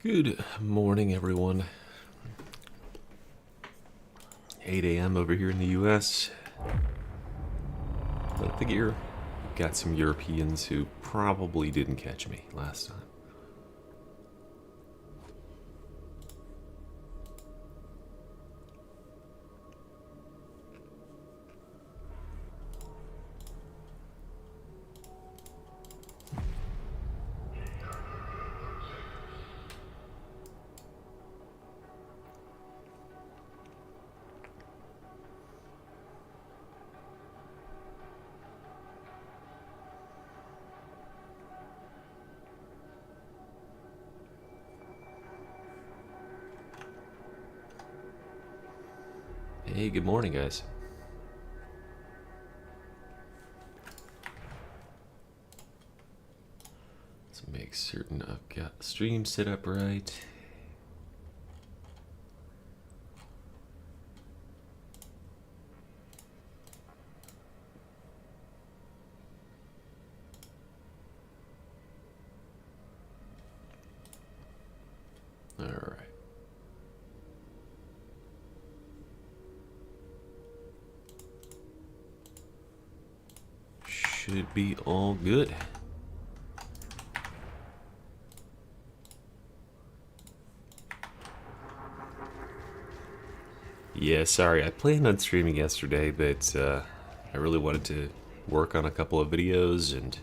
Good morning, everyone. 8 a.m. over here in the U.S. I figure we've got some Europeans who probably didn't catch me last time. Hey, good morning, guys. Let's make certain I've got the stream set up right. All right. Should be all good. Yeah, sorry, I planned on streaming yesterday, but I really wanted to work on a couple of videos, and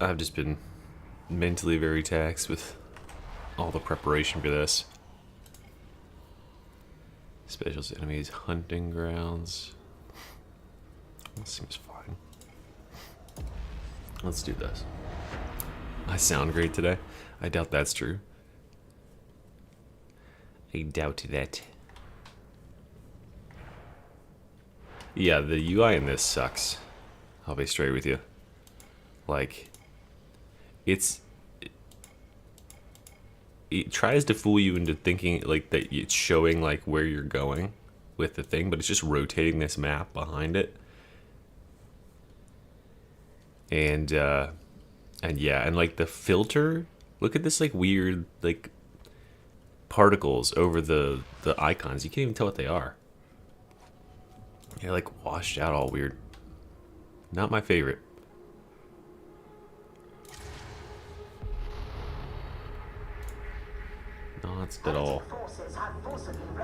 I've just been mentally very taxed with all the preparation for this. Specials enemies, hunting grounds. That seems fine. Let's do this. I sound great today. I doubt that's true. I doubt that. Yeah, the UI in this sucks. I'll be straight with you. Like, it tries to fool you into thinking like that it's showing like where you're going with the thing, but it's just rotating this map behind it. And yeah, and like the filter, look at this like weird like particles over the icons. You can't even tell what they are. They're like washed out all weird. Not my favorite. Not at all.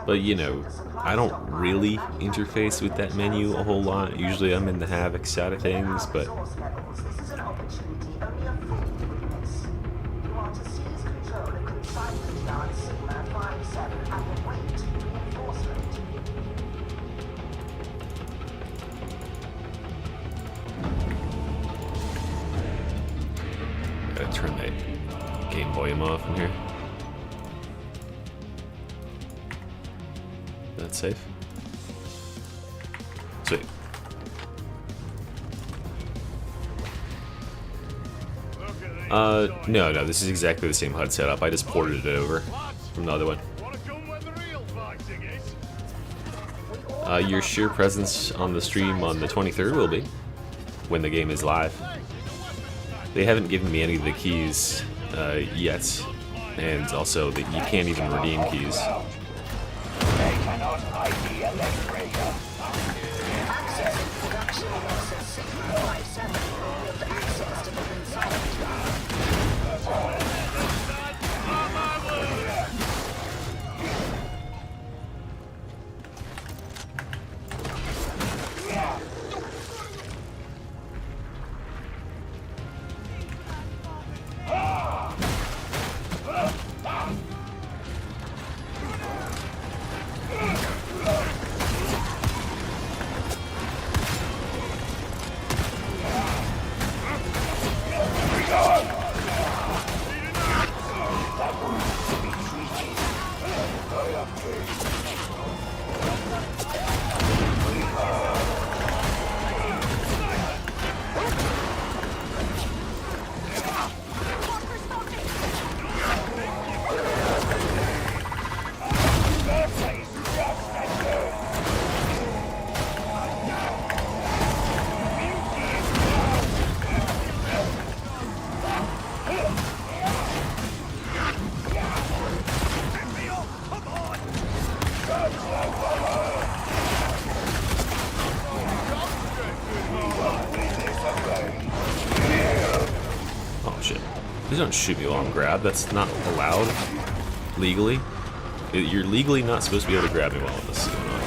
But you know, I don't really interface with that menu a whole lot. Usually I'm in the Havoc side of things, but gotta turn that game volume off from here. That's safe. Sweet. No, this is exactly the same HUD setup. I just ported it over from the other one. Your sheer presence on the stream on the 23rd will be when the game is live. They haven't given me any of the keys yet, and also that you can't even redeem keys. Oh shit. Please don't shoot me while I'm grabbed. That's not allowed legally. You're legally not supposed to be able to grab me while this is going on.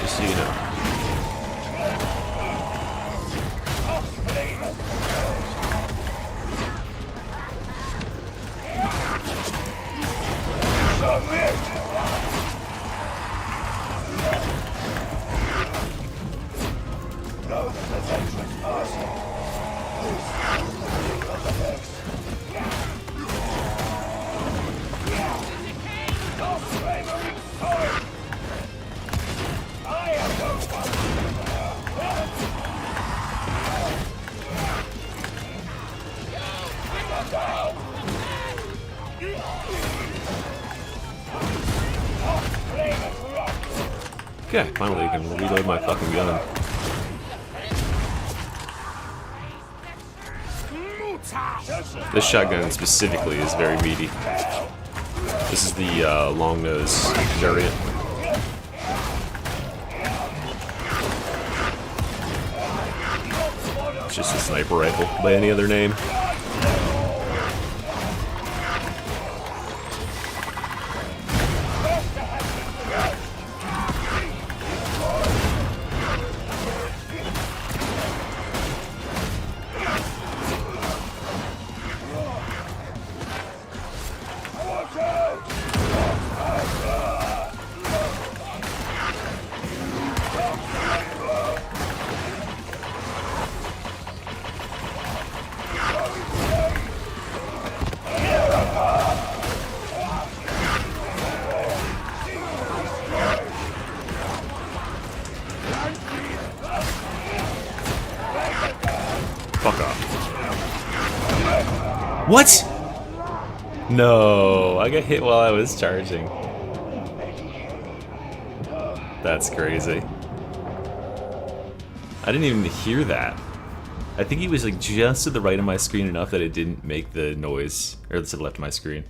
Just so you know. Okay, finally I can reload my fucking gun. This shotgun specifically is very meaty. This is the long nose variant. It's just a sniper rifle by any other name. Fuck off. What? No, I got hit while I was charging. That's crazy. I didn't even hear that. I think he was like just to the right of my screen enough that it didn't make the noise, or to the left of my screen.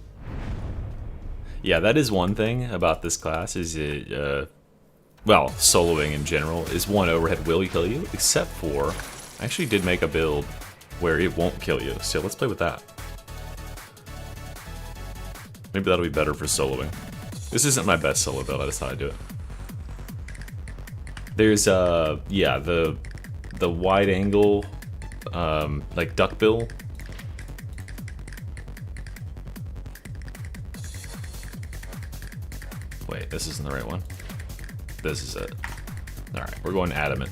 Yeah, that is one thing about this class, is it, well, soloing in general, is one, overhead will kill you, except for, I actually did make a build where it won't kill you, so let's play with that. Maybe that'll be better for soloing. This isn't my best solo build, I just thought I'd do it. There's, yeah, the wide angle, like duckbill. Wait, this isn't the right one. This is it. Alright, we're going adamant.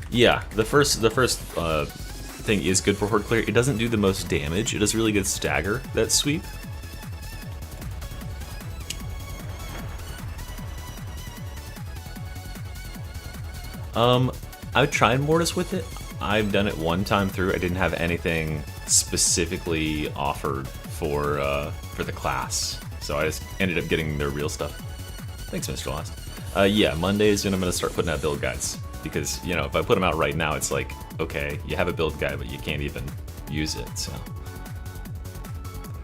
Yeah, the first thing is good for horde clear. It doesn't do the most damage. It does really good stagger, that sweep. I've tried Mortis with it. I've done it one time through. I didn't have anything specifically offered for the class, so I just ended up getting their real stuff. Thanks, Mr. Lost. Yeah, Mondays, and I'm gonna start putting out build guides, because, you know, if I put them out right now, it's like, okay, you have a build guide, but you can't even use it, so.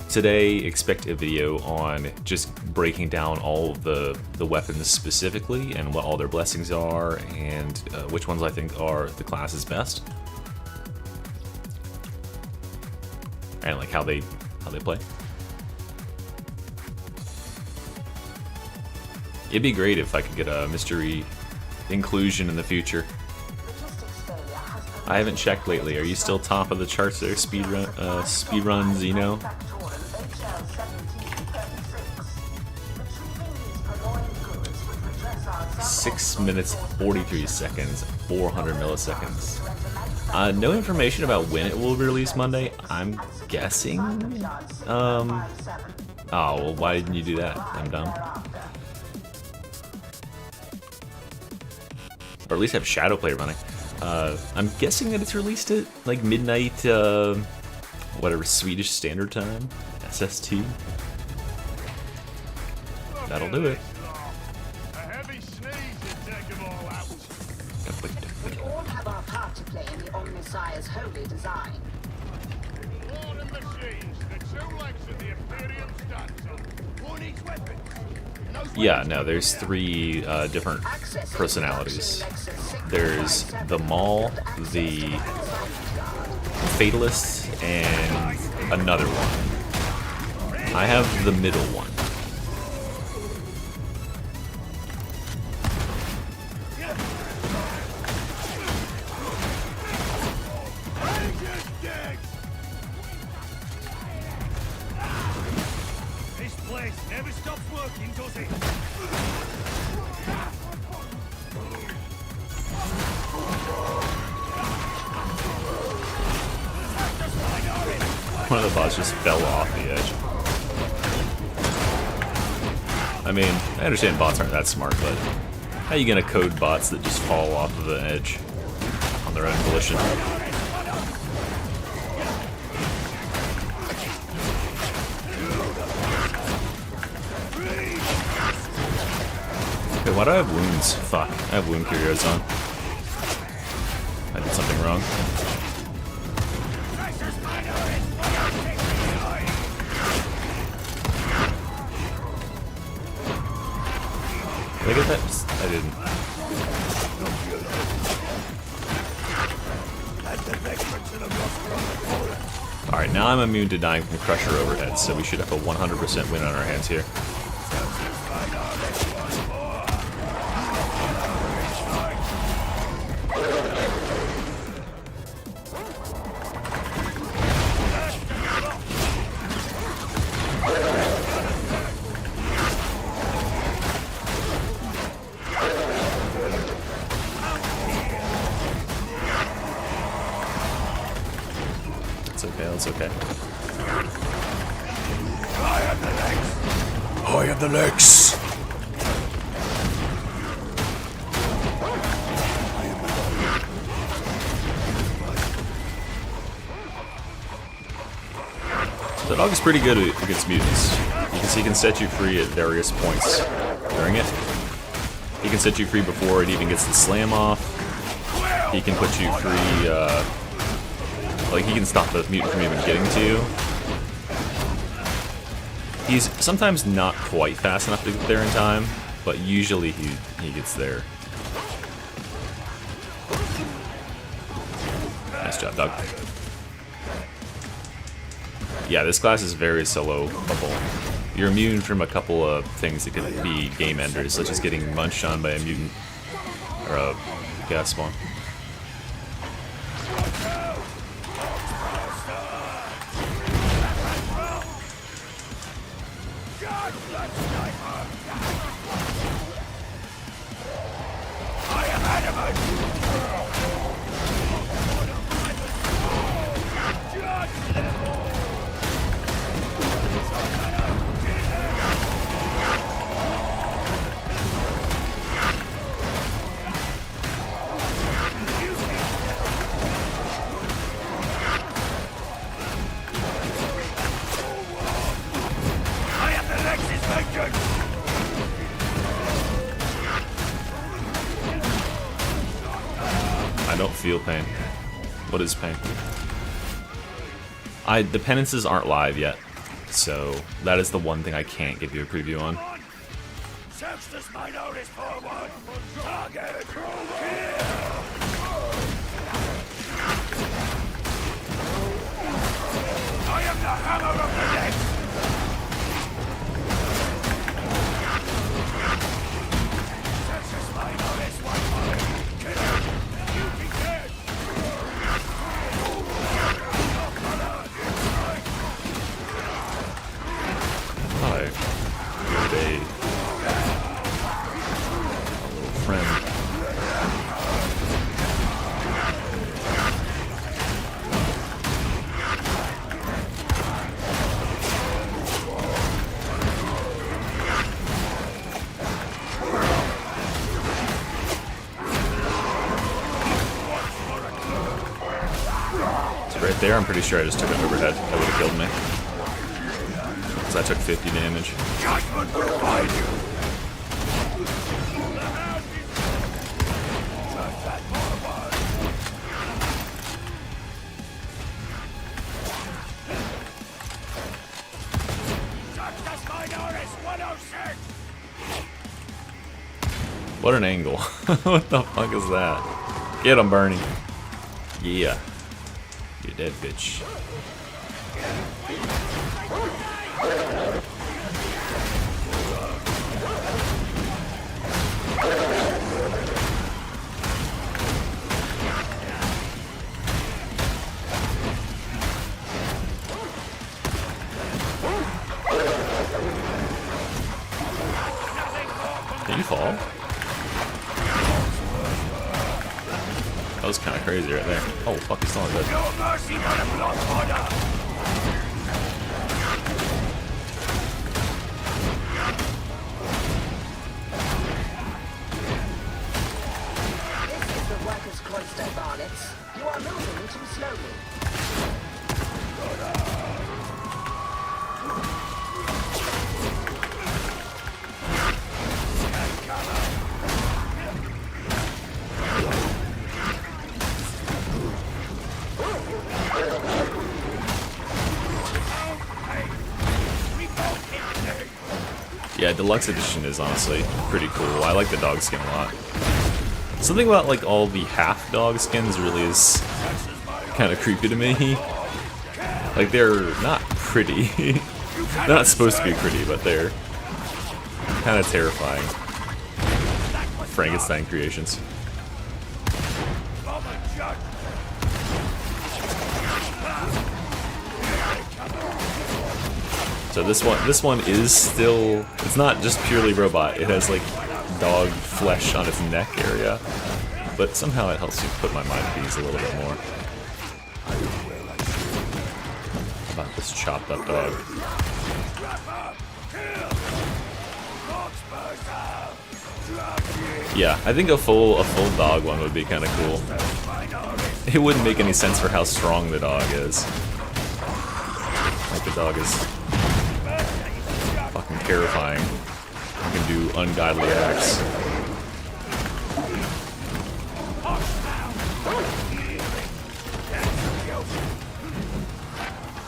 Today, expect a video on just breaking down all of the weapons specifically, and what all their blessings are, and which ones I think are the class's best. And like how they play. It'd be great if I could get a mystery inclusion in the future. I haven't checked lately. Are you still top of the charts there, speedrun Xeno? 6 minutes 43 seconds, 400 milliseconds. No information about when it will release Monday. I'm guessing. Oh well, why didn't you do that? I'm dumb. Or at least have Shadowplay running. I'm guessing that it's released at like midnight, whatever, Swedish Standard Time, SST. That'll do it. We all have our part to play in the Omnissiah's holy design. War and machines, the two legs of the Imperium stanza. One Yeah, no, there's 3 different personalities. There's the Maul, the Fatalist, and another one. I have the middle one. This place never stops working, does it? One of the bots just fell off the edge. I mean, I understand bots aren't that smart, but how are you gonna code bots that just fall off of the edge on their own volition? Okay, why do I have wounds? Fuck, I have wound curios on. I did something wrong. Did I get that? I didn't. Alright, now I'm immune to dying from Crusher overhead, so we should have a 100% win on our hands here. It's okay, that's okay. I have the legs. I have the legs! The dog is pretty good against mutants. Because he can set you free at various points during it. He can set you free before it even gets the slam off. He can put you free, like, he can stop the mutant from even getting to you. He's sometimes not quite fast enough to get there in time, but usually he gets there. Nice job, dog. Yeah, this class is very solo-able. You're immune from a couple of things that could be game enders, such as getting munched on by a mutant or a gas spawn. I don't feel pain. What is pain? The penances aren't live yet, so that is the one thing I can't give you a preview on. Search this minority forward. Target. I am the hammer of the dead. Search this minority forward. Kill him. You be dead. Hi. Good day. A little friend. So right there, I'm pretty sure I just took an overhead. That would have killed me. Because I took 50 damage. Judgment will find you. Search this minority 106! What an angle. What the fuck is that? Get him, Bernie. Yeah. You're dead, bitch. Did you fall? That was kind of crazy right there. Oh, fuck, he's still on dead. No mercy on a blood order! This is the workers' cloister, varlets. You are moving too slowly. Yeah, deluxe edition is honestly pretty cool. I like the dog skin a lot. Something about like all the half dog skins really is kind of creepy to me. Like they're not pretty. They're not supposed to be pretty, but they're kind of terrifying. Frankenstein creations. So this one is still, it's not just purely robot. It has like dog flesh on its neck area, but somehow it helps you put my mind at ease a little bit more. About this chopped up dog. Yeah, I think a full dog one would be kind of cool. It wouldn't make any sense for how strong the dog is. Like the dog is fucking terrifying. You can do ungodly acts.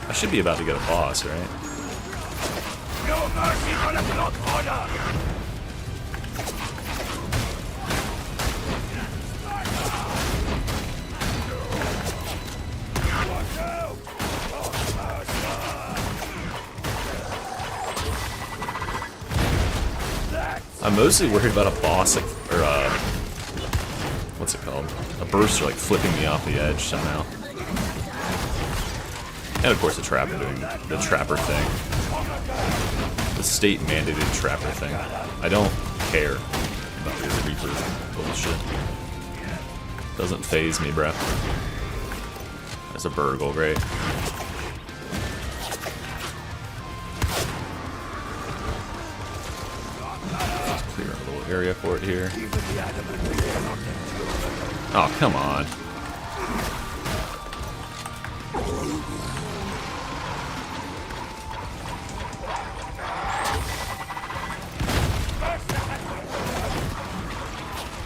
I should be about to get a boss, right? No mercy on a blood order! I'm mostly worried about a boss, like, or what's it called? A burster, like flipping me off the edge somehow. And of course, the trapper doing the trapper thing, the state mandated trapper thing. I don't care about the Reaper bullshit. Doesn't phase me, bruh. That's a burgle, great. Clear a little area for it here. Oh, come on.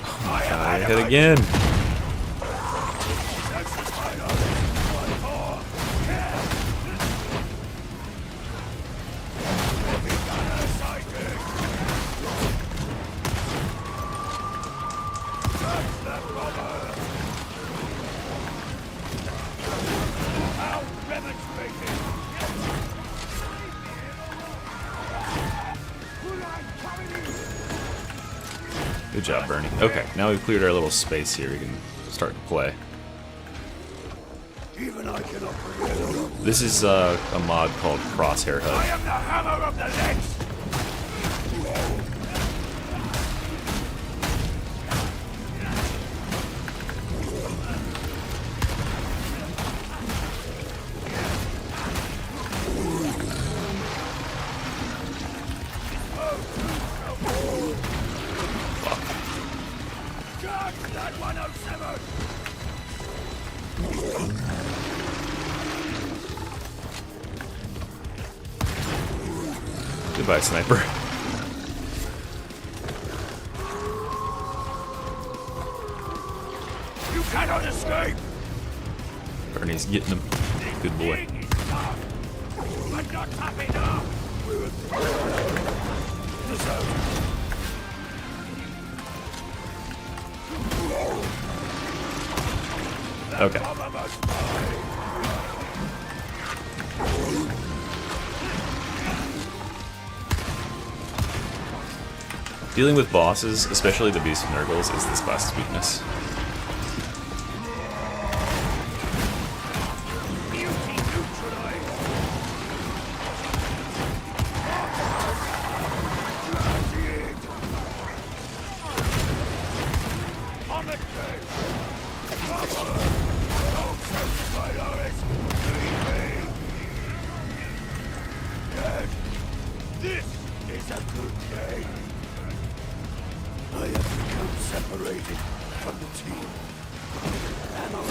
Oh my god, I hit again. Good job, Bernie. Okay, now we've cleared our little space here. We can start to play. Even I cannot bring it. This is a mod called Crosshair I HUD. am the hammer of the legs! Charge that 107! Goodbye, sniper. You cannot escape! Bernie's getting him. Good boy. But not tough enough! Okay. Dealing with bosses, especially the Beast of Nurgles, is this class's weakness. This is a good day. I have become separated from the team. Ammo.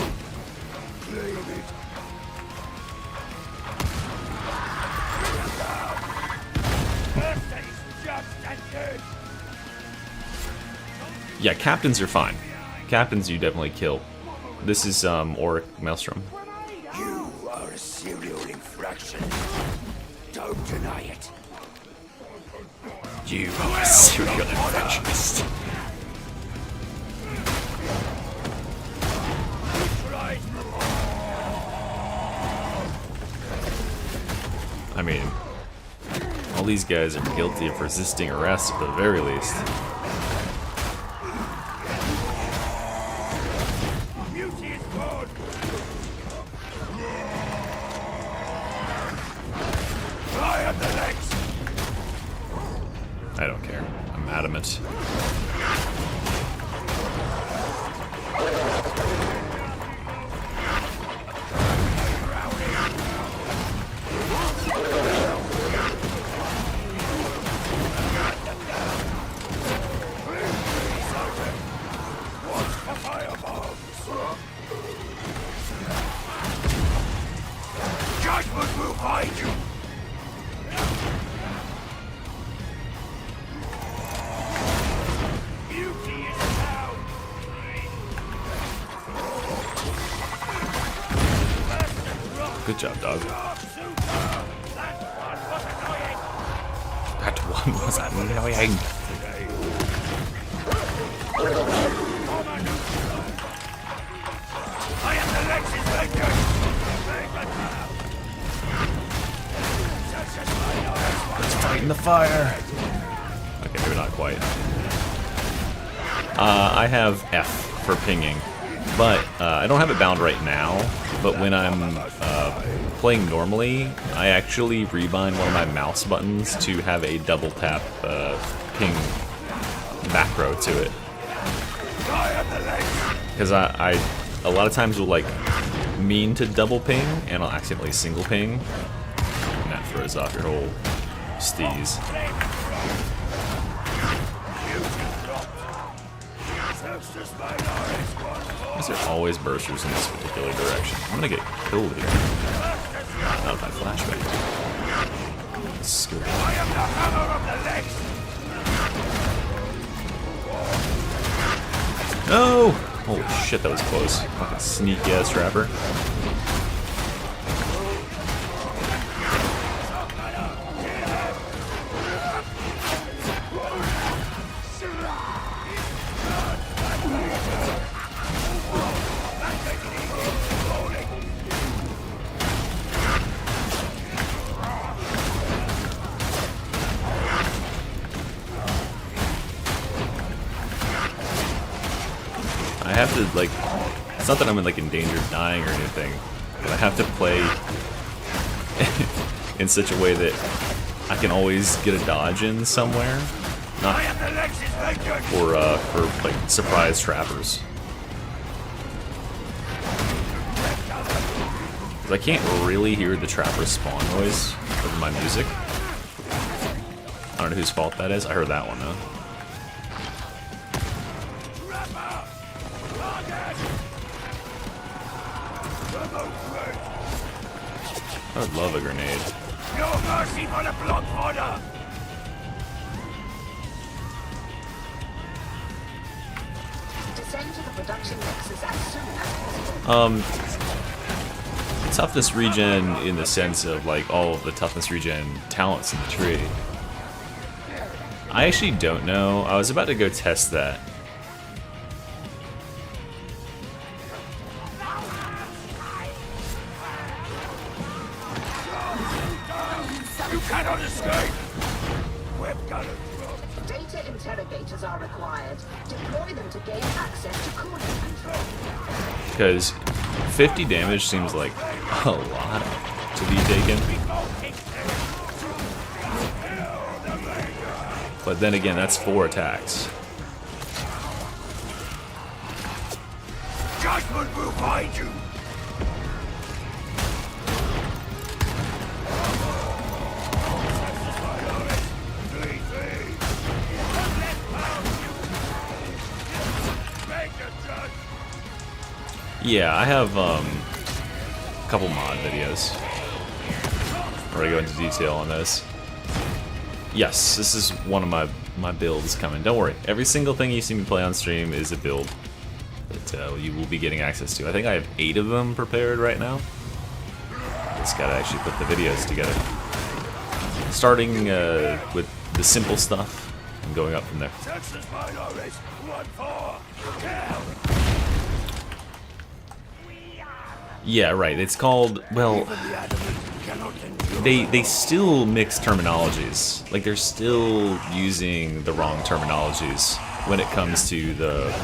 Claim it. Birthday's just ended. Yeah, captains are fine. Captains you definitely kill. This is Auric Maelstrom. You are a serial infraction. Don't deny it. You are a serial infectionist. I mean, all these guys are guilty of resisting arrest at the very least. Beauty is good. I am the next. I don't care. I'm adamant. Judgment will find you. Beauty is found. Good job, dog. That one was annoying. That one was annoying. I am the Lex's Vengeance. Let's fight in the fire. Okay, maybe not quite. I have F for pinging, but I don't have it bound right now. But when I'm playing normally, I actually rebind one of my mouse buttons to have a double tap ping macro to it. Because I a lot of times will like mean to double ping and I'll accidentally single ping, and that throws off your whole steez. Why is there always bursters in this particular direction? I'm gonna get killed here. Not by flashbang. That's scary. I am the hammer of the Lex. No! Holy shit, that was close. Fucking sneaky ass trapper. I have to, like, it's not that I'm in, like, in danger of dying or anything, but I have to play in such a way that I can always get a dodge in somewhere, not for like, surprise trappers. 'Cause I can't really hear the trapper spawn noise over my music. I don't know whose fault that is. I heard that one, though. I would love a grenade. No mercy for the blood order. Descend to the production nexus as soon as possible. Toughness regen in the sense of like all of the toughness regen talents in the tree. I actually don't know. I was about to go test that. Data interrogators are required. Deploy them to gain access to cooling control. Because 50 damage seems like a lot to be taken. But then again, that's 4 attacks. Judgment will find you. Yeah, I have a couple mod videos where I go into detail on this. Yes, this is one of my builds coming. Don't worry, every single thing you see me play on stream is a build that you will be getting access to. I think I have 8 of them prepared right now. Just gotta actually put the videos together. Starting with the simple stuff and going up from there. Yeah, right. It's called, well, they still mix terminologies. Like, they're still using the wrong terminologies when it comes to the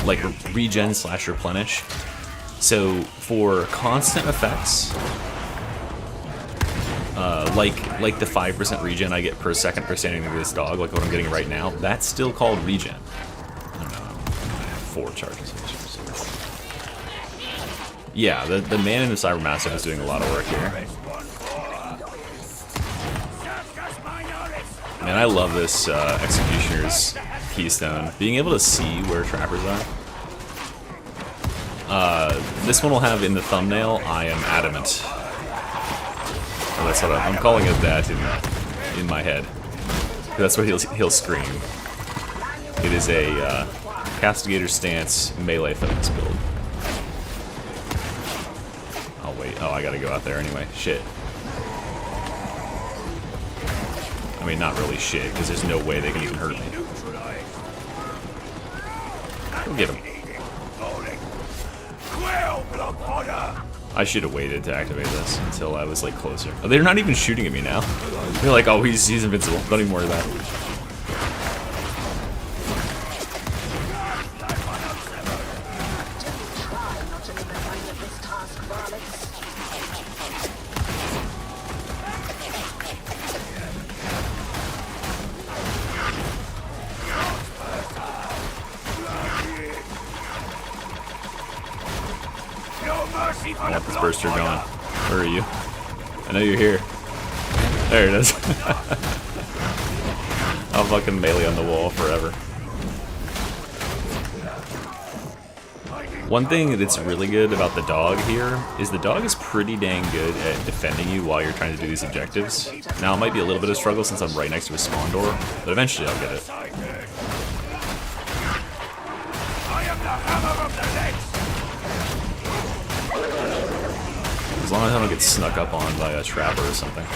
like regen / replenish. So for constant effects, like the 5% regen I get per second for standing near this dog, like what I'm getting right now, that's still called regen. I don't know, 4 charges. Yeah, the man in the Cyber Massive is doing a lot of work here. Man, I love this Executioner's Keystone. Being able to see where trappers are. This one will have in the thumbnail, I am adamant. Or that's what I'm calling it that in my head. That's what he'll scream. It is a Castigator stance melee focus build. Oh wait, oh I gotta go out there anyway. Shit. I mean, not really shit, because there's no way they can even hurt me. Go get him. I should have waited to activate this until I was like closer. Oh, they're not even shooting at me now. They're like, oh, he's invincible. Don't even worry about it. I want this burster going. Where are you? I know you're here. There it is. I'll fucking melee on the wall forever. One thing that's really good about the dog here is the dog is pretty dang good at defending you while you're trying to do these objectives. Now it might be a little bit of struggle since I'm right next to a spawn door, but eventually I'll get it. As long as I don't get snuck up on by a trapper or something.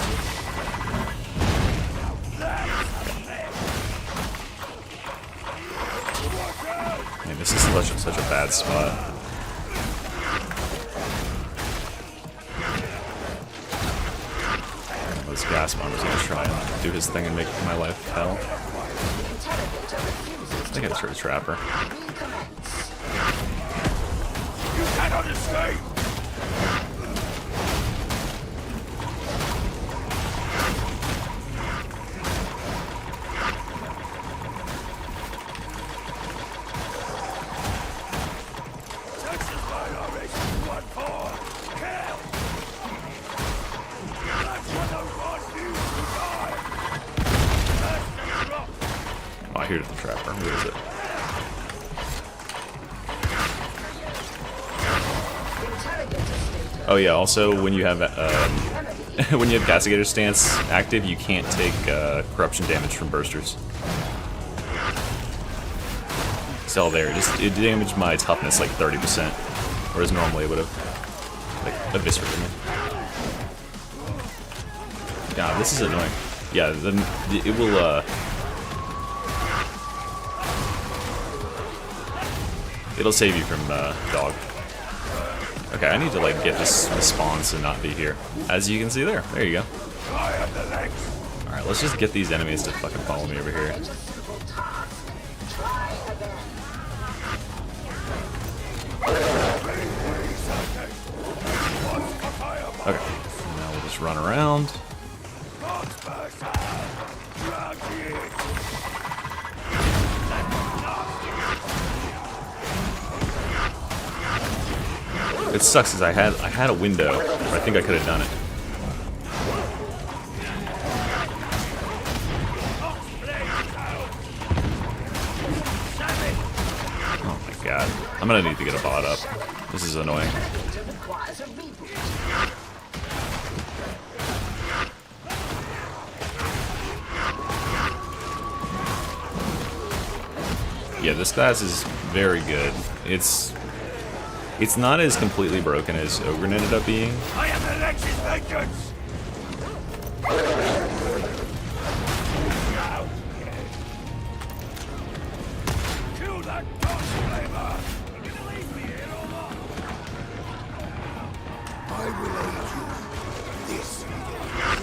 Man, this is such a bad spot. This gas bomber's gonna try and do his thing and make my life hell. I think I just heard a trapper. You cannot escape! Oh, here's the trapper. Who is it? Oh yeah. Also, when you have when you have Castigator stance active, you can't take corruption damage from bursters. Still there. It damaged my toughness like 30%, whereas normally it would have like eviscerated me. God, this is annoying. Yeah, it will. It'll save you from dog. Okay, I need to like get this response and not be here. As you can see there. There you go. Alright, Alright, let's just get these enemies to fucking follow me over here. It's a simple task. Try again. Okay, now we'll just run around. It sucks because I had a window, but I think I could have done it. Oh my god. I'm gonna need to get a bot up. This is annoying. It requires a reboot. Yeah, this class is very good. It's not as completely broken as Ogren ended up being. I am the Lex's vengeance! Kill that dog flavor! Leave me here or not? I will aid you. This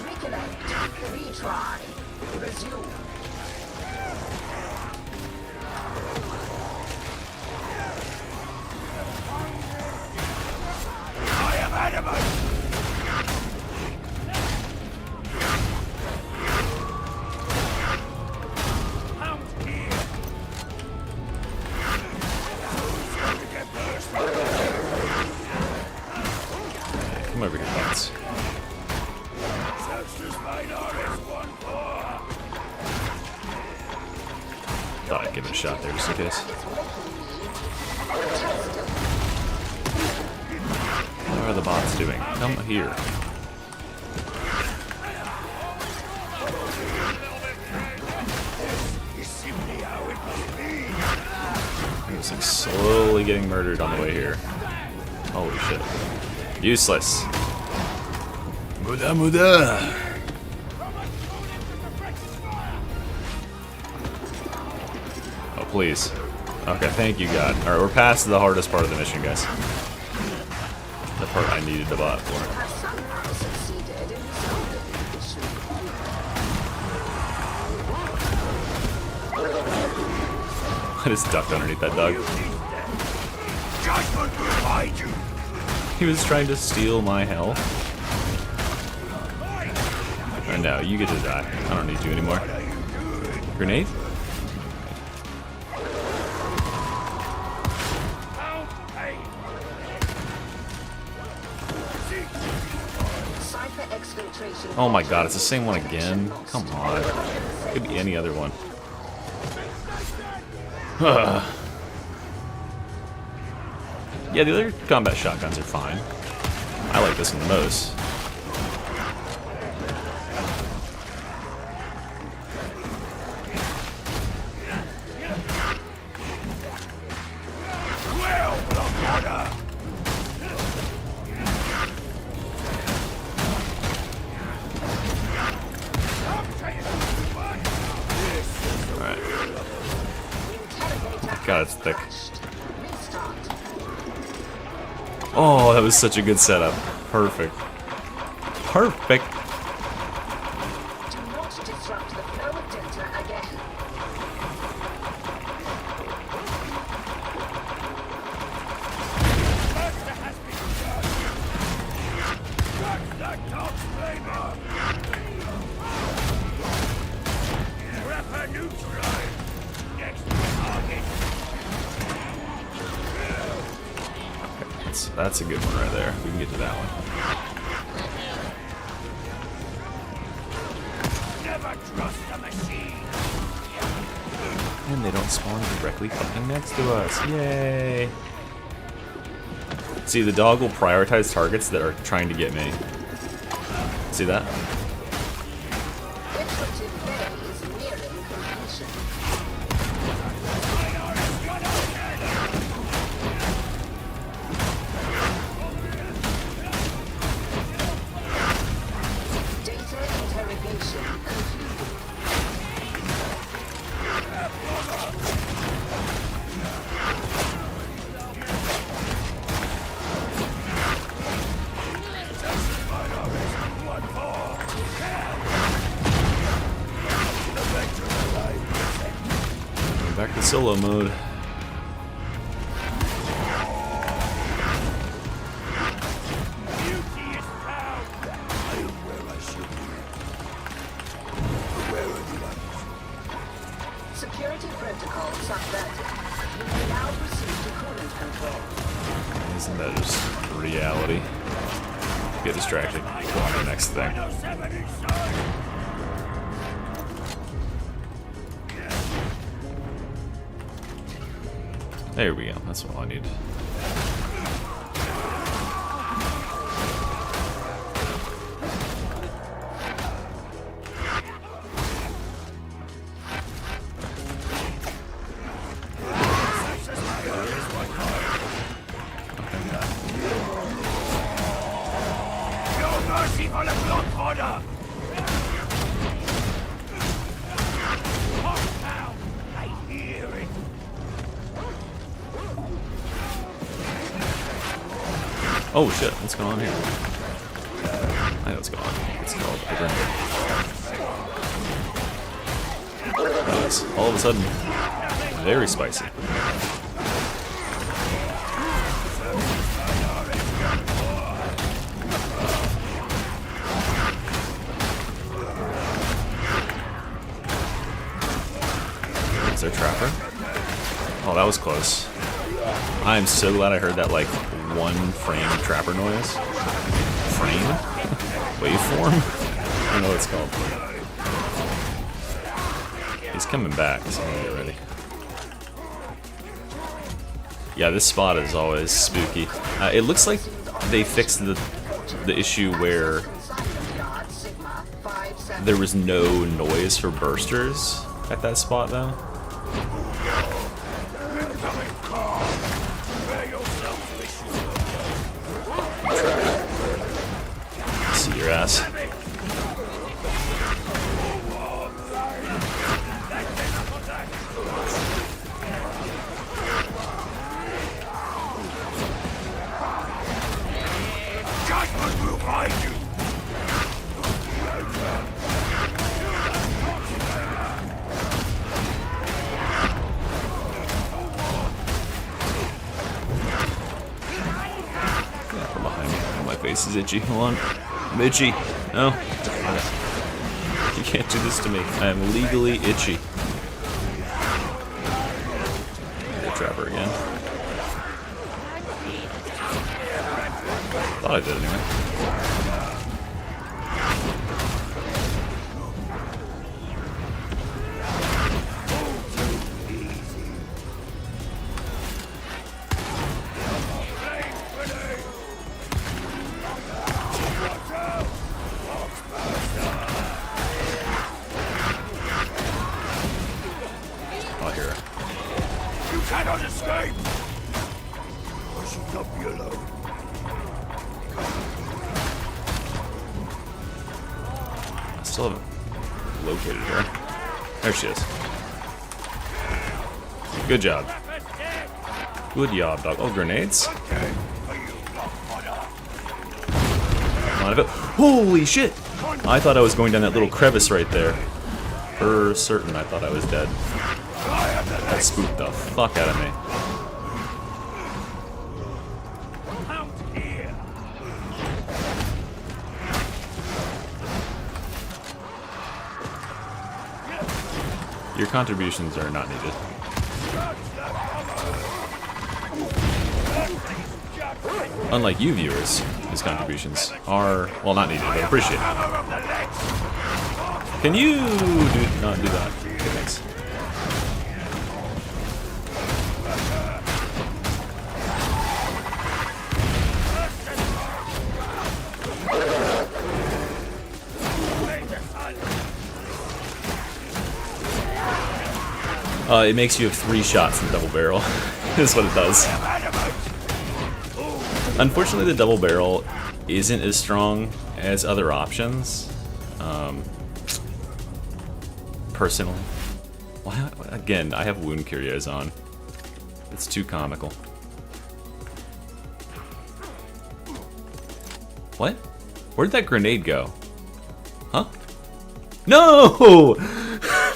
Recollect. Retry. Resume. I am adamant! Out here! Who's going to get burst? Come over here, bots. Such as mine RS-1 Thought I'd give it a shot there just in case. What are the bots doing? Come here. is simply how it must be. He was like slowly getting murdered on the way here. Holy shit. Useless. Muda muda. Oh, please. Okay, thank you, God. Alright, we're past the hardest part of the mission, guys. The part I needed the bot for. Has somehow succeeded in solving the issue. I just ducked underneath that dog. Judgment will find you. He was trying to steal my health. And now you get to die. I don't need you anymore. Grenade? Cipher exfiltration. Oh my god, it's the same one again? Come on. Could be any other one. Yeah, the other combat shotguns are fine. I like this one the most. Well, the order. Alright. God, it's thick. Restart. Oh, that was such a good setup. Perfect. Perfect. Do not disrupt the flow of data again. That dog's flavor. Rapper neutralized. Next target. That's a good one right there. We can get to that one. Never trust a machine. And they don't spawn directly fucking next to us. Yay! See, the dog will prioritize targets that are trying to get me. See that? Iterative phase nearing completion. Data interrogation complete. Back to solo mode. Beauty is proud. I am where I should be. Where are you at? Security protocol subverted. You may now proceed to coolant control. Isn't that just reality? Get distracted. Go on to the next thing. There we go. That's all I need. Oh shit, what's going on here? I know what's going on. It's called a grenade. Nice. All of a sudden, very spicy. Is there a trapper? Oh, that was close. I'm so glad I heard that, like, one frame trapper noise. Frame? Waveform? I don't know what it's called. He's coming back, so I'm gonna get ready. Yeah, this spot is always spooky. It looks like they fixed the issue where there was no noise for bursters at that spot, though. See your ass. Judgment will find you. From behind me. Oh, my face is itchy. Hold on. I'm itchy. No. You can't do this to me. I am legally itchy. The trapper again. Thought I did anyway. Oh, here. You cannot escape. I should not be alone. I still haven't located her. There she is. Good job. Good job, dog. Oh, grenades? Come on, holy shit! I thought I was going down that little crevice right there. For certain, I thought I was dead. That spooked the fuck out of me. Your contributions are not needed. Unlike you viewers, his contributions are, well, not needed, but appreciated. Can you not do that? Okay, thanks. It makes you have 3 shots in double barrel. Is what it does. Unfortunately, the double barrel isn't as strong as other options. Personally. Well, again, I have wound curios on. It's too comical. What? Where'd that grenade go? Huh? No!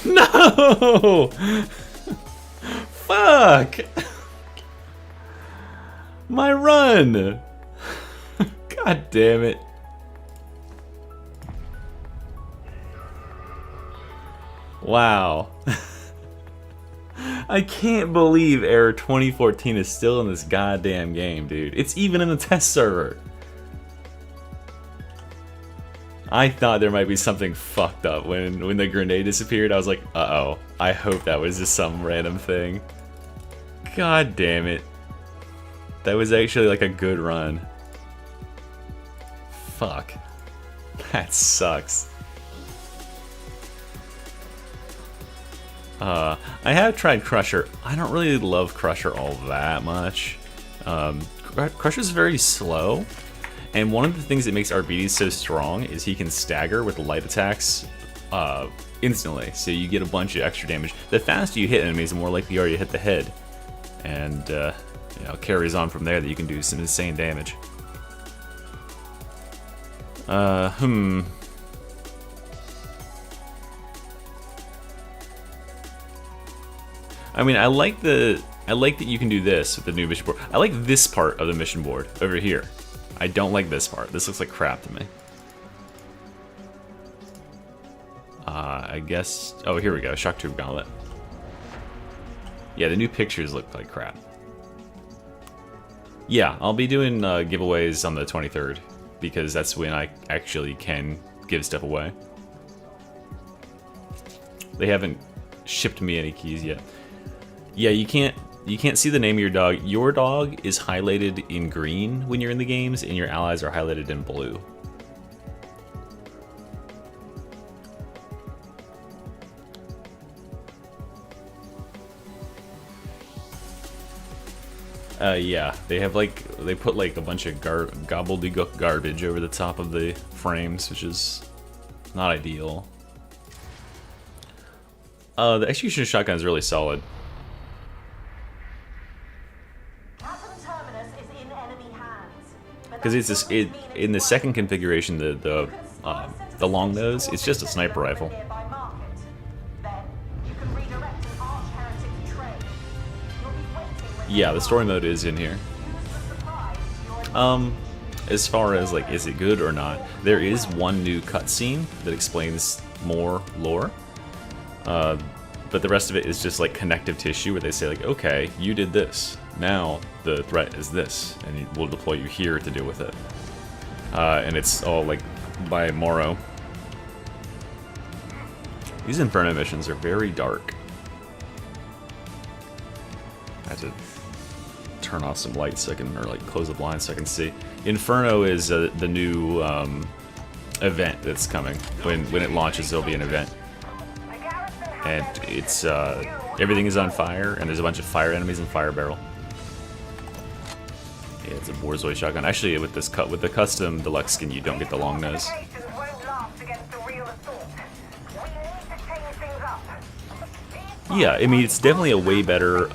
No! Fuck! My run! God damn it. Wow. I can't believe Error 2014 is still in this goddamn game, dude. It's even in the test server. I thought there might be something fucked up when the grenade disappeared. I was like, uh-oh. I hope that was just some random thing. God damn it. That was actually like a good run. Fuck. That sucks. I have tried Crusher. I don't really love Crusher all that much. Crusher's very slow. And one of the things that makes Arbites so strong is he can stagger with light attacks instantly. So you get a bunch of extra damage. The faster you hit enemies, the more likely you are to hit the head. And, you know, carries on from there that you can do some insane damage. I mean, I like that you can do this with the new mission board. I like this part of the mission board over here. I don't like this part. This looks like crap to me. I guess... Oh, here we go. Shock Troop Gauntlet. Yeah, the new pictures look like crap. Yeah, I'll be doing giveaways on the 23rd, because that's when I actually can give stuff away. They haven't shipped me any keys yet. Yeah, you can't see the name of your dog. Your dog is highlighted in green when you're in the games, and your allies are highlighted in blue. Yeah, they put like a bunch of gobbledygook garbage over the top of the frames, which is not ideal. The execution shotgun is really solid. Because it's in the second configuration, the long nose, it's just a sniper rifle. Yeah, the story mode is in here. As far as like, is it good or not? There is one new cutscene that explains more lore. But the rest of it is just like connective tissue, where they say like, okay, you did this. Now the threat is this, and we'll deploy you here to deal with it. And it's all like by Morrow. These Inferno missions are very dark. I have to turn off some lights so I can, or like close the blinds so I can see. Inferno is the new event that's coming. When it launches, there'll be an event. And it's everything is on fire, and there's a bunch of fire enemies and fire barrel. Yeah, it's a Borzoi shotgun. Actually, with the custom deluxe skin, you don't get the long nose. Yeah, I mean, it's definitely a way better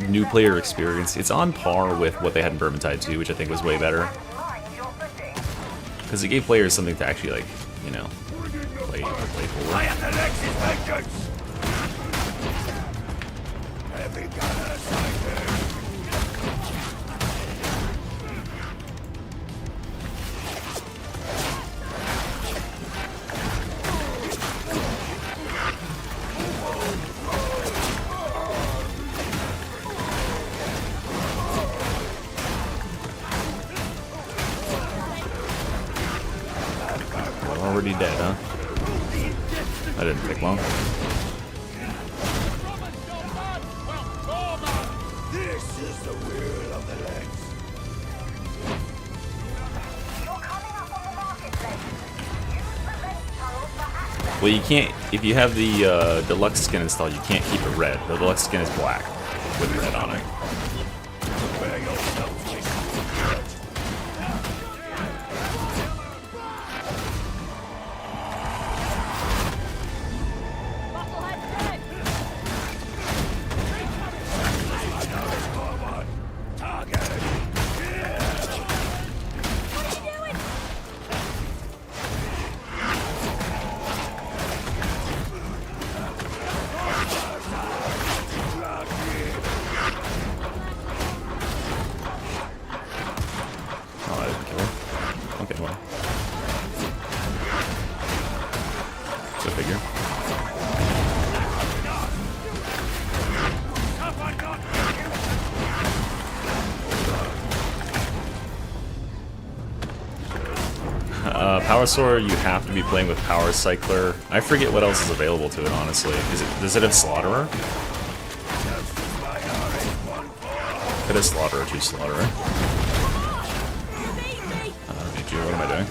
new player experience. It's on par with what they had in Vermintide 2, which I think was way better. Because it gave players something to actually, like, you know, play for. I am the Nexus vengeance! Heavy gunner sighted! Already dead, huh? That didn't take long. This is the will of the legs. Well, you can't, if you have the deluxe skin installed, you can't keep it red. The deluxe skin is black with red on it. Prepare yourself, Power Sword, you have to be playing with Power Cycler. I forget what else is available to it, honestly. Does it have Slaughterer? Could have Slaughterer to Slaughterer. I don't need you. What am I doing?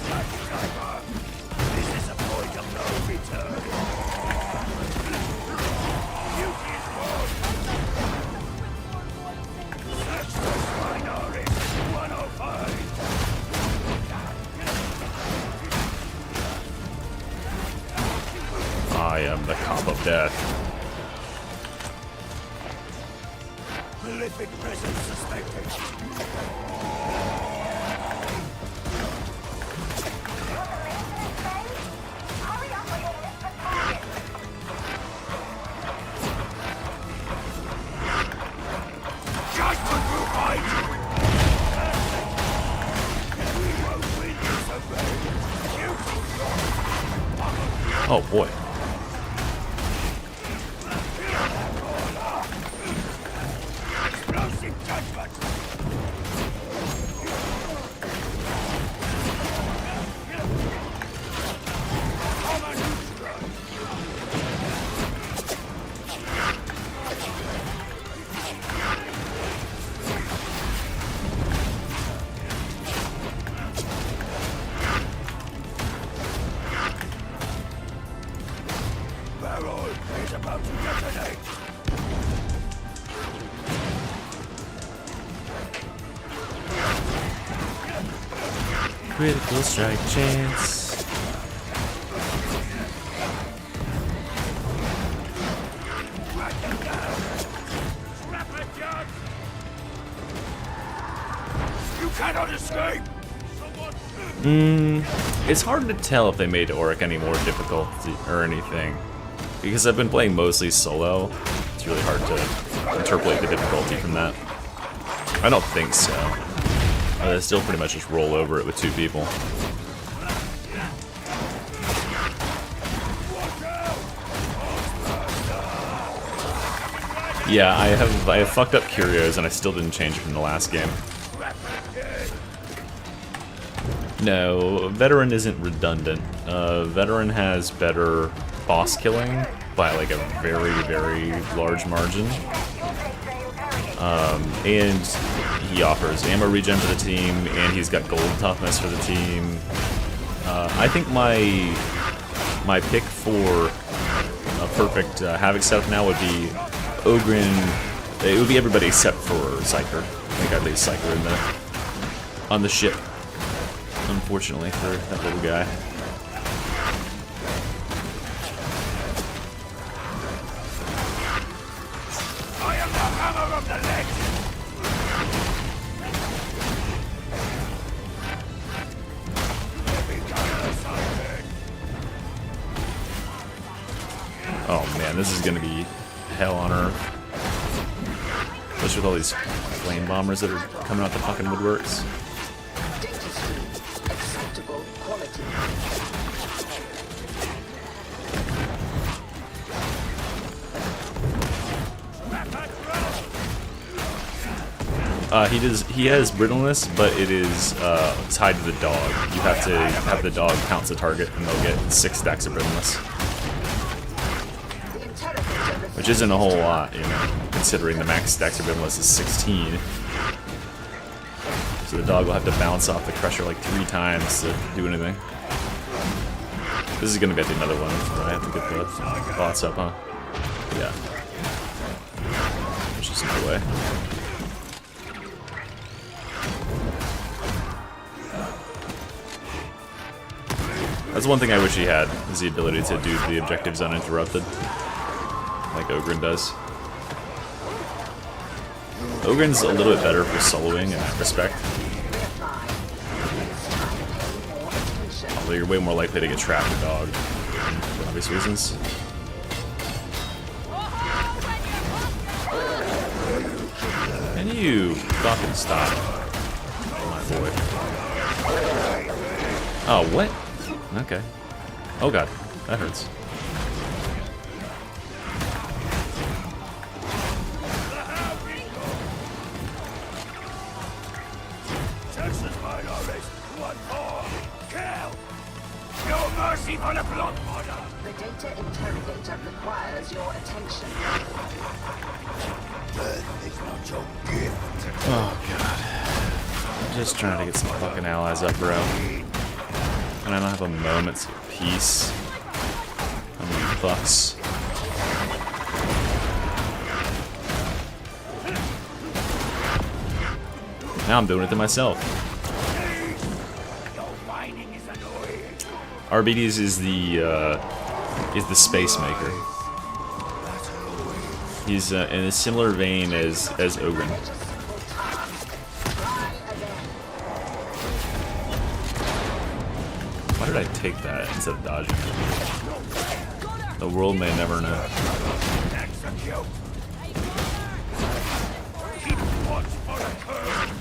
I am the cop of death. Prolific presence suspected. Judgment will fight! We won't win this away. Oh boy. Explosive judgment! Barrel is about to detonate! Critical strike chance. You cannot escape! It's hard to tell if they made Auric any more difficult or anything. Because I've been playing mostly solo, it's really hard to interpolate the difficulty from that. I don't think so. I still pretty much just roll over it with two people. Yeah, I have fucked up Curios and I still didn't change it from the last game. No, Veteran isn't redundant. Veteran has better boss killing by like a very, very large margin. And he offers ammo regen for the team, and he's got gold toughness for the team. I think my pick for a perfect Havoc setup now would be Ogren. It would be everybody except for Psyker. I think I'd leave Psyker in on the ship. Unfortunately for that little guy. I am the hammer of the leg! Oh man, this is gonna be hell on earth. Especially with all these flame bombers that are coming out the fucking woodworks. Data stream. Acceptable quality. He has brittleness, but it is tied to the dog. You have to have the dog pounce the target, and they'll get 6 stacks of brittleness. The interrogator Which isn't a whole lot, you know, considering the max stacks of brittleness is 16. So the dog will have to bounce off the crusher like 3 times to do anything. This is gonna be another one where I have to get the bots up, huh? Yeah. There's just no way. That's one thing I wish he had, is the ability to do the objectives uninterrupted. Like Ogren does. Ogren's a little bit better for soloing in that respect. Although you're way more likely to get trapped with dog, for obvious reasons. Can you fucking stop? My boy. Oh, what? Okay. Oh god, that hurts. Texas minorities, what for? Kill! on a block order. The data interrogator requires your attention. Death is not your gift. Oh god. I'm just trying to get some fucking allies up, bro. And I don't have a moment's peace. I mean, fucks. Now I'm doing it to myself. Your whining is annoying. Arbites is the space maker. He's in a similar vein as Ogren. Just simple task. Try again. Why did I take that instead of dodging it? The world may never know. Execute. Keep watch for a curve.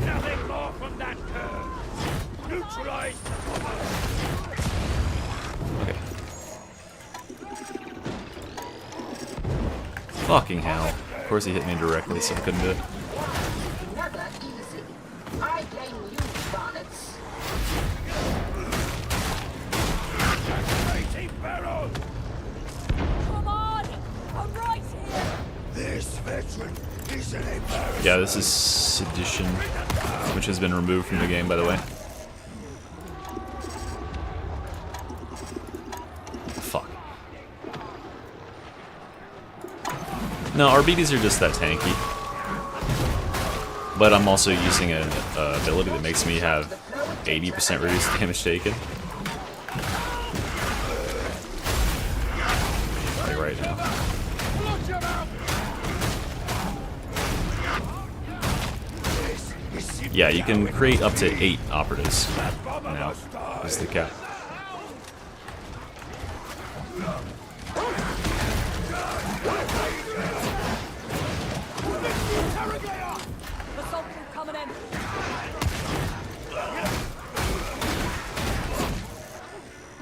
Nothing more from that curve. Neutralize. Okay. Fucking hell. Of course he hit me directly, so I couldn't do it. Never easy. I blame you, varlets. Mighty barrel. Come on! I'm right here! This veteran is an embarrassment. Yeah, this is Sedition, which has been removed from the game, by the way. Fuck. No, Arbites are just that tanky. But I'm also using an ability that makes me have 80% reduced damage taken. Like right now. Yeah, you can create up to 8 operatives now. Is the cap. Assault crew coming in!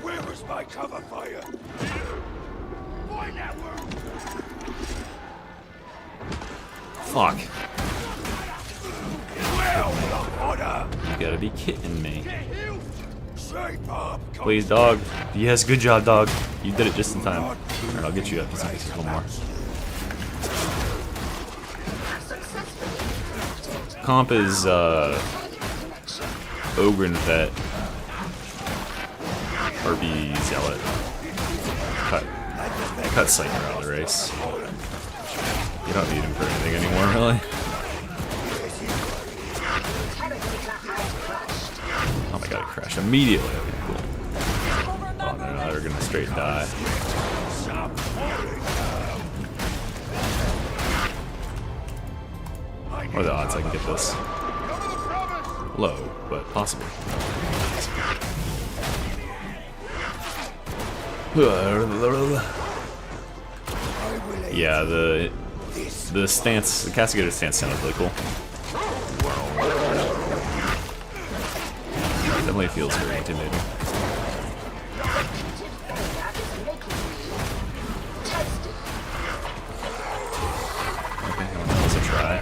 Where was my cover fire? Why that work? Fuck. Well, order. You gotta be kidding me. Shape up. Please, dog. Yes, good job, dog. You did it just in time. Alright, I'll get you up just in case there's one more. Comp is, Ogren Vet. RB Zealot. Cut Psyker out of the race. You don't need him for anything anymore, really. Oh my god, it crashed immediately. Okay, cool. Oh no, they're gonna straight die. What are the odds I can get this? Low, but possible. Yeah, the stance, the Castigator stance sounded really cool. Definitely feels very intimidating. Okay, that was a try.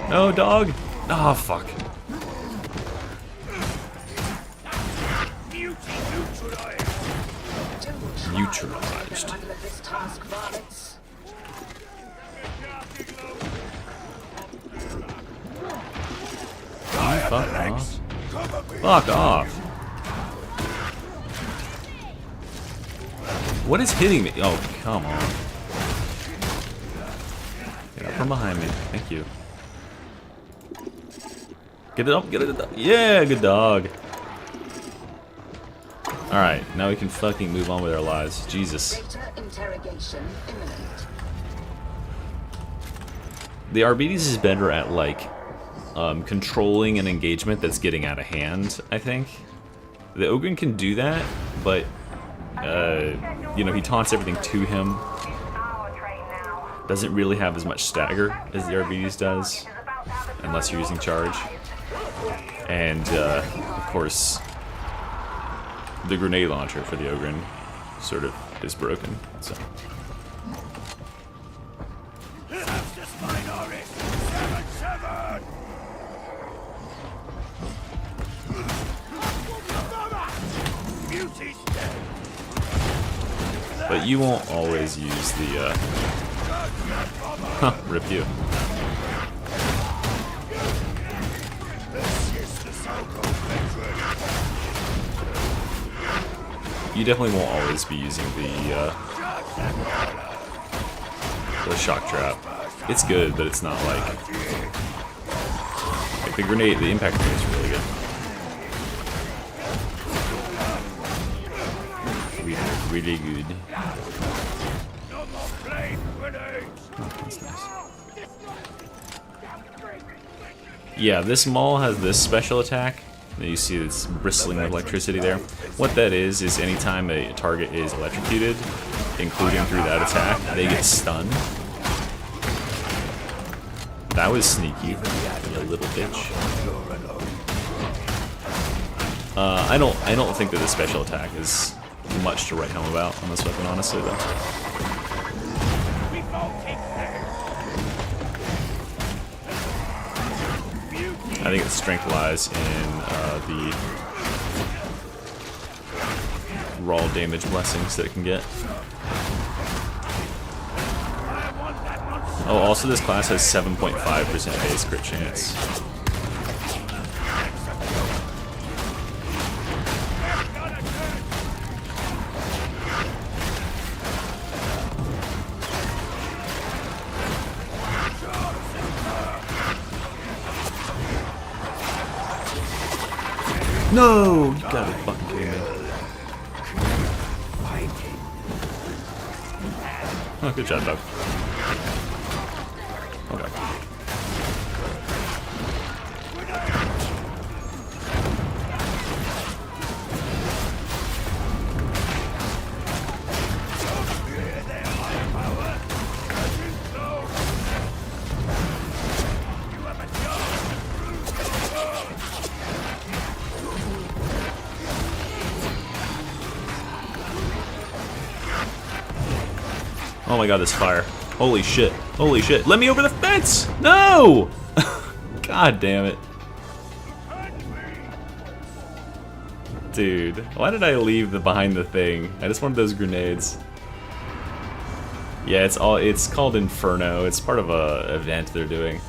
No, dog! Oh, fuck. Neutralized. Fuck off. Fuck off. What is hitting me? Oh, come on. Get up from behind me. Thank you. Get it up, get it up. Yeah, good dog. Alright, now we can fucking move on with our lives. Jesus. Data interrogation imminent. The Arbites is better at, like, controlling an engagement that's getting out of hand, I think. The Ogren can do that, but, you know, he taunts everything to him. Doesn't really have as much stagger as the Arbites does, unless you're using charge. And, of course, the grenade launcher for the Ogren sort of is broken, so... Fastest minority! 7-7! Beauty's dead! But you won't always use the, rip you. This is the so-called veteran! You definitely won't always be using the shock trap. It's good, but it's not like the grenade. The impact grenade is really good. Really good. No more flame grenades! Oh, that's nice. Yeah, this maul has this special attack. You see it's bristling with electricity there. What that is anytime a target is electrocuted, including through that attack, they get stunned. That was sneaky, you little bitch. I don't think that the special attack is much to write home about on this weapon, honestly, though. I think its strength lies in the raw damage blessings that it can get. Oh, also this class has 7.5% base crit chance. No! You gotta be fucking kidding me. Oh, good job, Doug. Okay. Oh my god, this fire. Holy shit. Holy shit. Let me over the fence! No! God damn it. Dude, why did I leave behind the thing? I just wanted those grenades. Yeah, it's called Inferno. It's part of a event they're doing.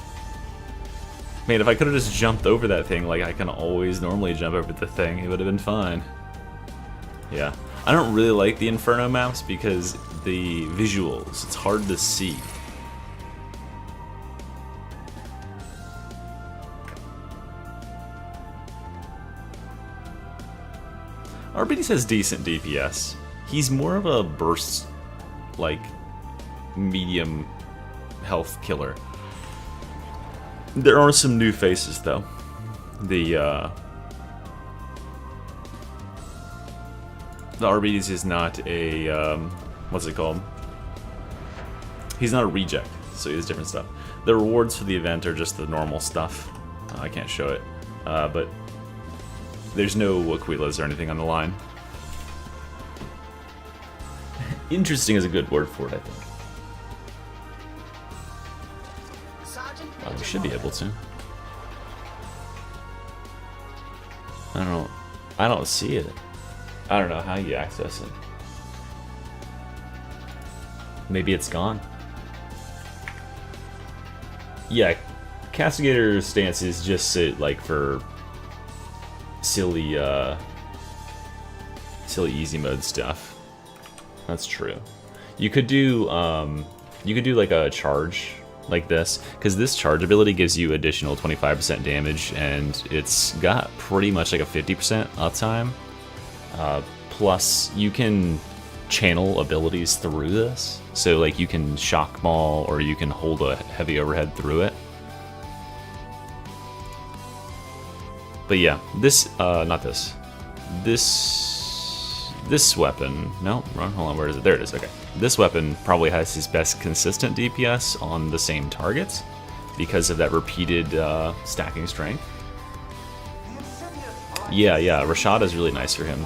Man, if I could have just jumped over that thing like I can always normally jump over the thing, it would have been fine. Yeah. I don't really like the Inferno maps because the visuals, it's hard to see. Arbites has decent DPS. He's more of a burst, like, medium health killer. There are some new faces, though. The Arbites is not a, what's it called? He's not a reject, so he has different stuff. The rewards for the event are just the normal stuff. I can't show it, but there's no Aquilas or anything on the line. Interesting is a good word for it, I think. Sergeant We should be able to. I don't see it. I don't know how you access it. Maybe it's gone. Yeah, Castigator's stance is just like for silly, silly easy mode stuff. That's true. You could do like a charge like this, because this charge ability gives you additional 25% damage, and it's got pretty much like a 50% uptime. Plus, you can channel abilities through this, so like you can shock maul or you can hold a heavy overhead through it. But yeah, this, not this. This weapon, no, wrong, hold on, where is it? There it is, okay. This weapon probably has his best consistent DPS on the same targets because of that repeated stacking strength. Yeah, Rashad is really nice for him.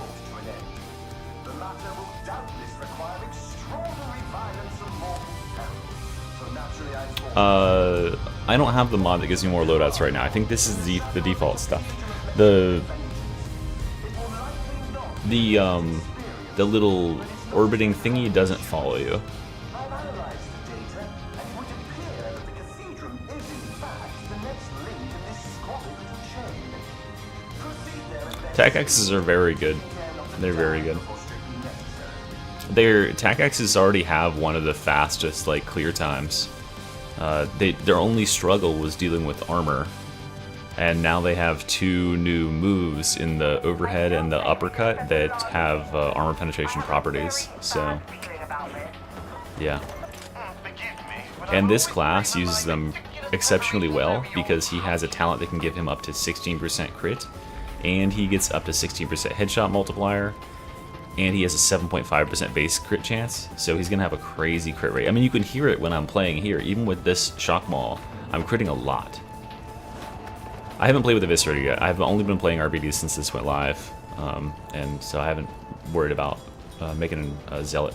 I don't have the mod that gives me more loadouts right now. I think this is the default stuff. The little orbiting thingy doesn't follow you. Tac X's are very good. They're very good. Their Tac X's already have one of the fastest like clear times. Their only struggle was dealing with armor, and now they have 2 new moves in the overhead and the uppercut that have armor penetration properties. So, yeah. And this class uses them exceptionally well because he has a talent that can give him up to 16% crit, and he gets up to 16% headshot multiplier, and he has a 7.5% base crit chance, so he's gonna have a crazy crit rate. I mean, you can hear it when I'm playing here. Even with this shock maul, I'm critting a lot. I haven't played with Eviscerator yet. I've only been playing RBD since this went live, and so I haven't worried about making a Zealot.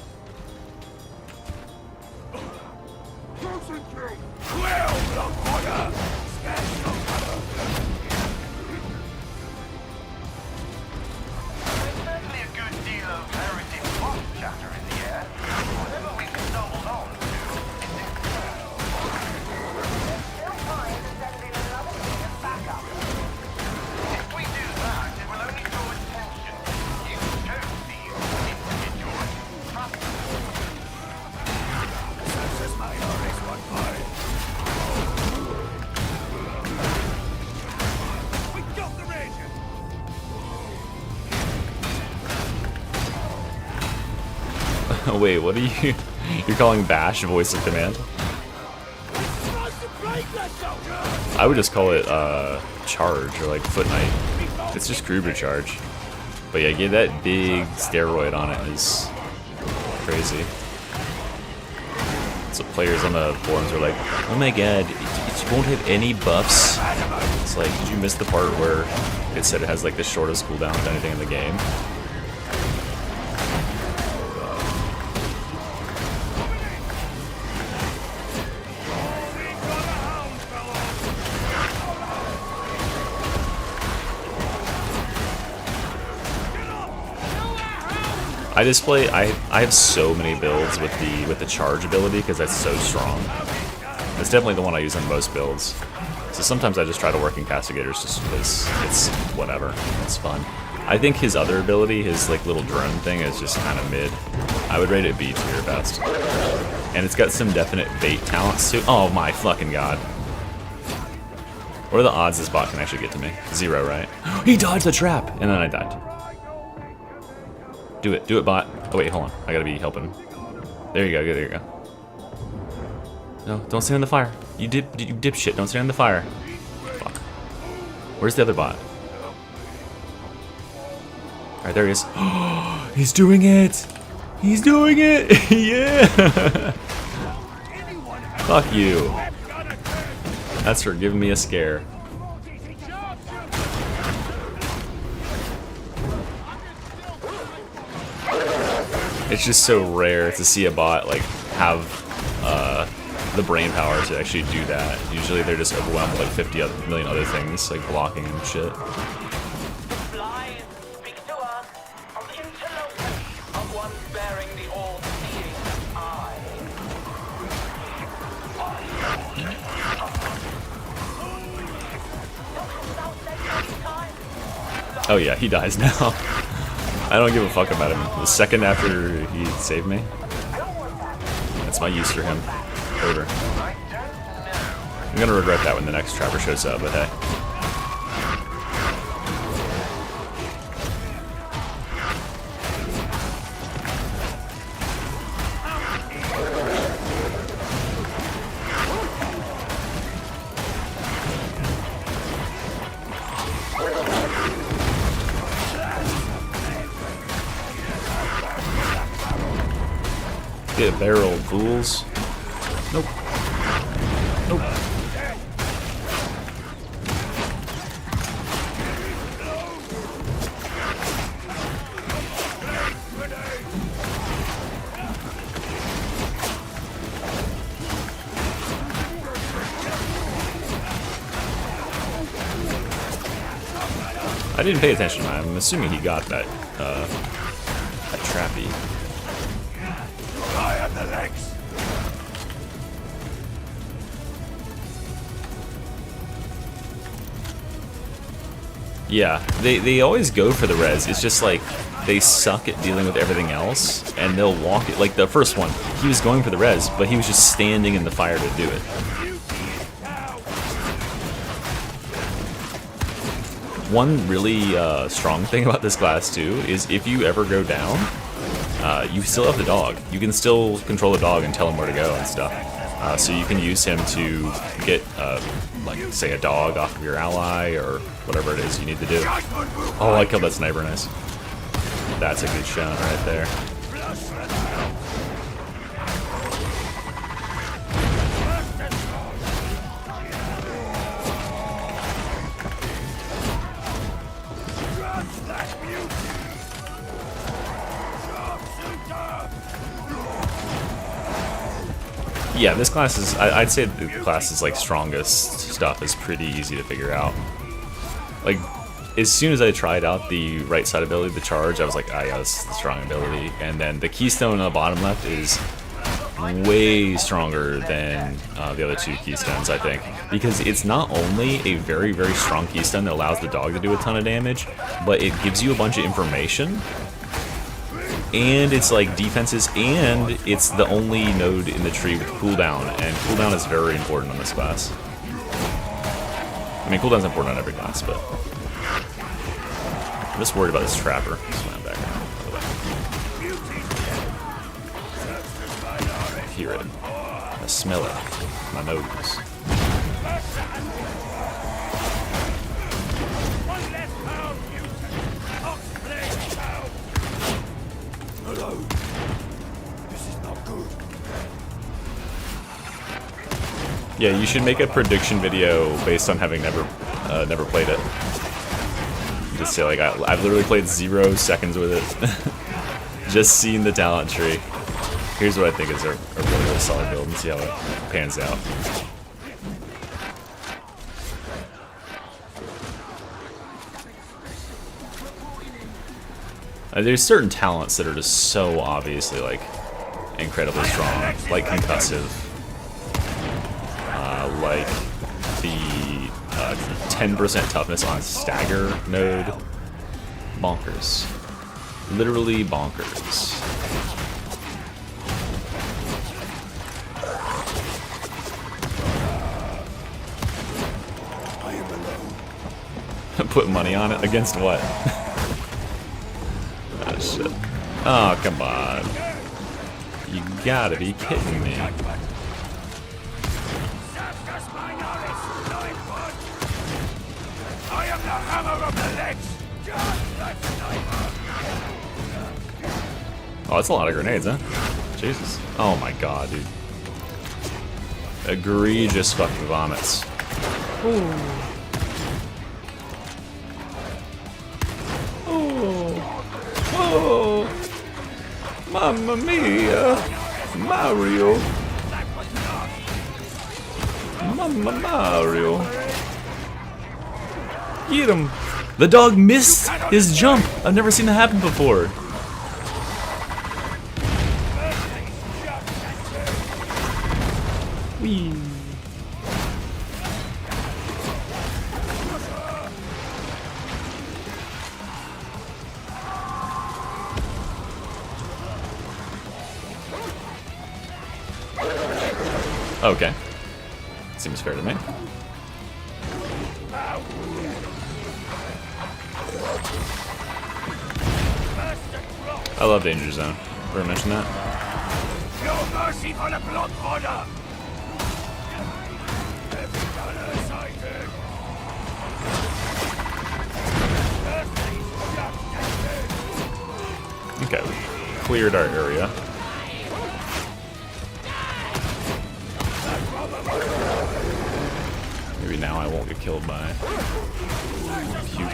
Wait, what are you? You're calling Bash voice of command? I would just call it charge or like Foot Knight. It's just Kruger charge. But yeah, get that big steroid on it is crazy. So players on the forums are like, oh my god, it won't have any buffs. It's like, did you miss the part where it said it has like the shortest cooldown of anything in the game? I have so many builds with the charge ability because that's so strong. It's definitely the one I use on most builds. So sometimes I just try to work in castigators just because it's whatever. It's fun. I think his other ability, his like little drone thing, is just kind of mid. I would rate it B tier best. And it's got some definite bait talents too. Oh my fucking god. What are the odds this bot can actually get to me? 0, right? He dodged the trap! And then I died. Do it, bot. Oh wait, hold on. I gotta be helping. There you go, there you go. No, don't stand in the fire. You dipshit, don't stand in the fire. Fuck. Where's the other bot? Alright, there he is. He's doing it! He's doing it! Yeah! Fuck you. That's for giving me a scare. It's just so rare to see a bot like have the brain power to actually do that. Usually they're just overwhelmed with like 50 million other things, like blocking and shit. Oh yeah, he dies now. I don't give a fuck about him. The second after he saved me, that's my use for him. Over. I'm gonna regret that when the next trapper shows up, but hey. Get a barrel, fools. Nope. Nope. I didn't pay attention. I'm assuming he got that trappy. I have the legs. Yeah, they always go for the res. It's just like they suck at dealing with everything else, and they'll walk it. Like the first one, he was going for the res, but he was just standing in the fire to do it. One really strong thing about this class too is if you ever go down, you still have the dog. You can still control the dog and tell him where to go and stuff. So you can use him to get, like, say, a dog off of your ally or whatever it is you need to do. Oh, I killed that sniper, nice. That's a good shot right there. Yeah, this class is, I'd say the class's like strongest stuff is pretty easy to figure out. Like, as soon as I tried out the right side ability, the charge, I was like, ah, yeah, this is the strong ability. And then the keystone on the bottom left is way stronger than the other two keystones, I think. Because it's not only a very, very strong keystone that allows the dog to do a ton of damage, but it gives you a bunch of information. And it's like defenses, and it's the only node in the tree with cooldown, and cooldown is very important on this class. I mean, cooldown's important on every class, but I'm just worried about this trapper. Slam back around. I hear it. I smell it. My nose. Yeah, you should make a prediction video based on having never played it. Just say like, I've literally played 0 seconds with it. Just seen the talent tree. Here's what I think is a really, really solid build, and see how it pans out. There's certain talents that are just so obviously like incredibly strong, like concussive. Like the 10% toughness on stagger node. Bonkers. Literally bonkers. I am alone. Put money on it? Against what? Ah, shit. Oh, come on. You gotta be kidding me. I am the hammer of the legs. Oh, that's a lot of grenades, huh? Jesus. Oh my god, dude. Egregious fucking vomits. Oh, Mamma mia! Mario! Mamma Mario! Get him! The dog missed his jump! I've never seen that happen before. Whee! Okay. Seems fair to me. I love Danger Zone. Ever mention that? No mercy for the blood border. Okay, we cleared our area. won't get killed by puke.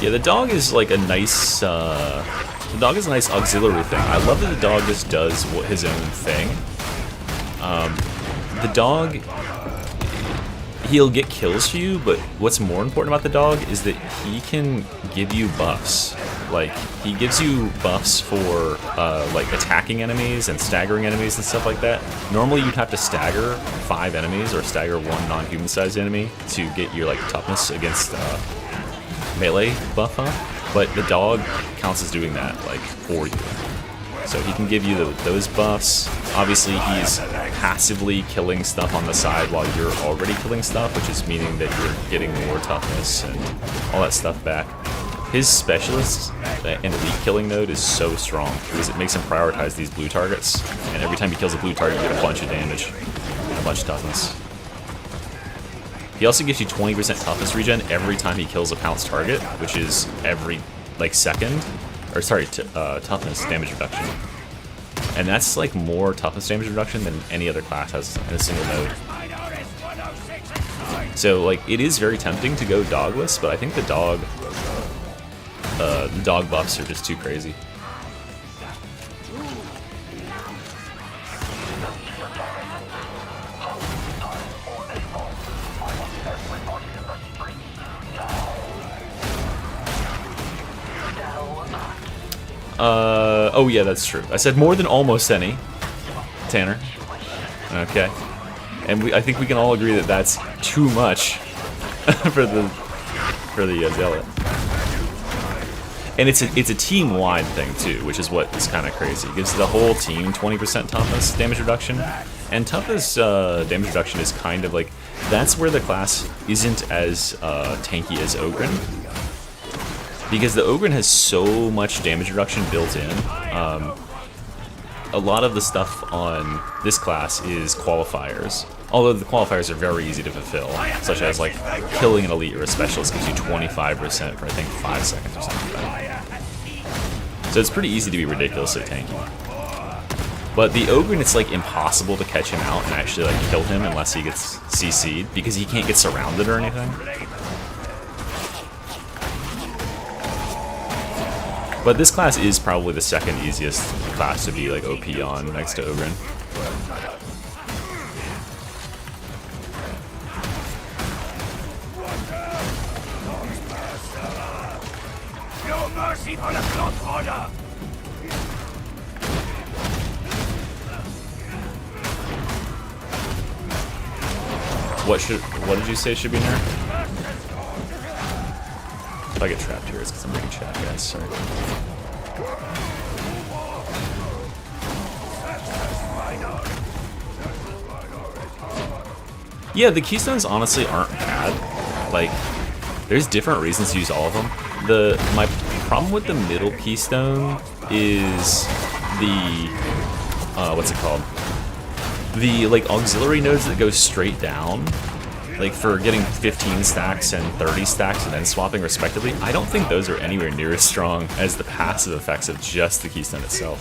Yeah, the dog is like a nice, the dog is a nice auxiliary thing. I love that the dog just does his own thing. The dog, he'll get kills for you, but what's more important about the dog is that he can give you buffs. Like, he gives you buffs for, like, attacking enemies and staggering enemies and stuff like that. Normally, you'd have to stagger 5 enemies or stagger 1 non-human-sized enemy to get your, like, toughness against, melee buff up, but the dog counts as doing that, like, for you. So he can give you those buffs. Obviously, he's passively killing stuff on the side while you're already killing stuff, which is meaning that you're getting more toughness and all that stuff back. His specialist and elite killing node is so strong because it makes him prioritize these blue targets, and every time he kills a blue target, you get a bunch of damage and a bunch of toughness. He also gives you 20% toughness regen every time he kills a pounce target, which is every, like, second. Or, sorry, toughness damage reduction. And that's, like, more toughness damage reduction than any other class has in a single node. So, like, it is very tempting to go dogless, but I think the dog buffs are just too crazy. Oh yeah, that's true. I said more than almost any, Tanner. Okay. And I think we can all agree that that's too much for the zealot. And it's a team-wide thing too, which is what is kind of crazy. It gives the whole team 20% toughness damage reduction, and toughness damage reduction is kind of like, that's where the class isn't as tanky as Ogren. Because the Ogren has so much damage reduction built in. A lot of the stuff on this class is qualifiers. Although the qualifiers are very easy to fulfill, such as like killing an elite or a specialist gives you 25% for I think 5 seconds or something like that. So it's pretty easy to be ridiculously tanky. But the Ogren, it's like impossible to catch him out and actually like kill him unless he gets CC'd, because he can't get surrounded or anything. But this class is probably the second easiest class to be like OP on next to Ogren. No mercy for the Cloth Order! What did you say should be nerfed? If I get trapped here, it's because I'm reading chat, guys. Sorry. Yeah, the keystones honestly aren't bad. Like, there's different reasons to use all of them. My problem with the middle keystone is the what's it called? The like auxiliary nodes that go straight down. Like for getting 15 stacks and 30 stacks and then swapping respectively, I don't think those are anywhere near as strong as the passive effects of just the keystone itself.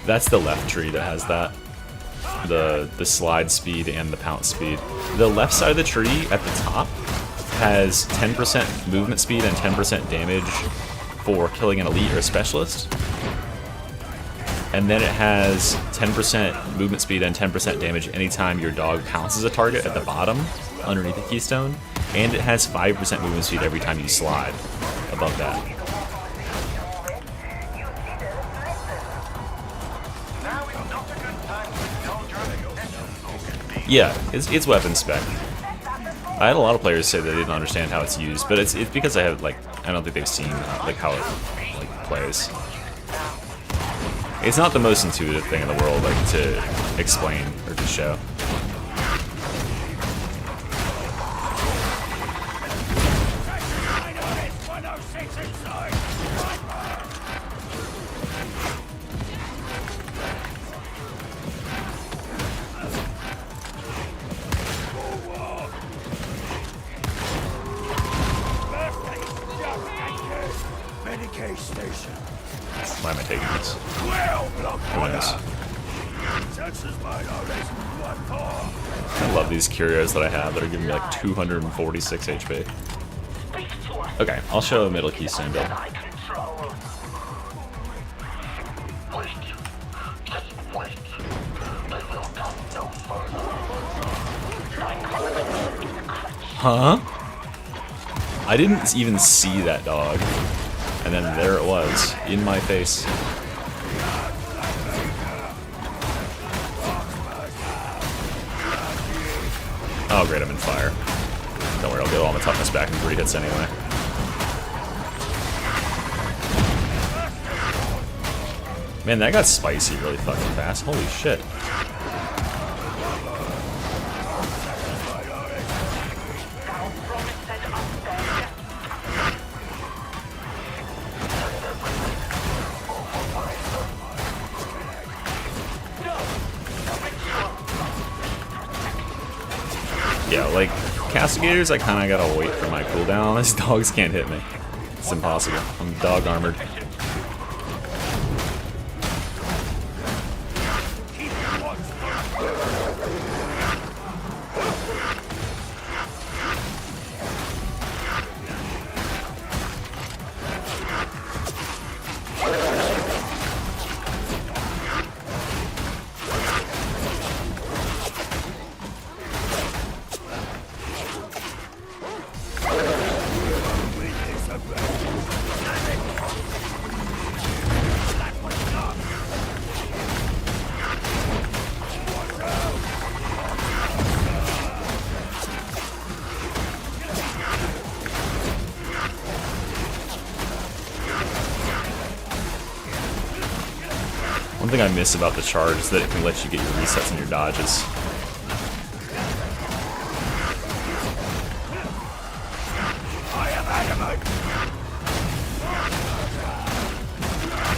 That's the left tree that has that. The slide speed and the pounce speed. The left side of the tree at the top has 10% movement speed and 10% damage for killing an elite or a specialist. And then it has 10% movement speed and 10% damage anytime your dog pounces a target at the bottom underneath the keystone. And it has 5% movement speed every time you slide above that. Now is not a good Yeah, it's weapon spec. I had a lot of players say they didn't understand how it's used, but it's because I have like I don't think they've seen like how it like plays. It's not the most intuitive thing in the world like to explain or to show. Medicaid station. Why am I taking this? Well, block Who knows? Sensors might always one more. I love these curios that I have that are giving me like 246 HP. Okay, I'll show a middle key soon, Bill. Huh? I didn't even see that dog. And then there it was, in my face. Oh great, I'm in fire. Don't worry, I'll get all my toughness back in 3 hits anyway. Man, that got spicy really fucking fast. Holy shit. Yeah, like, castigators, I kinda gotta wait for my cooldown. These dogs can't hit me. It's impossible. I'm dog armored. One thing I miss about the charge is that it can let you get your resets and your dodges.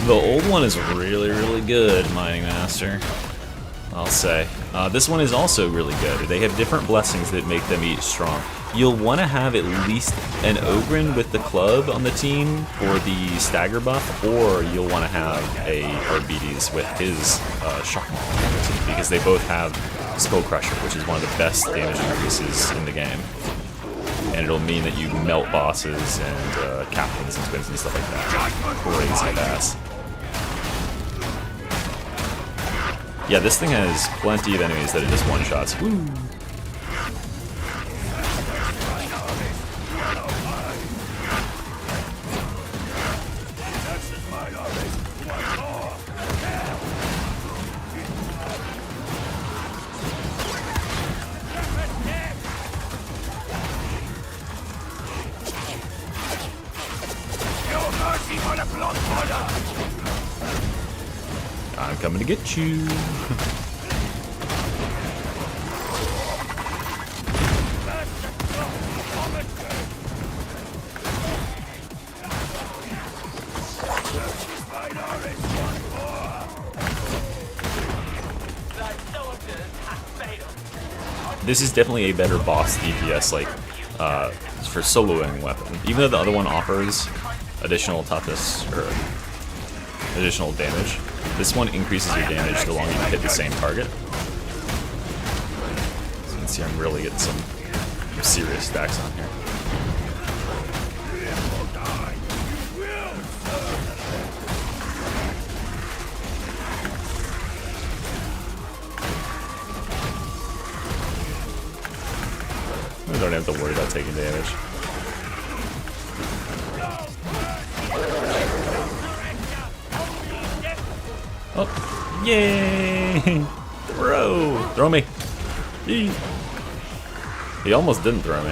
The old one is really, really good, Mining Master. I'll say. This one is also really good. They have different blessings that make them each strong. You'll want to have at least an Ogren with the club on the team for the stagger buff, or you'll want to have a Arbites with his shock on the team, because they both have Skull Crusher, which is one of the best damage increases in the game. And it'll mean that you melt bosses and captains and twins and stuff like that. Crazy fast. Yeah, this thing has plenty of enemies that it just one-shots. Woo! I'm coming to get you. This is definitely a better boss DPS, like, for soloing weapon. Even though the other one offers additional toughness, or additional damage, this one increases your damage the longer you hit the same target. So you can see I'm really getting some serious stacks on here. I don't have to worry about taking damage. Oh, yay! Throw! Throw me! He almost didn't throw me.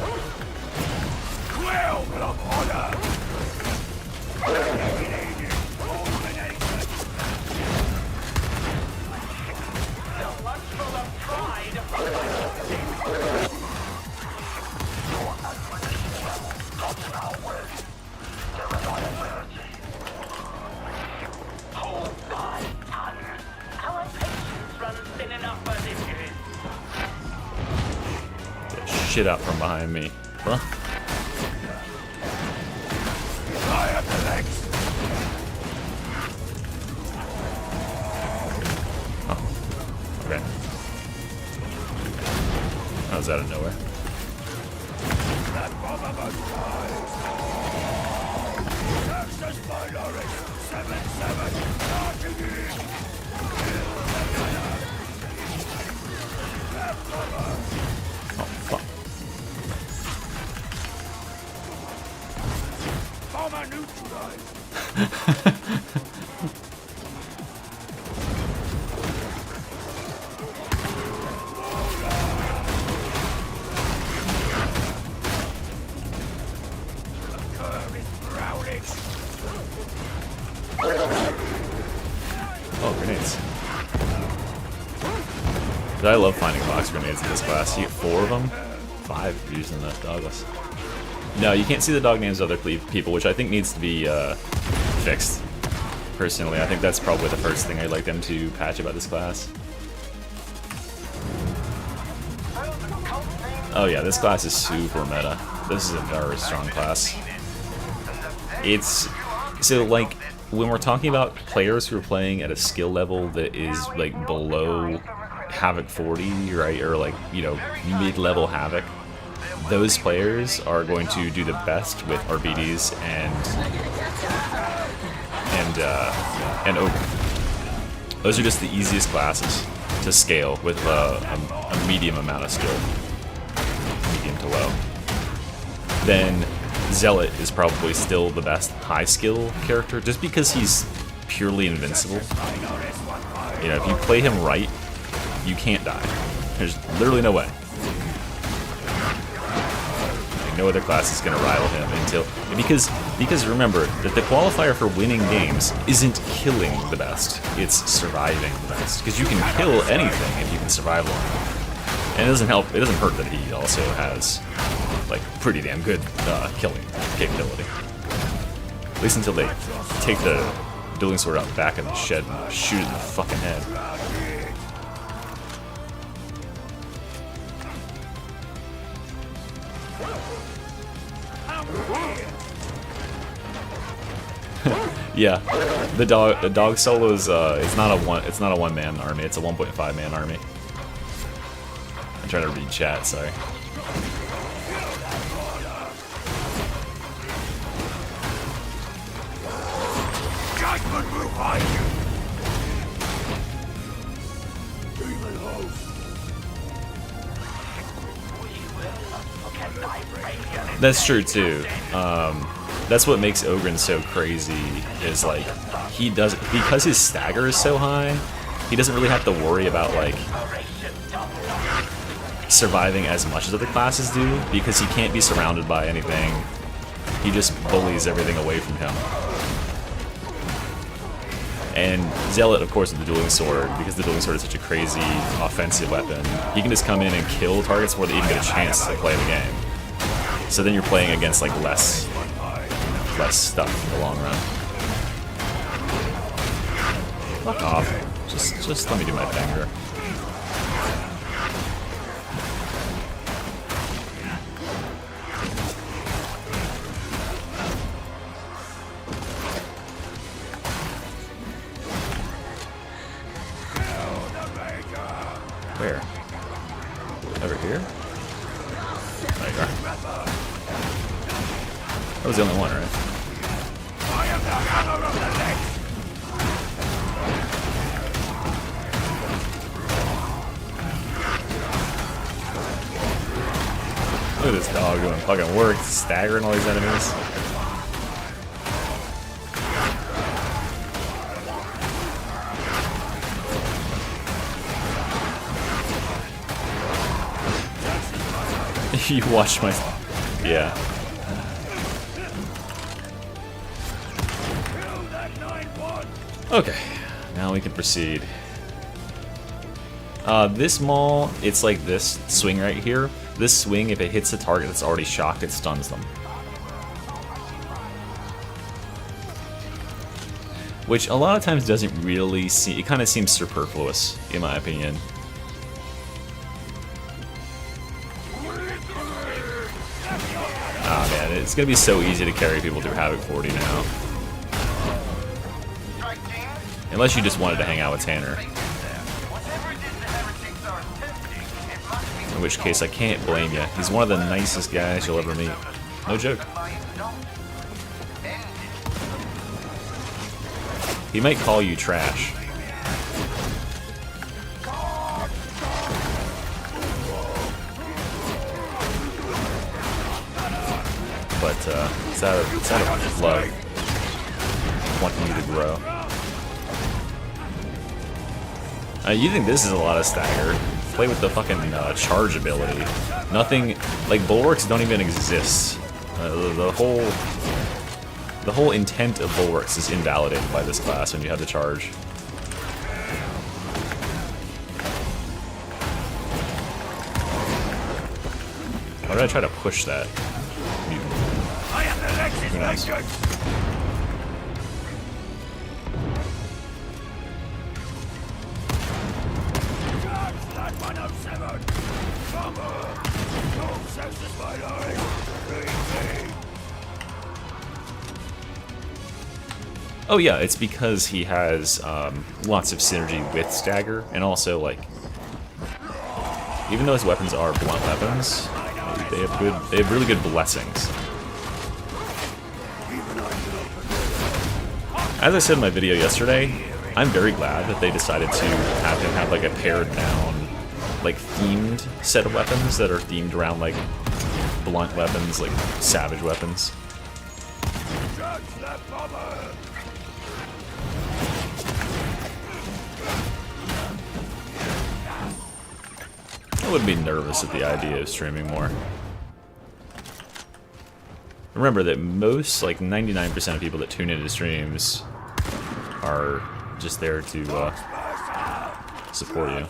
Shit out from behind me. Huh? Oh. Okay. That was out of nowhere. Oh, fuck. Oh, grenades. I love finding box grenades in this class. You get 4 of them? 5 if you're using the dogless. No, you can't see the dog names of other people, which I think needs to be fixed. Personally, I think that's probably the first thing I'd like them to patch about this class. Oh yeah, this class is super meta. This is a very strong class. It's... So, like, when we're talking about players who are playing at a skill level that is, like, below Havoc 40, right, or, like, you know, mid-level Havoc, those players are going to do the best with Arbites and Ogre. Those are just the easiest classes to scale with a medium amount of skill. Medium to low. Then Zealot is probably still the best high skill character, just because he's purely invincible. You know, if you play him right, you can't die. There's literally no way. Like, no other class is going to rival him until... Because remember, that the qualifier for winning games isn't killing the best, it's surviving the best. Because you can kill anything if you can survive long enough. And it doesn't hurt that he also has, like, pretty damn good killing capability. At least until they take the dueling sword out back in the shed and shoot it in the fucking head. Yeah, the dog solo is it's not a one man army, it's a 1.5 man army. I'm trying to read chat, sorry. Judgment will find you. Demon host. That's true too. That's what makes Ogren so crazy, is like, he does, because his stagger is so high, he doesn't really have to worry about, like, surviving as much as other classes do, because he can't be surrounded by anything. He just bullies everything away from him. And Zealot, of course, with the dueling sword, because the dueling sword is such a crazy offensive weapon, he can just come in and kill targets before they even get a chance to play the game. So then you're playing against, like, less stuff in the long run. Fuck off. Just let me do my finger. Where? Over here? There you are. That was the only one, right? I am the hammer of the leg. Look at this dog doing fucking work, staggering all these enemies. You watched my... Yeah. Okay, now we can proceed. This maul, it's like this swing right here. This swing, if it hits the target that's already shocked, it stuns them. Which a lot of times doesn't really seem... It kind of seems superfluous, in my opinion. Ah, man, it's gonna be so easy to carry people through Havoc 40 now. Unless you just wanted to hang out with Tanner. In which case, I can't blame you. He's one of the nicest guys you'll ever meet. No joke. He might call you trash. But it's out of love, wanting you to grow. You think this is a lot of stagger? Play with the fucking charge ability. Nothing like bulwarks don't even exist. The whole intent of bulwarks is invalidated by this class when you have the charge. Why did I try to push that? Who knows? Oh yeah, it's because he has lots of synergy with stagger, and also like, even though his weapons are blunt weapons, they have really good blessings. As I said in my video yesterday, I'm very glad that they decided to have him have like a pared down, like themed set of weapons that are themed around like blunt weapons, like savage weapons. I would be nervous at the idea of streaming more. Remember that most, like 99% of people that tune into streams are just there to support you.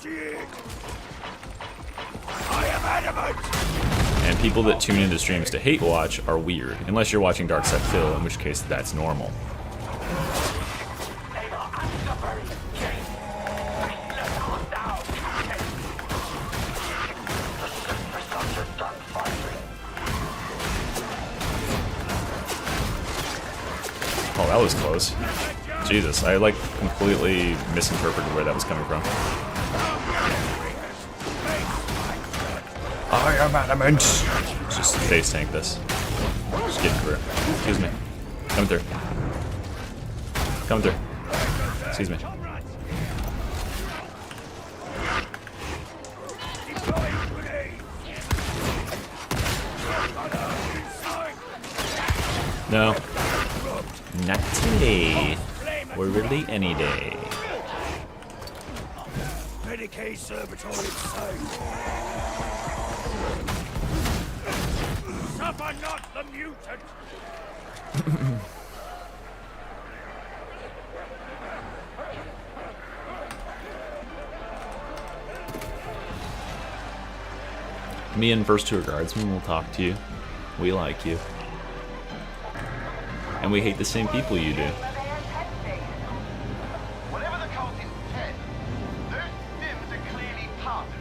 And people that tune into streams to hate watch are weird, unless you're watching Dark Side Phil, in which case that's normal. Oh, that was close. Jesus, I like completely misinterpreted where that was coming from. I am adamant. Just face tank this. Just get through. Excuse me. Coming through. Coming through. Excuse me. No. Not today. Or really any day. Suffer not the mutant! Me and First Tour Guardsmen will talk to you. We like you. And we hate the same people you do. Whatever the cult intends, those stims are clearly part of it.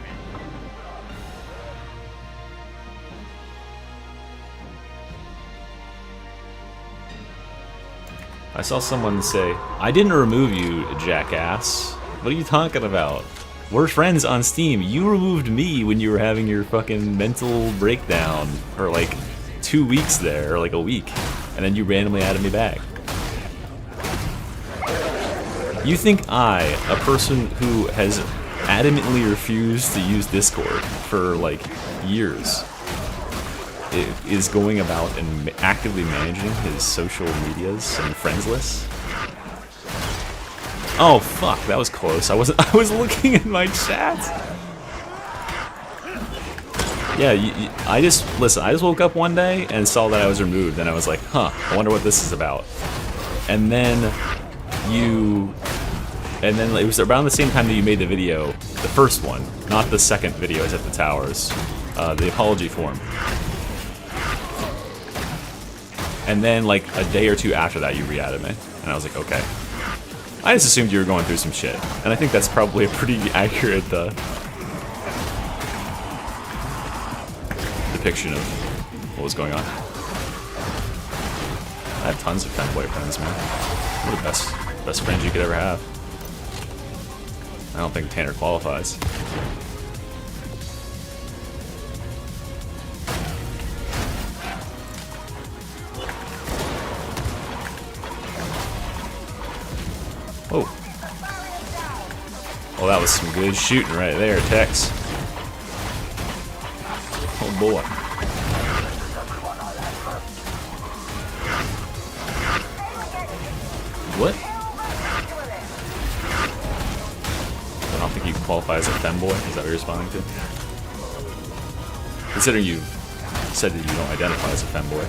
I saw someone say, I didn't remove you, jackass. What are you talking about? We're friends on Steam. You removed me when you were having your fucking mental breakdown for like 2 weeks there, or like a week. And then you randomly added me back. You think I, a person who has adamantly refused to use Discord for like years, is going about and actively managing his social medias and friends lists? Oh fuck, that was close. I was looking at my chat. Yeah, I just woke up one day and saw that I was removed, and I was like, huh, I wonder what this is about. And then it was around the same time that you made the video, the first one, not the second video, is at the towers, the apology form. And then like a day or two after that, you re-added me, and I was like, okay. I just assumed you were going through some shit, and I think that's probably a pretty accurate depiction of what was going on. I have tons of femboy friends, man. They're the best friends you could ever have. I don't think Tanner qualifies. Oh. Oh, that was some good shooting right there, Tex. Oh boy. What? I don't think you qualify as a femboy. Is that what you're responding to? Considering you said that you don't identify as a femboy,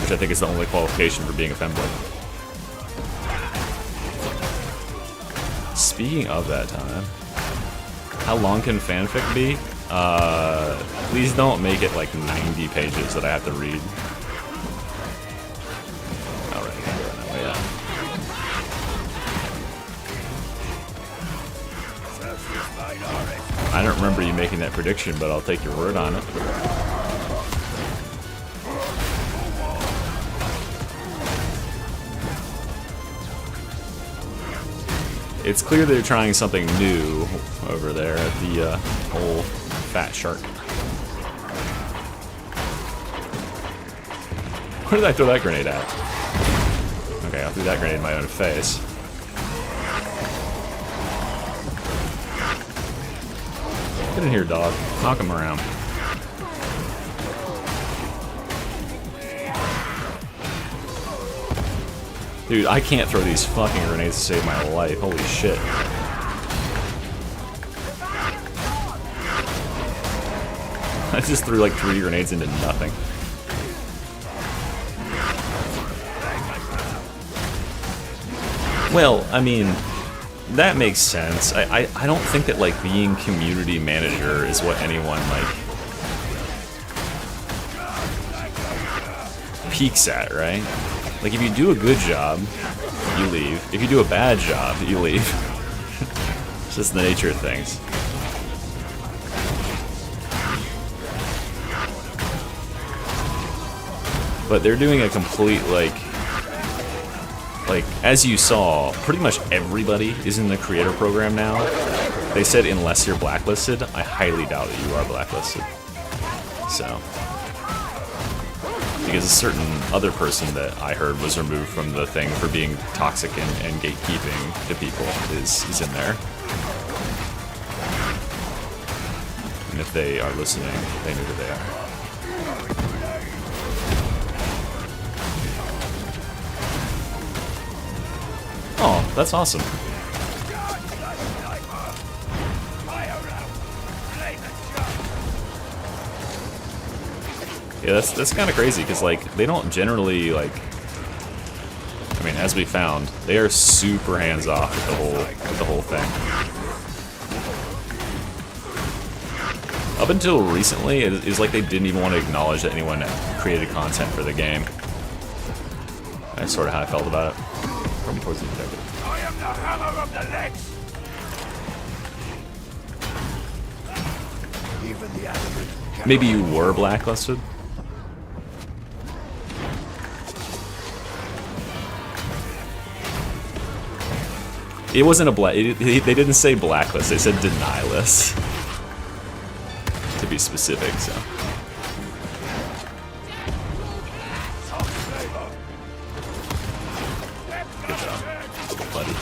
which I think is the only qualification for being a femboy. Speaking of that time, how long can fanfic be? Please don't make it like 90 pages that I have to read. Alright, I can go that way, yeah. I don't remember you making that prediction, but I'll take your word on it. It's clear they're trying something new over there at the whole fat shark. Where did I throw that grenade at? Okay, I'll throw that grenade in my own face. Get in here, dog. Knock him around. Dude, I can't throw these fucking grenades to save my life. Holy shit. I just threw like 3 grenades into nothing. Well, I mean, that makes sense. I don't think that like being community manager is what anyone like peaks at, right? Like if you do a good job, you leave. If you do a bad job, you leave. It's just the nature of things. But they're doing a complete like as you saw, pretty much everybody is in the creator program now. They said unless you're blacklisted, I highly doubt that you are blacklisted. So, because a certain other person that I heard was removed from the thing for being toxic and gatekeeping to people is in there. And if they are listening, they know who they are. Oh, that's awesome. Yeah, that's kind of crazy because like they don't generally like. I mean, as we found, they are super hands off with the whole thing. Up until recently, it's like they didn't even want to acknowledge that anyone created content for the game. That's sort of how I felt about it. From towards the objective. I am the hammer of the legs. Even the adamant cannot. Maybe you were blacklisted. It wasn't a they didn't say blacklist. They said denialist. To be specific, so. Good job, buddy.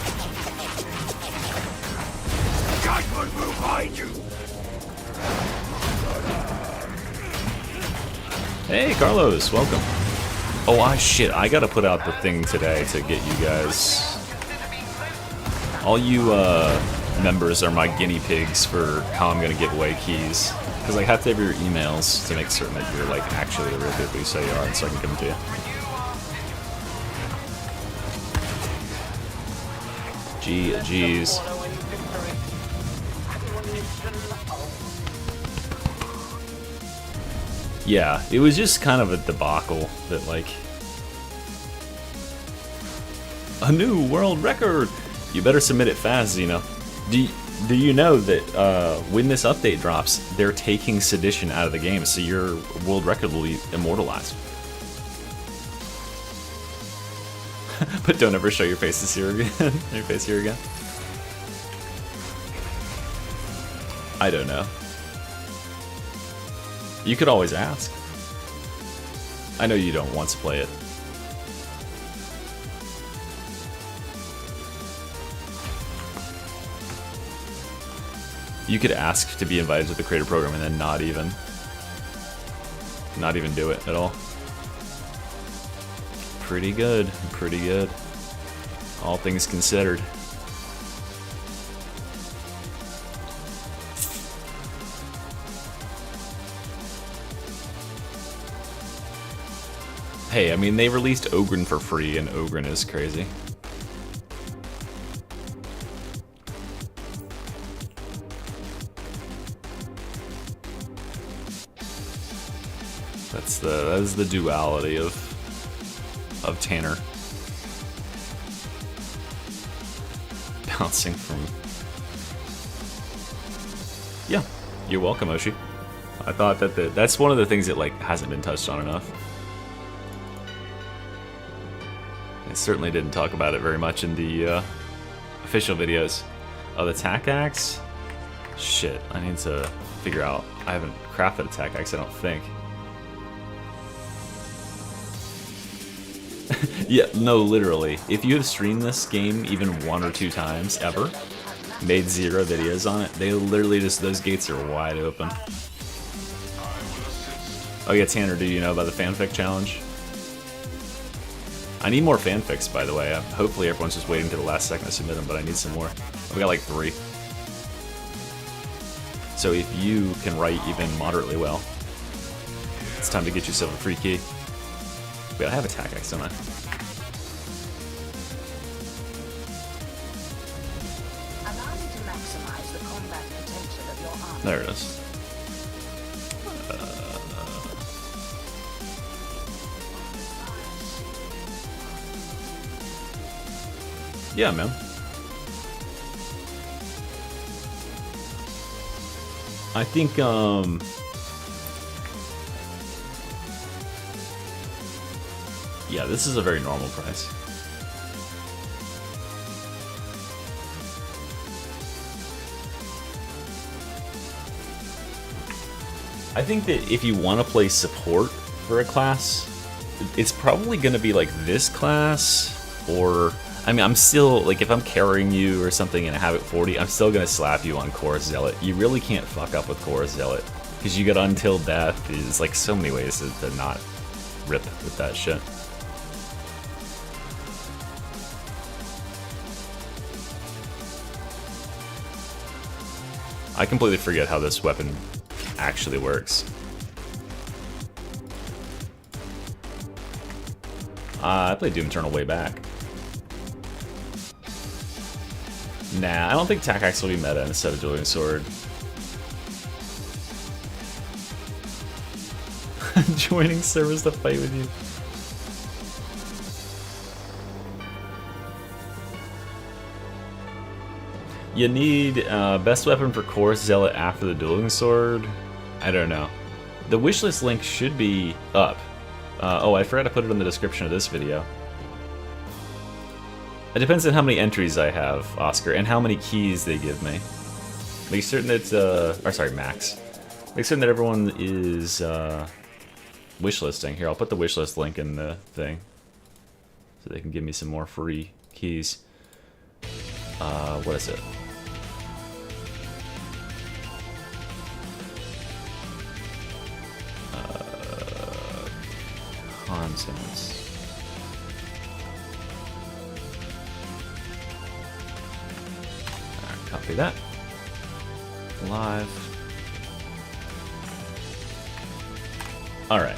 Judgment will find you. Hey, Carlos, welcome. Oh, shit, I gotta put out the thing today to get you guys. All you members are my guinea pigs for how I'm gonna give away keys. Because I have to have your emails to make certain that you're like actually the real people you say you are, and so I can give them to you. Jeez. Yeah, it was just kind of a debacle that, like, a new world record. You better submit it fast, you know. Do you know that when this update drops, they're taking sedition out of the game, so your world record will be immortalized. But don't ever show your faces here again. Your face here again. I don't know. You could always ask. I know you don't want to play it. You could ask to be invited to the creator program and then not even do it at all. Pretty good, pretty good. All things considered. Hey, I mean, they released Ogren for free, and Ogren is crazy. That is the duality of Tanner. Bouncing from... Yeah, you're welcome, Oshi. I thought that that's one of the things that like hasn't been touched on enough. I certainly didn't talk about it very much in the official videos. Oh, the attack axe? Shit, I need to figure out. I haven't crafted attack axe, I don't think. Yeah, no, literally. If you have streamed this game even 1 or 2 times ever, made 0 videos on it, they literally just, those gates are wide open. Oh yeah, Tanner, do you know about the fanfic challenge? I need more fanfics, by the way. Hopefully everyone's just waiting to the last second to submit them, but I need some more. We got like 3. So if you can write even moderately well, it's time to get yourself a free key. Wait, I have attack axe, don't I? Allow me to maximize the combat potential of your arm. There it is. Yeah, man. I think, yeah, this is a very normal price. I think that if you want to play support for a class, it's probably going to be like this class, or... I mean, I'm still, like, if I'm carrying you or something and I have it 40, I'm still going to slap you on Chorus Zealot. You really can't fuck up with Chorus Zealot, because you get Until Death. There's, like, so many ways to not rip with that shit. I completely forget how this weapon actually works. I played Doom Eternal way back. Nah, I don't think Attack Axe will be meta instead of Dueling Sword. Joining servers to fight with you. You need best weapon for Chorus Zealot after the Dueling Sword? I don't know. The wishlist link should be up. Oh, I forgot to put it in the description of this video. It depends on how many entries I have, Oscar, and how many keys they give me. Make certain that, or sorry, Max. Make certain that everyone is wishlisting. Here, I'll put the wishlist link in the thing, so they can give me some more free keys. What is it? Contents. Copy that. Live. Alright.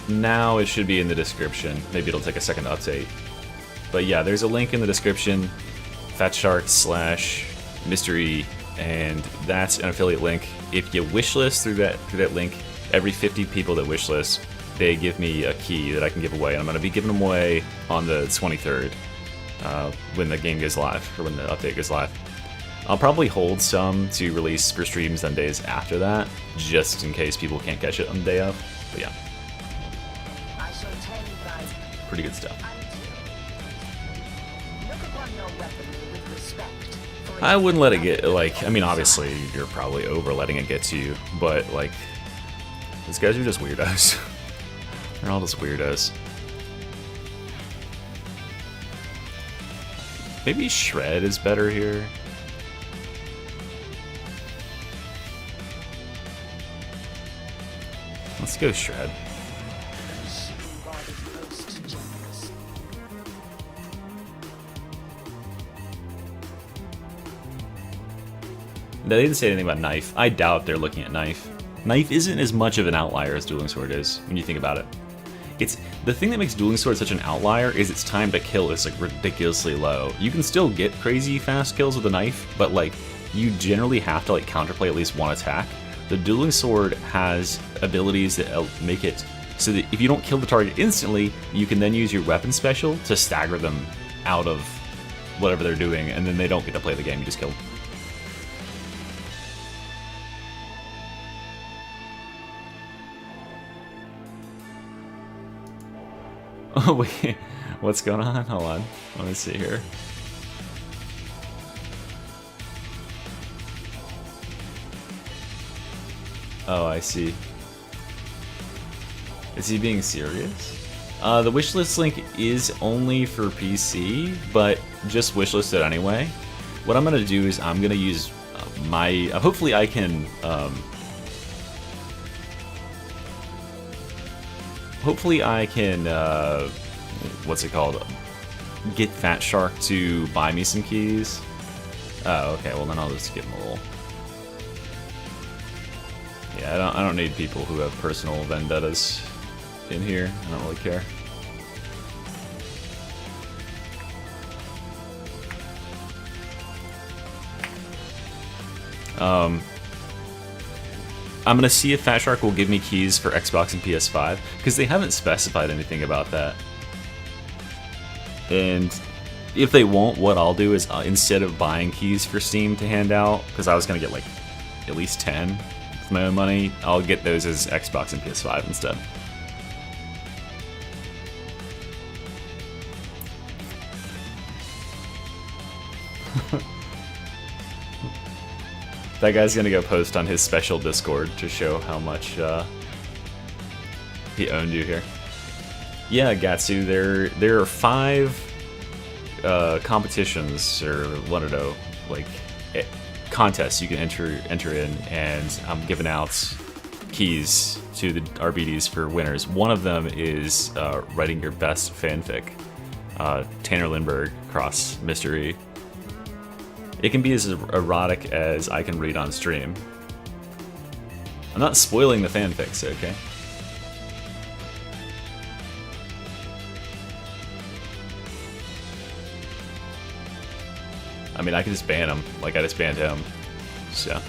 Now it should be in the description. Maybe it'll take a second to update. But yeah, there's a link in the description. Fatshark/mystery, and that's an affiliate link. If you wishlist through that link, every 50 people that wishlist, they give me a key that I can give away. And I'm going to be giving them away on the 23rd when the game goes live, or when the update goes live. I'll probably hold some to release for streams on days after that, just in case people can't catch it on the day of. But yeah, I shall tell you guys. pretty good stuff. Look upon your weaponry with respect. For I wouldn't let it get, like, I mean, obviously, you're probably over letting it get to you, but, like, these guys are just weirdos. They're all just weirdos. Maybe Shred is better here. Let's go Shred. They didn't say anything about Knife. I doubt they're looking at Knife. Knife isn't as much of an outlier as Dueling Sword is, when you think about it. It's the thing that makes Dueling Sword such an outlier is its time to kill is like ridiculously low. You can still get crazy fast kills with a knife, but like you generally have to like counterplay at least one attack. The Dueling Sword has abilities that make it so that if you don't kill the target instantly, you can then use your weapon special to stagger them out of whatever they're doing, and then they don't get to play the game, you just kill them. Oh wait, what's going on? Hold on, let me see here. Oh, I see. Is he being serious? The wishlist link is only for PC, but just wishlist it anyway. What I'm gonna do is I'm gonna use my. Hopefully, I can. Hopefully, I can. What's it called? Get Fat Shark to buy me some keys. Oh, okay. Well, then I'll just give him a little. Yeah, I don't need people who have personal vendettas in here. I don't really care. I'm gonna see if Fat Shark will give me keys for Xbox and PS5 because they haven't specified anything about that. And if they won't, what I'll do is instead of buying keys for Steam to hand out, because I was gonna get like at least 10 with my own money, I'll get those as Xbox and PS5 instead. That guy's gonna go post on his special Discord to show how much he owned you here. Yeah, Gatsu, there are 5 competitions, or I don't know, like contests you can enter in, and I'm giving out keys to the Arbites for winners. One of them is writing your best fanfic, Tanner Lindbergh cross mystery. It can be as erotic as I can read on stream. I'm not spoiling the fanfics, okay? I mean, I can just ban him, like I just banned him, so.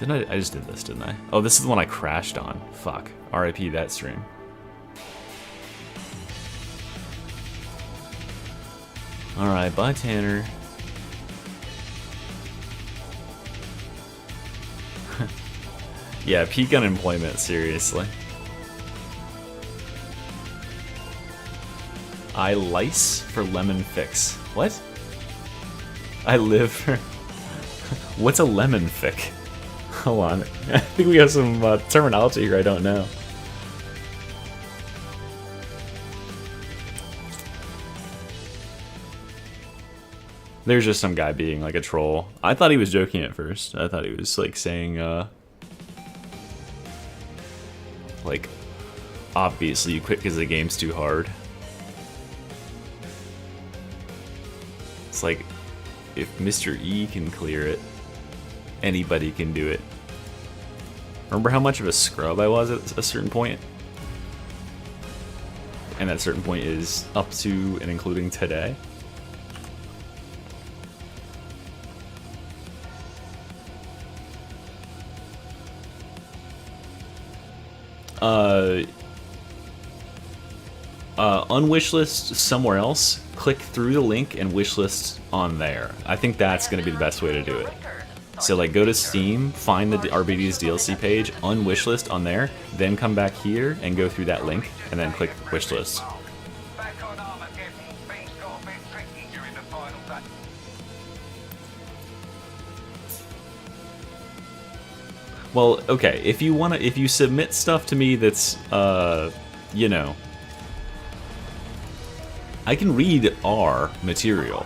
I just did this, didn't I? Oh, this is the one I crashed on. Fuck. RIP that stream. Alright, bye Tanner. Yeah, peak unemployment, seriously. I lice for lemon fix. What? I live for... What's a lemon fic? Hold on. I think we have some terminology here I don't know. There's just some guy being like a troll. I thought he was joking at first. I thought he was like saying, like, obviously you quit because the game's too hard. It's like, if Mr. E can clear it, anybody can do it. Remember how much of a scrub I was at a certain point? And that certain point is up to and including today. Unwishlist somewhere else, click through the link and wishlist on there. I think that's going to be the best way to do it. So like go to Steam, find the Arbites DLC page, unwishlist on there, then come back here and go through that link and then click wishlist. Back on Armageddon, things got a bit tricky during the final day. Well, okay, if you submit stuff to me that's, you know, I can read R material.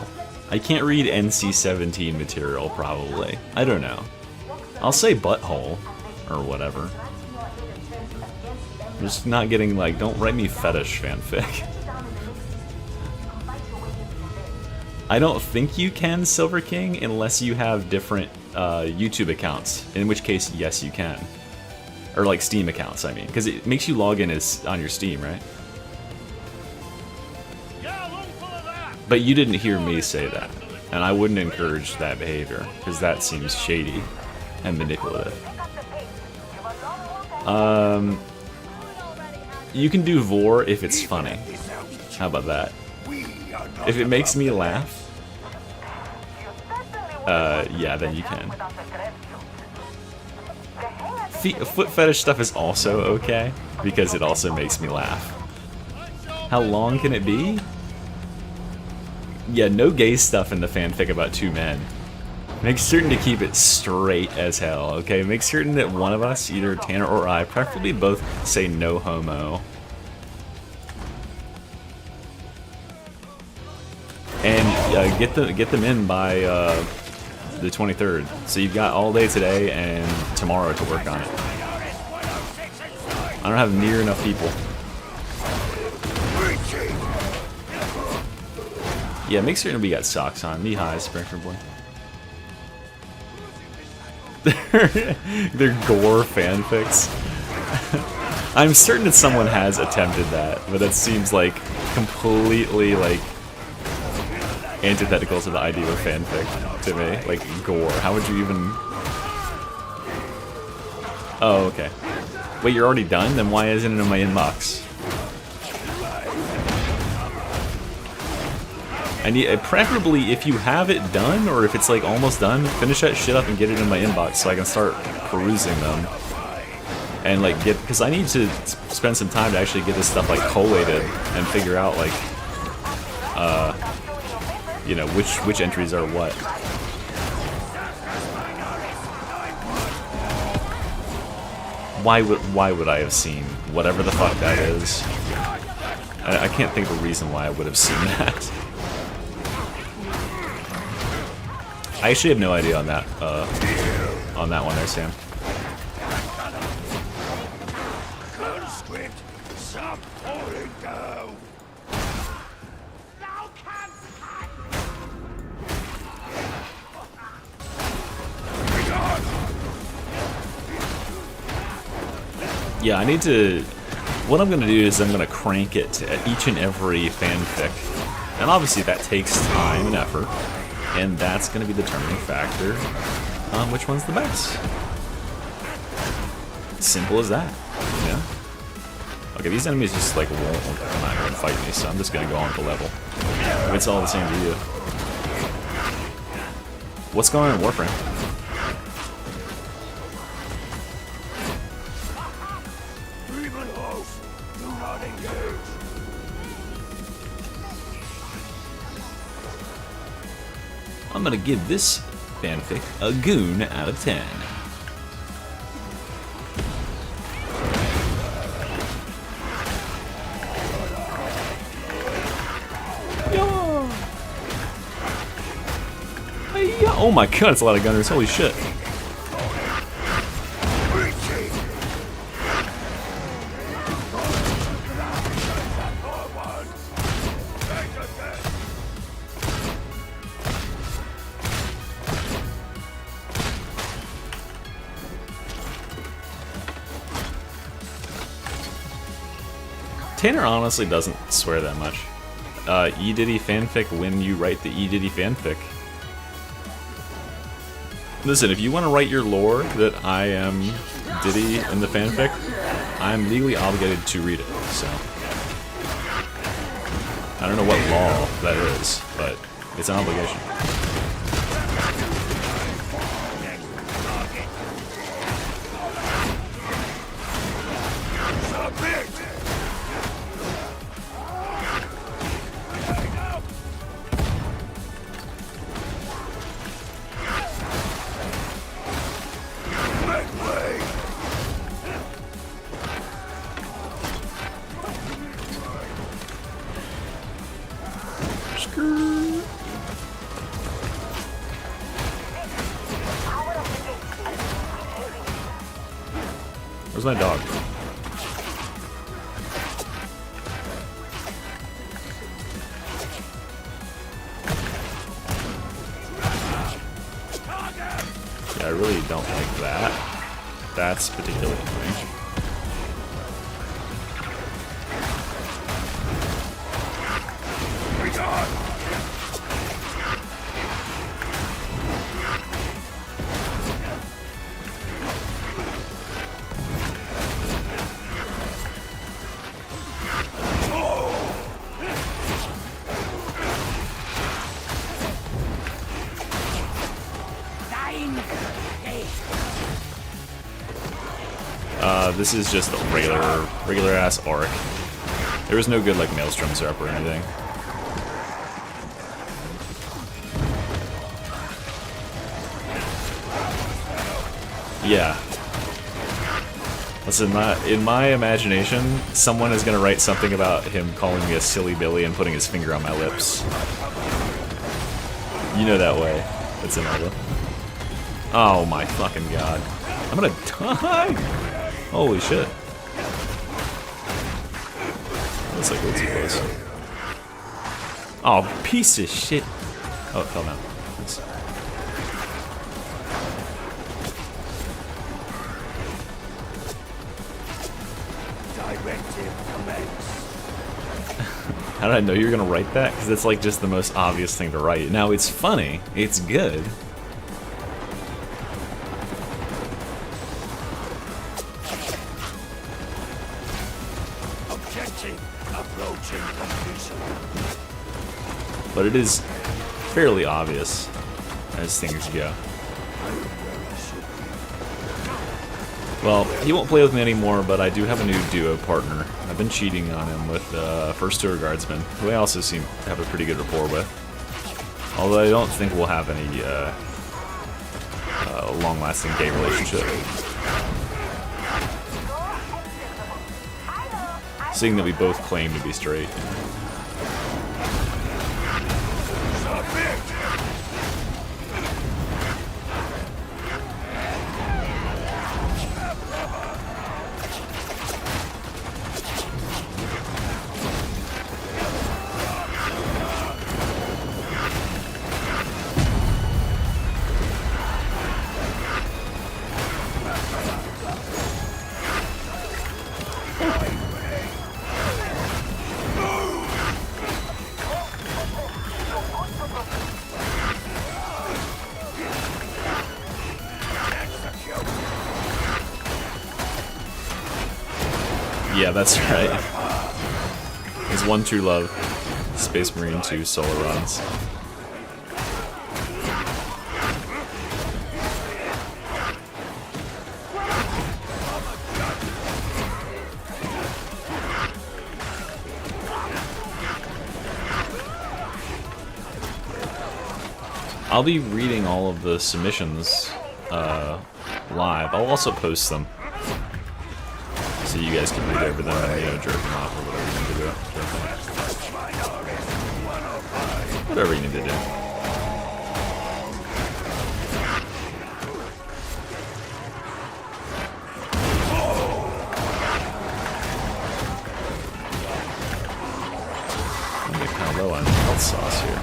I can't read NC-17 material, probably. I don't know. I'll say butthole, or whatever. I'm just not getting, like, don't write me fetish fanfic. I don't think you can, Silver King, unless you have different YouTube accounts. In which case, yes, you can. Or, like, Steam accounts, I mean. Because it makes you log in as on your Steam, right? But you didn't hear me say that. And I wouldn't encourage that behavior. Because that seems shady and manipulative. You can do vor if it's funny. How about that? If it makes me laugh, yeah, then you can. Foot fetish stuff is also okay, because it also makes me laugh. How long can it be? Yeah, no gay stuff in the fanfic about two men. Make certain to keep it straight as hell, okay? Make certain that one of us, either Tanner or I, preferably both, say no homo. And get them in by the 23rd. So you've got all day today and tomorrow to work on it. I don't have near enough people. Yeah, make certain we got socks on. Knee highs, preferably. They're gore fanfics. I'm certain that someone has attempted that, but that seems like completely like antithetical to the idea of fanfic to me. Like gore. How would you even? Oh, okay. Wait, you're already done? Then why isn't it in my inbox? I need, preferably if you have it done, or if it's like almost done, finish that shit up and get it in my inbox so I can start perusing them. And like get, because I need to spend some time to actually get this stuff like collated and figure out like, you know, which entries are what. Why would I have seen whatever the fuck that is? I can't think of a reason why I would have seen that. I actually have no idea on that one there, Sam. Yeah, I need to... What I'm going to do is I'm going to crank it to each and every fanfic. And obviously that takes time and effort. And that's going to be the determining factor on which one's the best. Simple as that, you know? Okay, these enemies just like won't come out here and fight me, so I'm just going to go on with the level. If it's all the same to you. What's going on in Warframe? I'm gonna give this fanfic a goon out of 10. Oh my god, it's a lot of gunners. Holy shit. Tanner honestly doesn't swear that much. E Diddy fanfic when you write the E Diddy fanfic. Listen, if you want to write your lore that I am Diddy in the fanfic, I'm legally obligated to read it, so. I don't know what law that is, but it's an obligation. Where's my dog? Yeah, I really don't like that. That's particularly annoying. This is just a regular ass arc. There was no good like maelstrom syrup or anything. Yeah. Listen, in my imagination, someone is gonna write something about him calling me a silly Billy and putting his finger on my lips. You know that way. It's inevitable. Oh my fucking god. I'm gonna die! Holy shit. That's like way too close. Oh, piece of shit. Oh, it fell down. Thanks. How did I know you were gonna write that? Because it's like just the most obvious thing to write. Now, it's funny. It's good. But it is fairly obvious as things go. Well, he won't play with me anymore, but I do have a new duo partner. I've been cheating on him with First Tour Guardsman, who I also seem to have a pretty good rapport with. Although I don't think we'll have any long-lasting gay relationship. Seeing that we both claim to be straight. Yeah, that's right. There's one true love. Space Marine 2 solo runs. I'll be reading all of the submissions live. I'll also post them. So you guys can read over them and, you know, jerk them off or whatever you need to do. Whatever you need to do. health sauce here.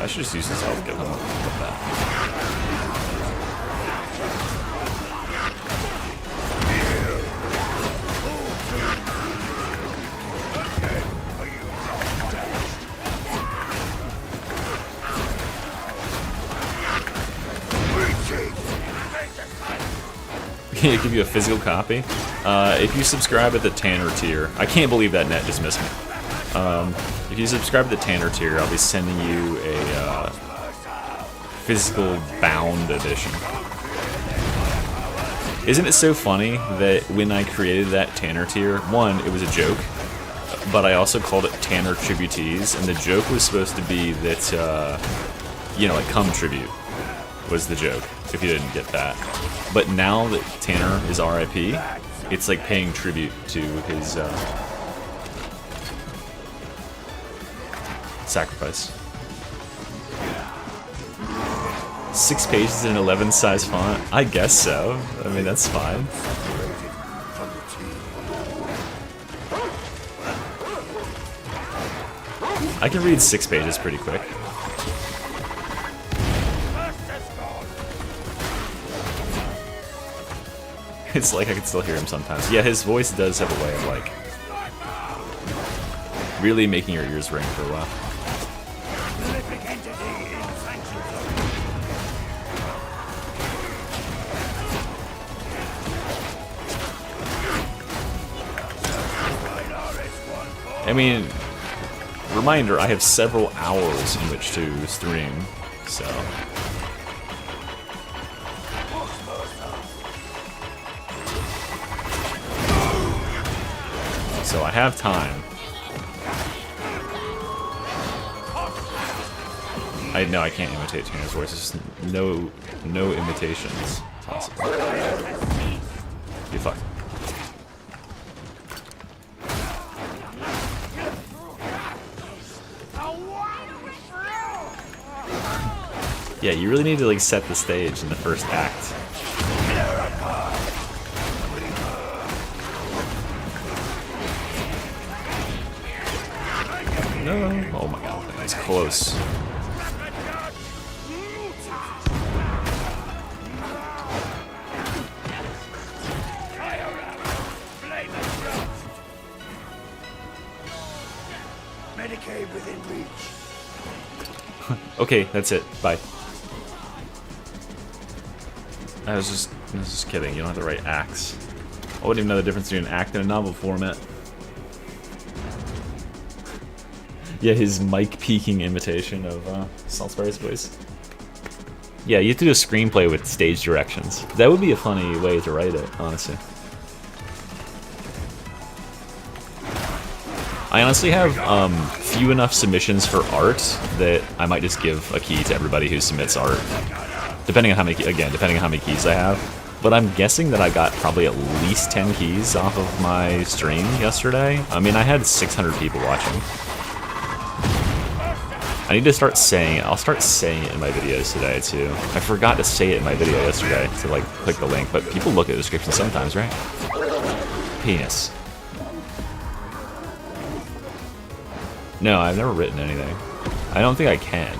I should just use his health kit. Love that. Can it give you a physical copy? If you subscribe at the Tanner tier, I can't believe that net just missed me. If you subscribe to the Tanner tier, I'll be sending you a physical bound edition. Isn't it so funny that when I created that Tanner tier, one, it was a joke, but I also called it Tanner Tributees, and the joke was supposed to be that, you know, like Come Tribute was the joke, if you didn't get that. But now that Tanner is RIP, it's like paying tribute to his sacrifice. 6 pages in an 11 size font? I guess so. I mean, that's fine. I can read 6 pages pretty quick. It's like I can still hear him sometimes. Yeah, his voice does have a way of, like, really making your ears ring for a while. I mean, reminder, I have several hours in which to stream, so... So I have time. I know I can't imitate Tanner's voice. There's just no imitations possible. You fuck. Yeah, you really need to like set the stage in the first act. No. Oh my god, that's close. Medicaid within reach. Okay, that's it. Bye. I was just kidding. You don't have to write acts. I wouldn't even know the difference between an act and a novel format. Yeah, his mic peaking imitation of Salisbury's voice. Yeah, you have to do a screenplay with stage directions. That would be a funny way to write it, honestly. I honestly have few enough submissions for art that I might just give a key to everybody who submits art. Depending on how many keys I have. But I'm guessing that I got probably at least 10 keys off of my stream yesterday. I mean, I had 600 people watching. I need to start saying it. I'll start saying it in my videos today, too. I forgot to say it in my video yesterday to, like, click the link, but people look at the description sometimes, right? Penis. No, I've never written anything. I don't think I can.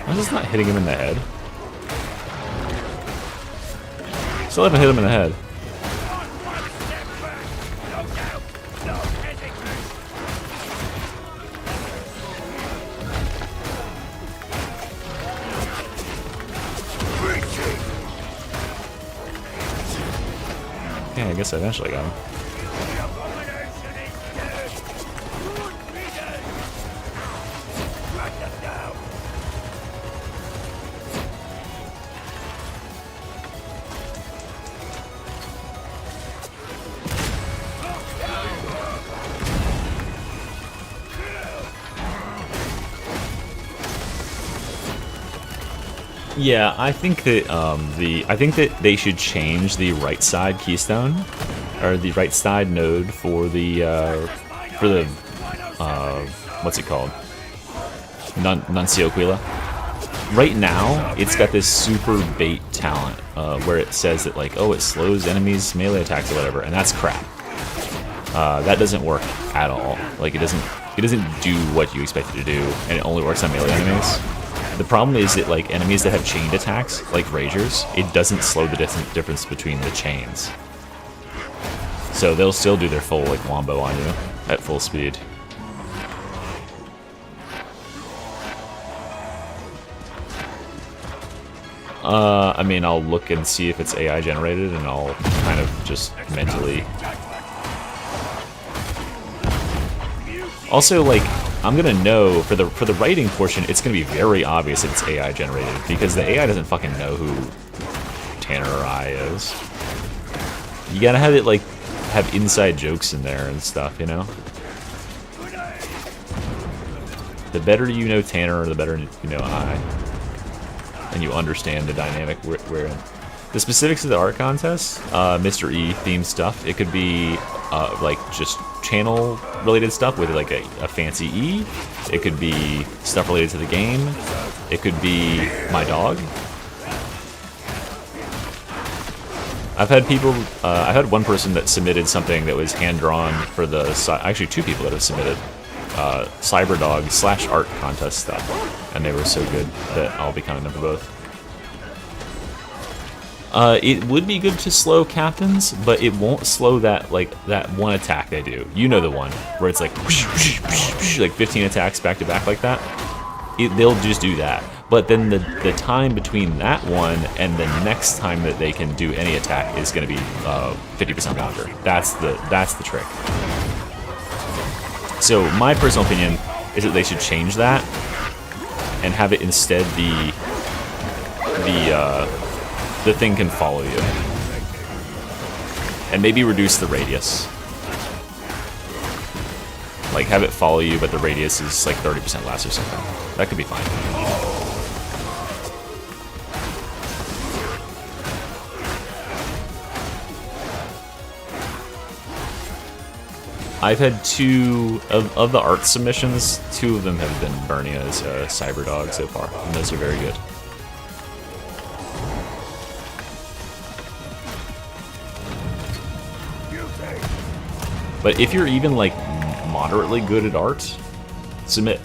I'm just not hitting him in the head. Still haven't hit him in the head. Yeah, I guess I eventually got him. Yeah, I think that I think that they should change the right side keystone or the right side node for the what's it called? Nuncio Quila. Right now, it's got this super bait talent where it says that like, oh, it slows enemies' melee attacks or whatever, and that's crap. That doesn't work at all. Like it doesn't do what you expect it to do, and it only works on melee enemies. The problem is that like enemies that have chained attacks, like Ragers, it doesn't slow the difference between the chains. So they'll still do their full like wombo on you at full speed. I mean, I'll look and see if it's AI generated, and I'll kind of just mentally. Also, like, I'm gonna know for the writing portion, it's gonna be very obvious if it's AI generated because the AI doesn't fucking know who Tanner or I is. You gotta have it like have inside jokes in there and stuff, you know. The better you know Tanner, the better you know I. And you understand the dynamic we're in. The specifics of the art contest, Mr. E themed stuff. It could be like just channel related stuff with like a fancy E. It could be stuff related to the game. It could be my dog. I've had people. I had one person that submitted something that was hand drawn for the. Actually, two people that have submitted Cyberdog / art contest stuff, and they were so good that I'll be counting them for both. It would be good to slow captains, but it won't slow that that one attack they do. You know the one where it's like whoosh, whoosh, whoosh, whoosh, like 15 attacks back to back like that. They'll just do that. But then the time between that one and the next time that they can do any attack is going to be 50% longer. That's the trick. So my personal opinion is that they should change that and have it instead the thing can follow you. And maybe reduce the radius. Like have it follow you, but the radius is like 30% less or something. That could be fine. I've had two of the art submissions. Two of them have been Bernia's Cyberdog so far, and those are very good. But if you're even like moderately good at art, submit.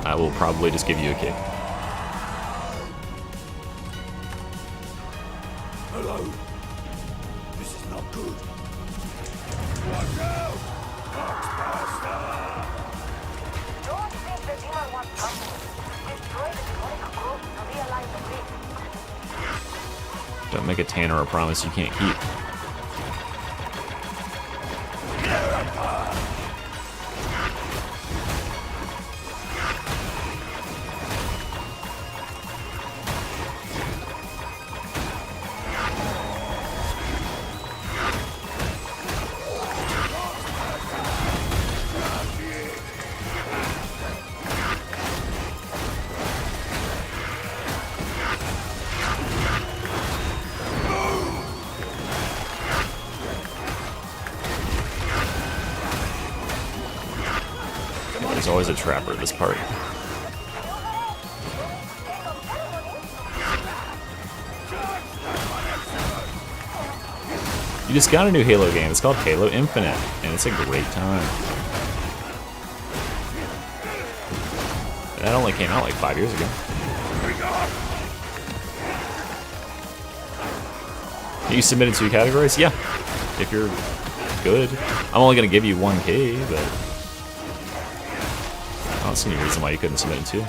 I will probably just give you a kick. Hello. This is not good. Watch out! Don't think the demon wants company. Destroy the demonic group to realign the grid. Don't make a Tanner a promise you can't keep. There's always a trapper at this party. You just got a new Halo game. It's called Halo Infinite, and it's a great time. That only came out like 5 years ago. You submitted 2 categories? Yeah. If you're good. I'm only going to give you 1 key, but I don't see any reason why you couldn't submit 2.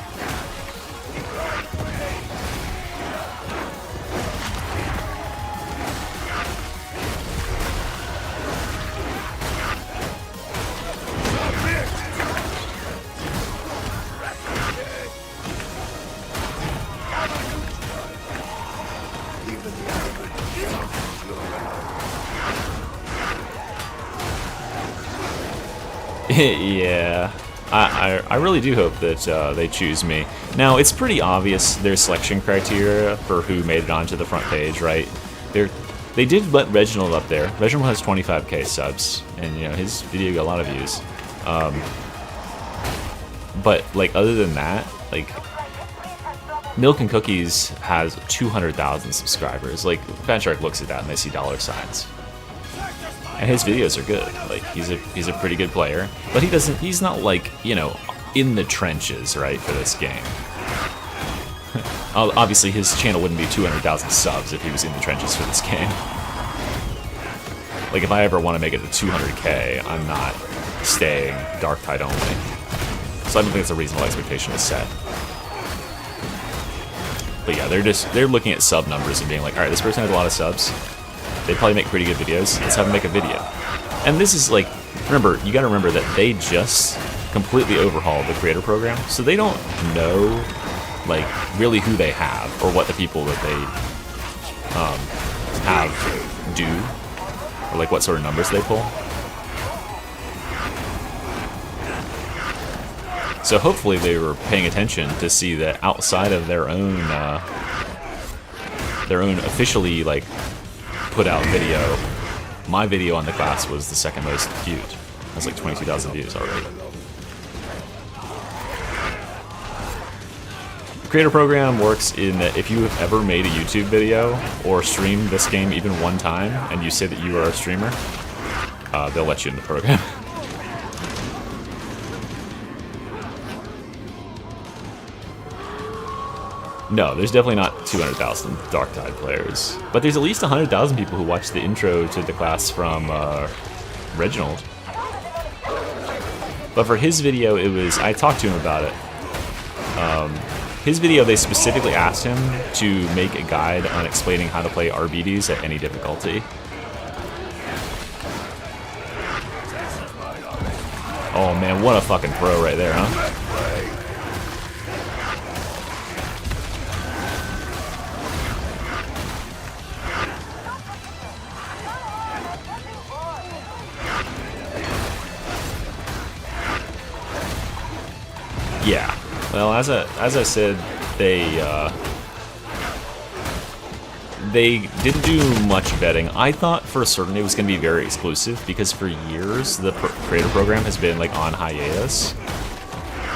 Yeah. I really do hope that they choose me. Now, it's pretty obvious their selection criteria for who made it onto the front page, right? They did let Reginald up there. Reginald has 25k subs, and you know his video got a lot of views. But like other than that, like Milk and Cookies has 200,000 subscribers. Like Fanshark looks at that and they see dollar signs. And his videos are good. Like he's a pretty good player, but he's not like, you know, in the trenches, right, for this game. Obviously his channel wouldn't be 200,000 subs if he was in the trenches for this game. Like if I ever want to make it to 200k, I'm not staying Dark Tide only. So I don't think it's a reasonable expectation to set. But yeah, they're looking at sub numbers and being like, alright, this person has a lot of subs. They probably make pretty good videos. Let's have them make a video. And this is like, remember, you gotta remember that they just completely overhauled the creator program, so they don't know, like, really who they have, or what the people that they have do, or like what sort of numbers they pull. So hopefully they were paying attention to see that outside of their own officially, like, put out video, my video on the class was the second most viewed. It was like 22,000 views already. The creator program works in that if you have ever made a YouTube video or streamed this game even one time and you say that you are a streamer, they'll let you in the program. No, there's definitely not 200,000 Dark Tide players. But there's at least 100,000 people who watched the intro to the class from Reginald. But for his video, it was... I talked to him about it. His video, they specifically asked him to make a guide on explaining how to play Arbites at any difficulty. Oh man, what a fucking pro right there, huh? Yeah, well, as I said, they didn't do much vetting. I thought for certain it was going to be very exclusive because for years the creator program has been like on hiatus,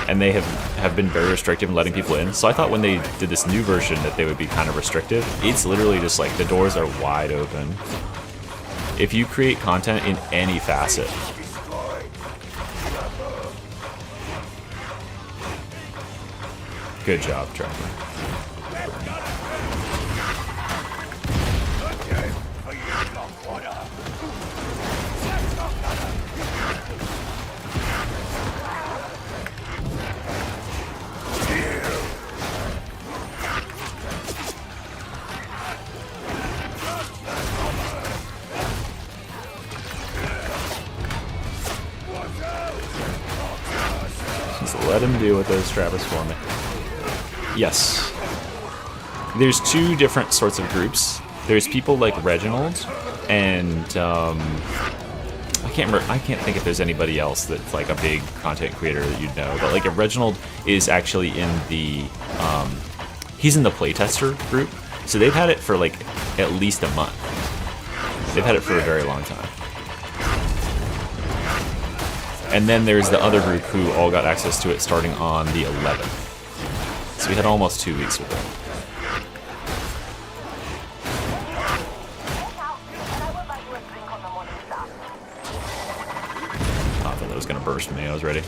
and they have been very restrictive in letting people in. So I thought when they did this new version that they would be kind of restrictive. It's literally just like the doors are wide open. If you create content in any facet. Good job, Trevor. Just let him deal with those trappers for me. Yes. There's two different sorts of groups. There's people like Reginald, and I can't think if there's anybody else that's like a big content creator that you'd know. But like if Reginald is actually in the he's in the playtester group, so they've had it for like at least a month. They've had it for a very long time. And then there's the other group who all got access to it starting on the 11th. So we had almost 2 weeks with it. I thought that was going to burst me. I was ready.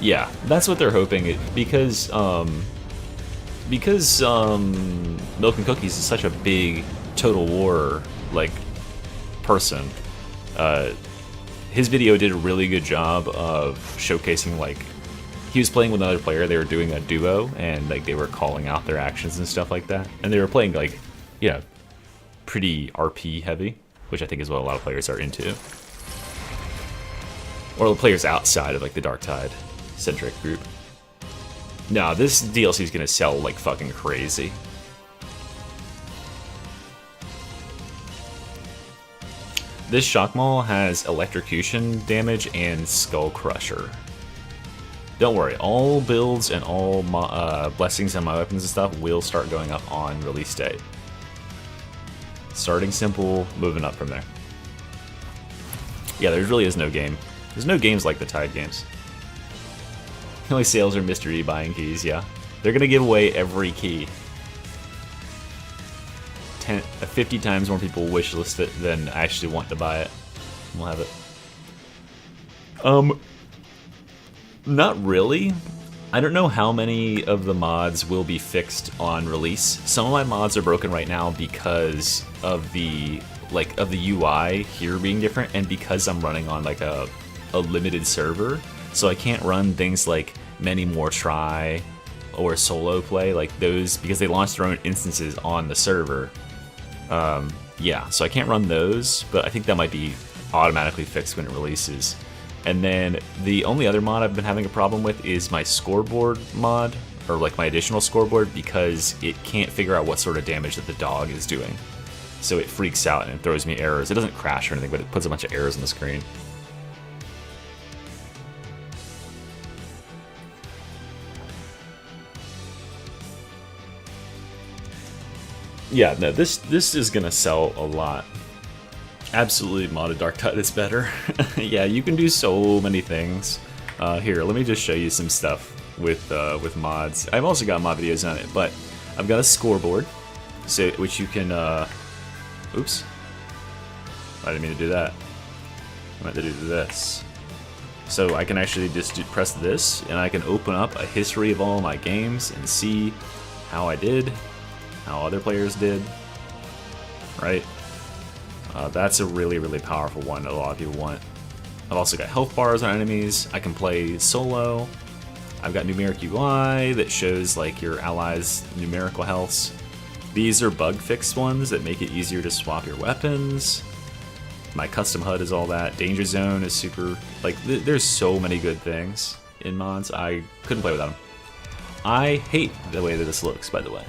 Yeah, that's what they're hoping. Because Milk and Cookies is such a big Total War like person. His video did a really good job of showcasing, like, he was playing with another player, they were doing a duo, and like they were calling out their actions and stuff like that. And they were playing, like, you know, pretty RP heavy, which I think is what a lot of players are into. Or the players outside of like the Dark Tide centric group. No, this DLC is gonna sell like fucking crazy. This shock maul has electrocution damage and skull crusher. Don't worry, all builds and all blessings on my weapons and stuff will start going up on release date. Starting simple, moving up from there. Yeah, there really is no game. There's no games like the Tide games. The only sales are mystery buying keys, yeah. They're gonna give away every key. 50 times more people wishlist it than actually want to buy it. We'll have it. Not really. I don't know how many of the mods will be fixed on release. Some of my mods are broken right now because of the UI here being different, and because I'm running on like a limited server, so I can't run things like many more try or solo play like those because they launched their own instances on the server. Yeah, so I can't run those, but I think that might be automatically fixed when it releases. And then the only other mod I've been having a problem with is my scoreboard mod, or like my additional scoreboard, because it can't figure out what sort of damage that the dog is doing. So it freaks out and it throws me errors. It doesn't crash or anything, but it puts a bunch of errors on the screen. Yeah, no, this is gonna sell a lot. Absolutely, modded Dark Tide is better. Yeah, you can do so many things. Here, let me just show you some stuff with mods. I've also got mod videos on it, but I've got a scoreboard, so which you can. Oops, I didn't mean to do that. I meant to do this. So I can actually just press this, and I can open up a history of all my games and see how I did, how other players did. Right. That's a really, really powerful one that a lot of people want. I've also got health bars on enemies. I can play solo. I've got numeric UI that shows like your allies' numerical healths. These are bug fix ones that make it easier to swap your weapons. My custom HUD is all that. Danger zone is super, like there's so many good things in mods. I couldn't play without them. I hate the way that this looks, by the way.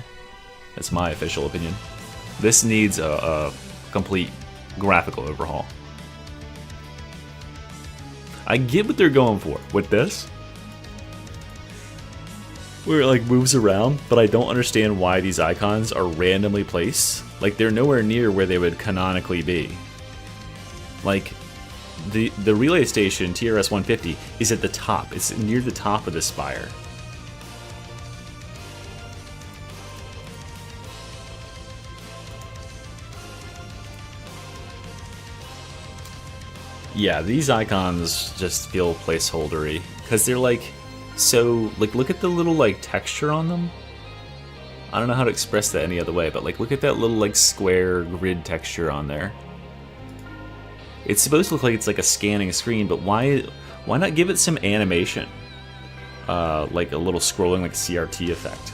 That's my official opinion. This needs a complete graphical overhaul. I get what they're going for with this, where it like moves around, but I don't understand why these icons are randomly placed. Like they're nowhere near where they would canonically be. Like the relay station TRS 150 is at the top. It's near the top of the spire. Yeah, these icons just feel placeholdery because they're like so like look at the little like texture on them. I don't know how to express that any other way, but like look at that little like square grid texture on there. It's supposed to look like it's like a scanning screen, but why not give it some animation? Like a little scrolling like CRT effect.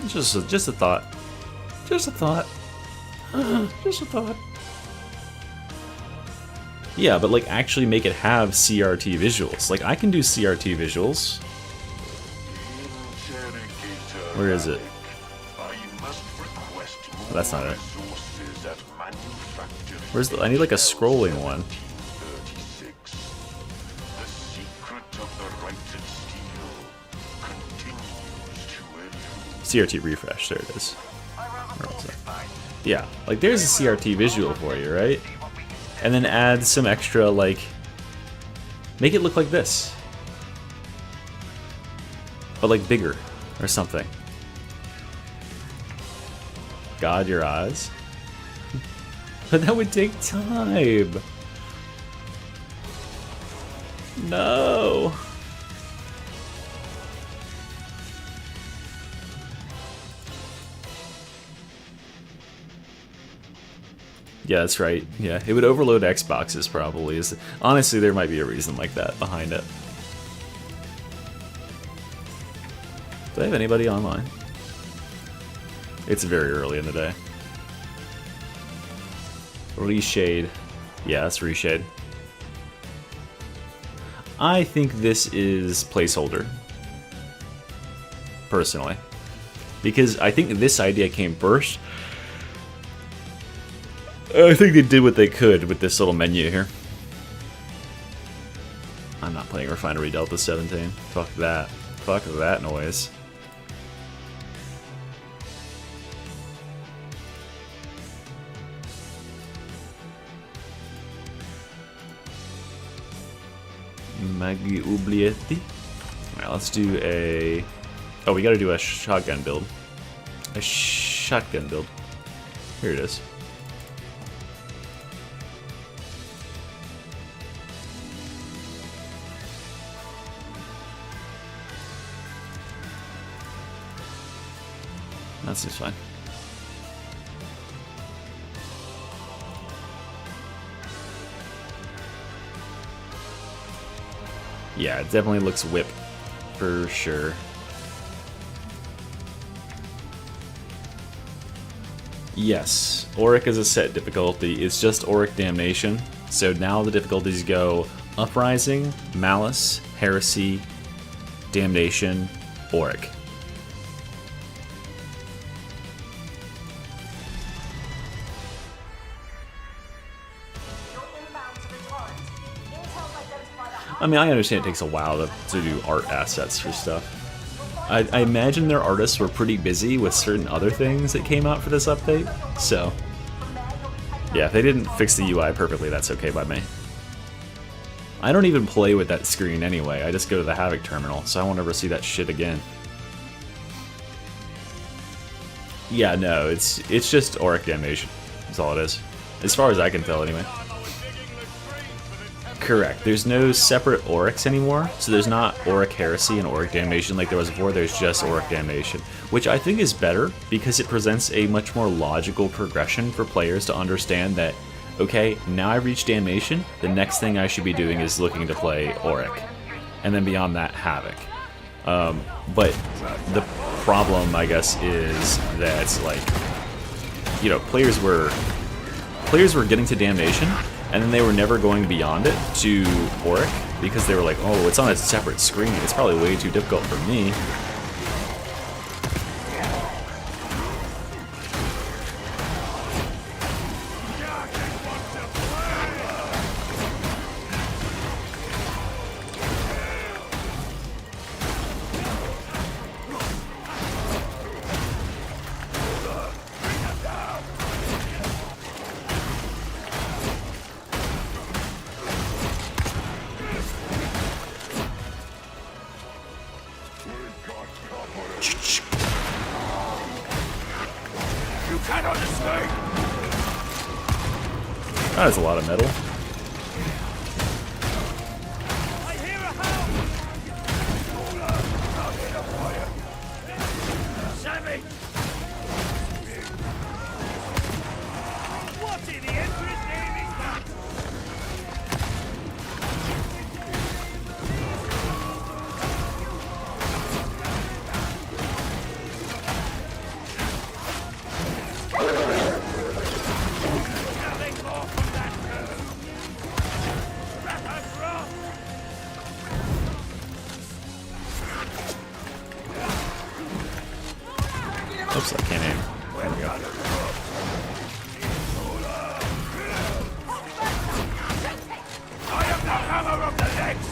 Just a thought. Just a thought. Just a thought. Yeah, but like actually make it have CRT visuals. Like I can do CRT visuals. Where is it? Oh, that's not it. Where's the? I need like a scrolling one. CRT refresh. There it is. Yeah, like there's a CRT visual for you, right? And then add some extra, like, make it look like this. But like bigger or something. God, your eyes. But that would take time. No. Yeah, that's right. Yeah, it would overload Xboxes probably. Honestly, there might be a reason like that behind it. Do I have anybody online? It's very early in the day. Reshade. Yeah, that's reshade. I think this is placeholder. Personally. Because I think this idea came first. I think they did what they could with this little menu here. I'm not playing Refinery Delta 17. Fuck that. Fuck that noise. Maggie Oublietti. Alright, let's do a... Oh, we gotta do a shotgun build. A shotgun build. Here it is. That seems fine. Yeah, it definitely looks whip for sure. Yes, Auric is a set difficulty. It's just Auric Damnation. So now the difficulties go Uprising, Malice, Heresy, Damnation, Auric. I mean, I understand it takes a while to do art assets for stuff. I imagine their artists were pretty busy with certain other things that came out for this update, so... Yeah, if they didn't fix the UI perfectly, that's okay by me. I don't even play with that screen anyway, I just go to the Havoc terminal, so I won't ever see that shit again. Yeah, no, it's just Auric Damnation. That's all it is. As far as I can tell, anyway. Correct. There's no separate Aurics anymore, so there's not Auric Heresy and Auric Damnation like there was before, there's just Auric Damnation, which I think is better because it presents a much more logical progression for players to understand that, okay, now I reached Damnation, the next thing I should be doing is looking to play Auric, and then beyond that, Havoc. But the problem, I guess, is that, like, you know, players were getting to Damnation, and then they were never going beyond it to Auric because they were like, oh, it's on a separate screen. It's probably way too difficult for me. That is a lot of metal. Oops, I can't aim. There we go. I am the hammer of the legs!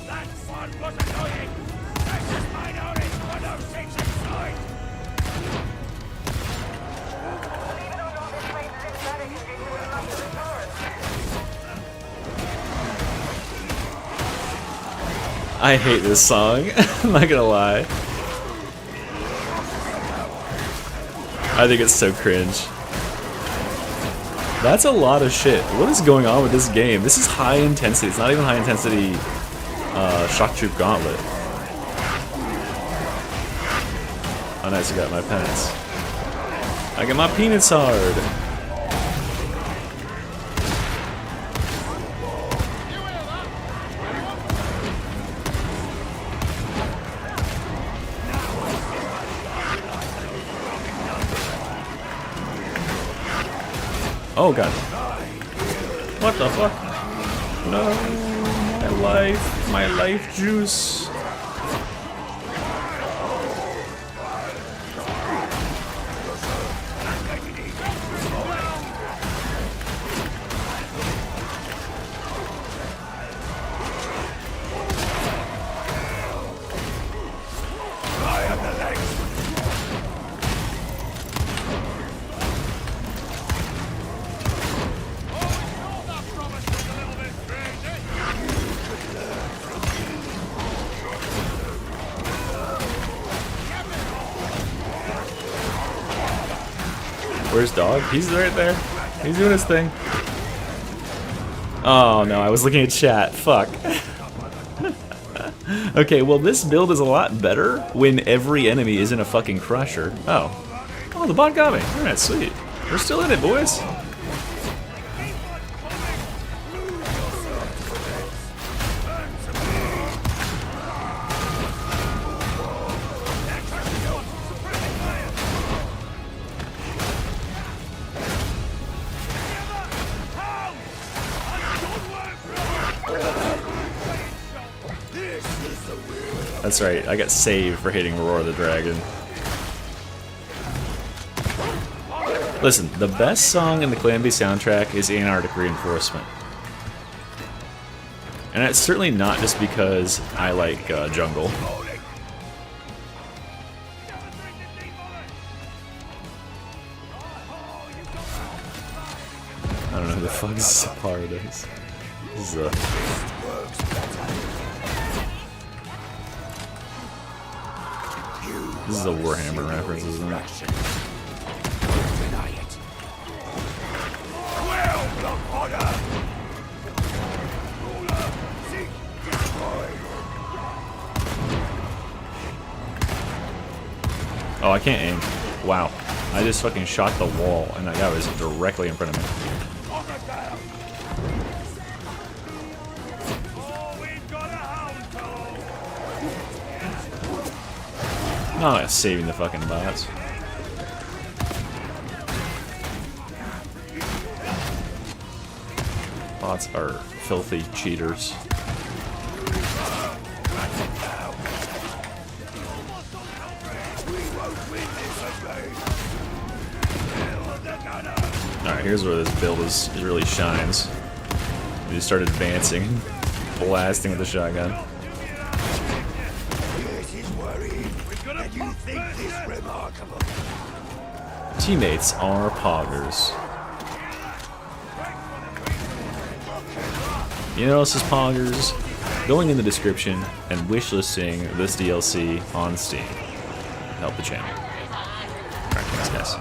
That one was annoying! Precious minority 106 inside! I hate this song. I'm not gonna lie. I think it's so cringe. That's a lot of shit. What is going on with this game? This is high intensity. It's not even high intensity Shock Troop Gauntlet. Oh nice, I got my penis. I got my penis hard. Oh god. What the fuck? No, my life juice. Where's Dog? He's right there. He's doing his thing. Oh no, I was looking at chat. Fuck. Okay, well this build is a lot better when every enemy isn't a fucking crusher. Oh. Oh, the bot got me. Alright, sweet. We're still in it, boys. That's right, I got saved for hitting Roar the Dragon. Listen, the best song in the Clan B soundtrack is Antarctic Reinforcement. And it's certainly not just because I like jungle. I don't know who the fuck is Paradise. This is This is a Warhammer reference, isn't it? Oh, I can't aim. Wow. I just fucking shot the wall and that guy was directly in front of me. Oh, saving the fucking bots. Bots are filthy cheaters. Alright, here's where this build really shines. We just started advancing, blasting with the shotgun. Teammates are poggers. You know what else is poggers? Going in the description and wishlisting this DLC on Steam. Help the channel. Alright, thanks guys.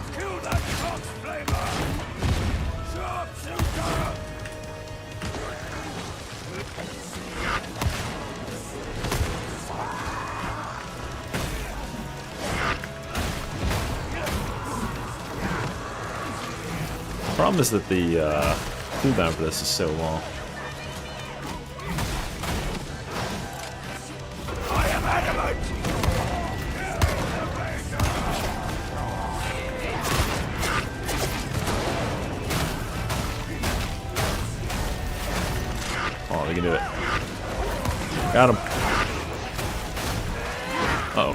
The problem is that the cooldown for this is so long. Oh, they can do it. Got him. Uh-oh.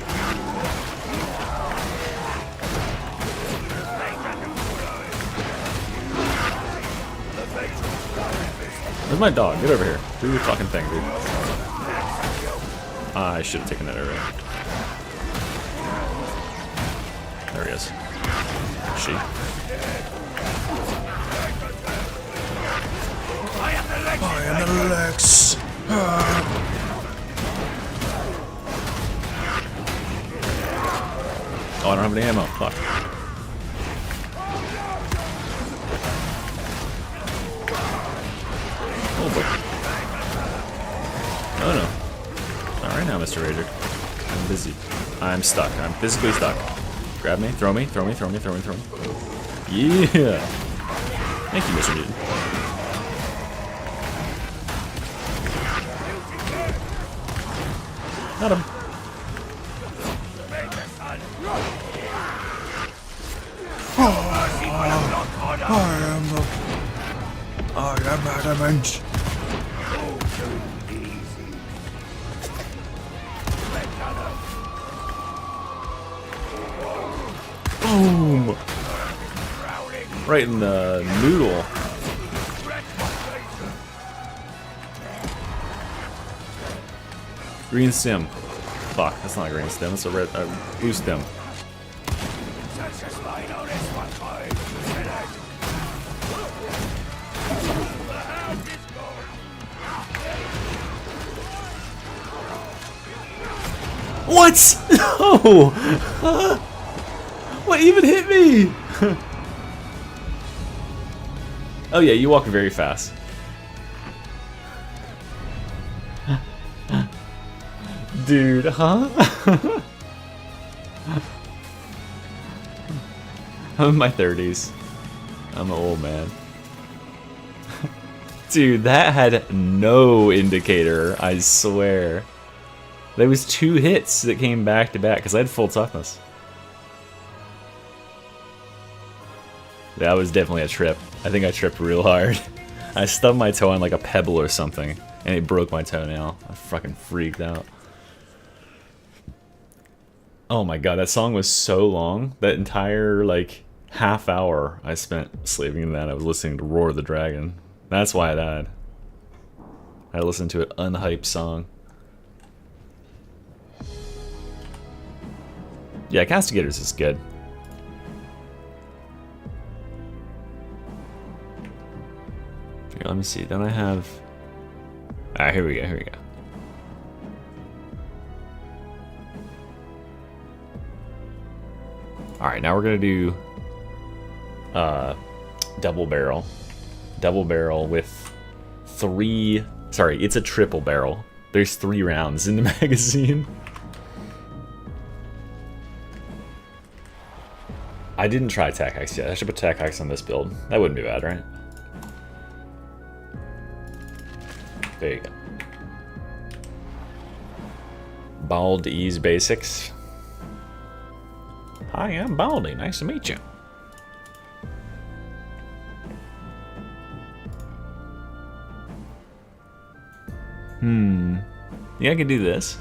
Where's my dog? Get over here. Do your fucking thing, dude. I should have taken that earlier. There he is. She. I am the deluxe. Oh, I don't have any ammo. Fuck. Oh boy. Oh no. Not right now, Mr. Rager. I'm busy. I'm stuck. I'm physically stuck. Grab me, throw me, throw me, throw me, throw me, throw me. Yeah! Thank you, Mr. Newton. Got him. I am adamant. Boom! Right in the noodle. Green stem. Fuck, that's not a green stem, it's a red, blue stem. What? No! What even hit me? Oh yeah, you walk very fast. Dude, huh? I'm in my 30s. I'm an old man. Dude, that had no indicator, I swear. There was 2 hits that came back to back, because I had full toughness. That was definitely a trip. I think I tripped real hard. I stubbed my toe on like a pebble or something, and it broke my toenail. I fucking freaked out. Oh my god, that song was so long. That entire, like, half hour I spent sleeping in that. I was listening to Roar the Dragon. That's why I died. I listened to an unhyped song. Yeah, Castigators is good. Here, let me see. Then I have... Alright, here we go, here we go. Alright, now we're gonna do double barrel. Double barrel with 3... Sorry, it's a triple barrel. There's 3 rounds in the magazine. I didn't try Tac Axe yet. I should put Tac Axe on this build. That wouldn't be bad, right? There you go. Bald Ease Basics. Hi, I'm Baldy. Nice to meet you. Yeah, I could do this.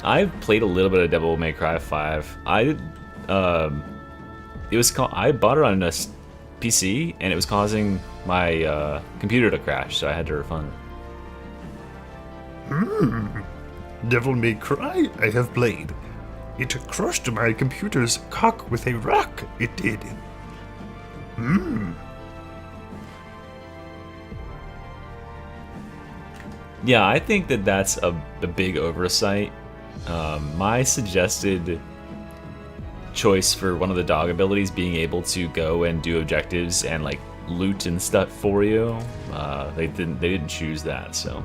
I've played a little bit of Devil May Cry 5. It was called. I bought it on a PC, and it was causing my computer to crash, so I had to refund it. Devil May Cry I have played. It crushed my computer's cock with a rock, it did. Yeah, I think that that's a big oversight. My suggested choice for one of the dog abilities being able to go and do objectives and like loot and stuff for you, they didn't choose that, so.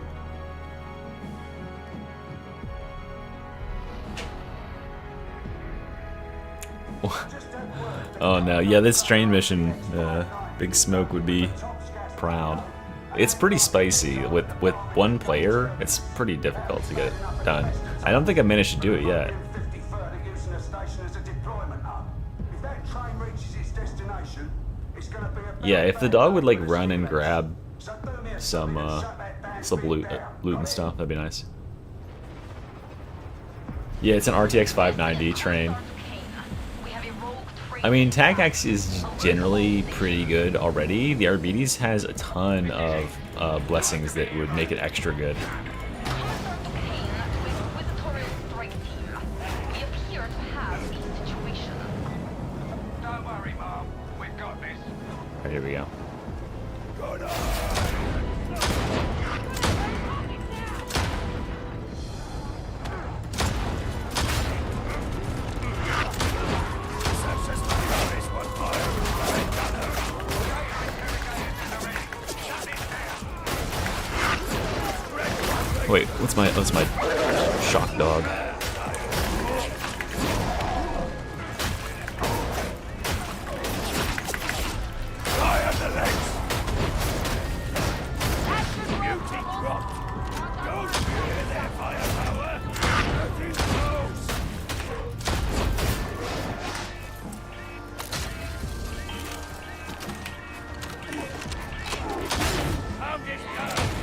Oh no, yeah, this train mission, Big Smoke would be proud. It's pretty spicy. With 1 player, it's pretty difficult to get it done. I don't think I managed to do it yet. Yeah, if the dog would like run and grab some loot and stuff, that'd be nice. Yeah, it's an RTX 590 train. I mean, Tac Axe is generally pretty good already. The Arbites has a ton of blessings that would make it extra good. Don't worry, Mom. We've got this. Alright, here we go. Wait, what's my shock dog?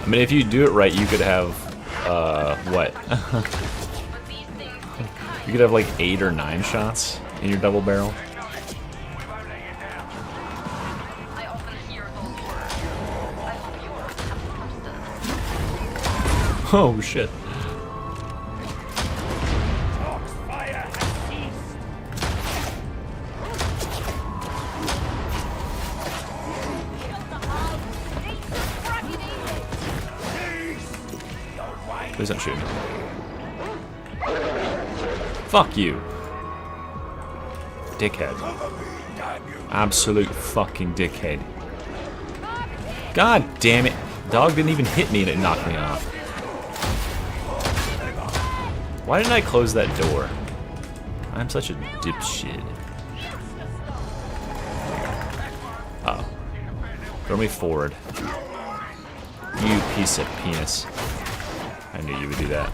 I mean, if you do it right, you could have, what? You could have like 8 or 9 shots in your double barrel. Oh shit. Please don't shoot me. Fuck you. Dickhead. Absolute fucking dickhead. God damn it. Dog didn't even hit me and it knocked me off. Why didn't I close that door? I'm such a dipshit. Uh-oh. Throw me forward. You piece of penis. I knew you would do that.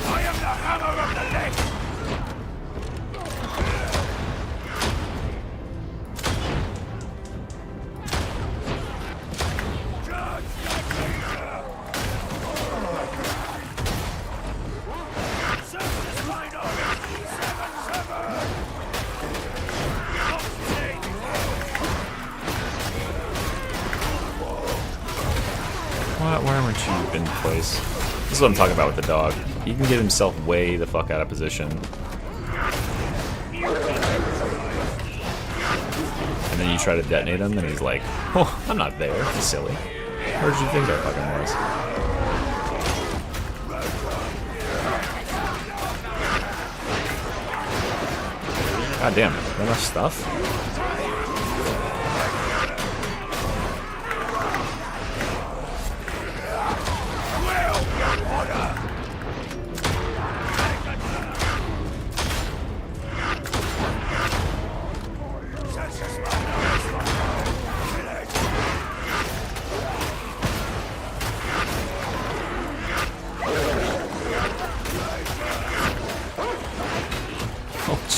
I am the hammer of the leg! Why weren't you in place? This is what I'm talking about with the dog. He can get himself way the fuck out of position. And then you try to detonate him, and he's like, oh, I'm not there. He's silly. Where did you think I fucking was? God damn, enough stuff?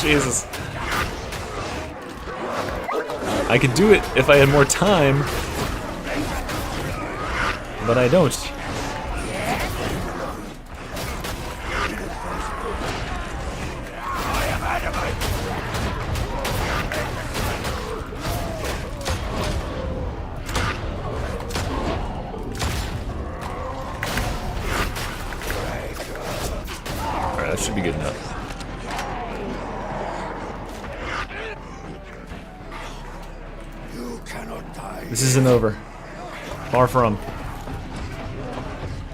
Jesus. I could do it if I had more time, but I don't. Alright, that should be good enough. This isn't over. Far from.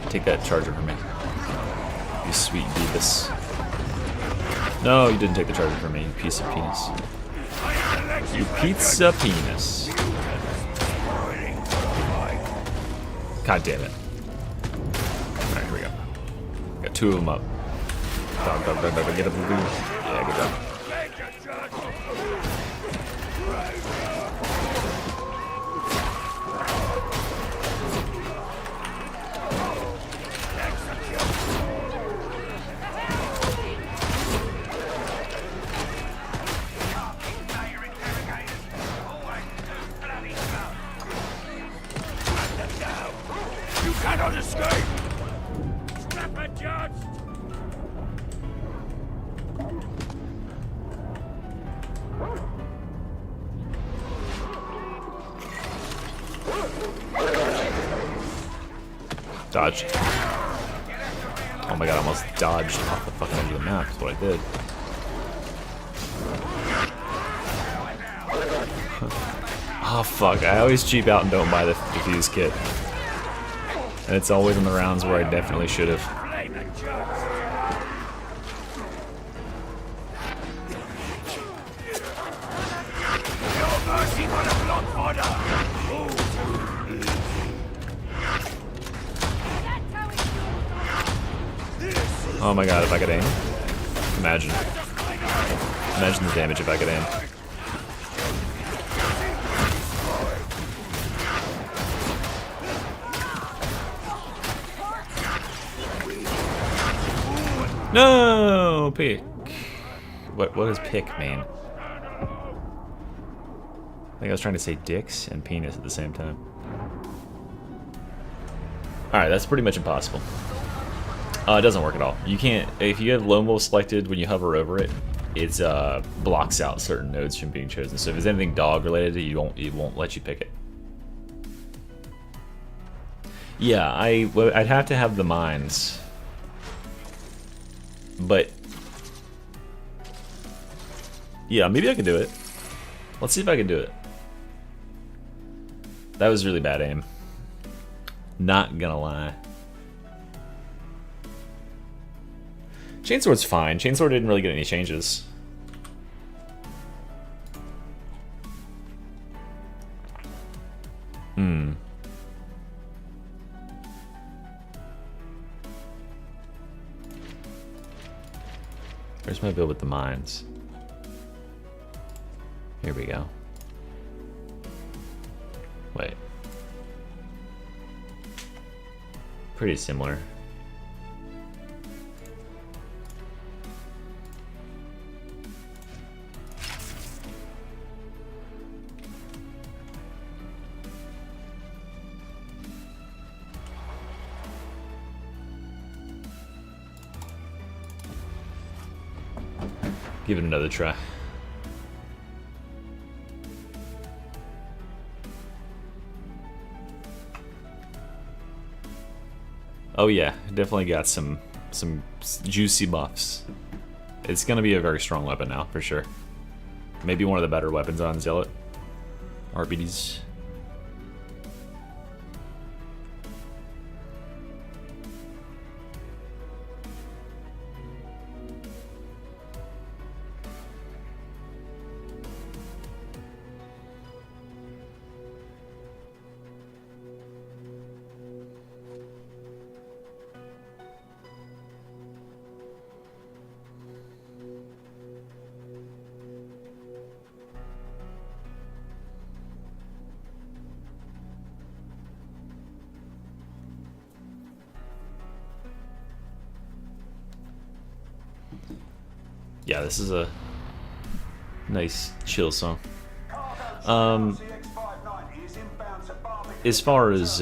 Take that charger from me. You sweet Beavis. No, you didn't take the charger from me, you piece of penis. You pizza penis. God damn it. Alright, here we go. Got two of them up. Dog, get up the boom. Yeah, good job. Cannot escape! Scrap a judge! Dodge. Oh my god, I almost dodged off the fucking edge of the map. That's what I did. Oh fuck, I always cheap out and don't buy the defuse kit. And it's always in the rounds where I definitely should have. Oh my god, if I could aim. Imagine. Imagine the damage if I could aim. No, pick. What does pick mean? I think I was trying to say dicks and penis at the same time. Alright, that's pretty much impossible. It doesn't work at all. You can't, if you have lone wolf selected when you hover over it, it blocks out certain nodes from being chosen. So if there's anything dog related, it won't let you pick it. Yeah, I'd have to have the mines. But yeah, maybe I can do it. Let's see if I can do it. That was really bad aim. Not gonna lie. Chainsword's fine. Chainsword didn't really get any changes. Where's my build with the mines? Here we go. Wait. Pretty similar. Give it another try. Oh yeah, definitely got some juicy buffs. It's gonna be a very strong weapon now, for sure. Maybe one of the better weapons on Zealot. Arbites. Yeah, this is a nice chill song. As far as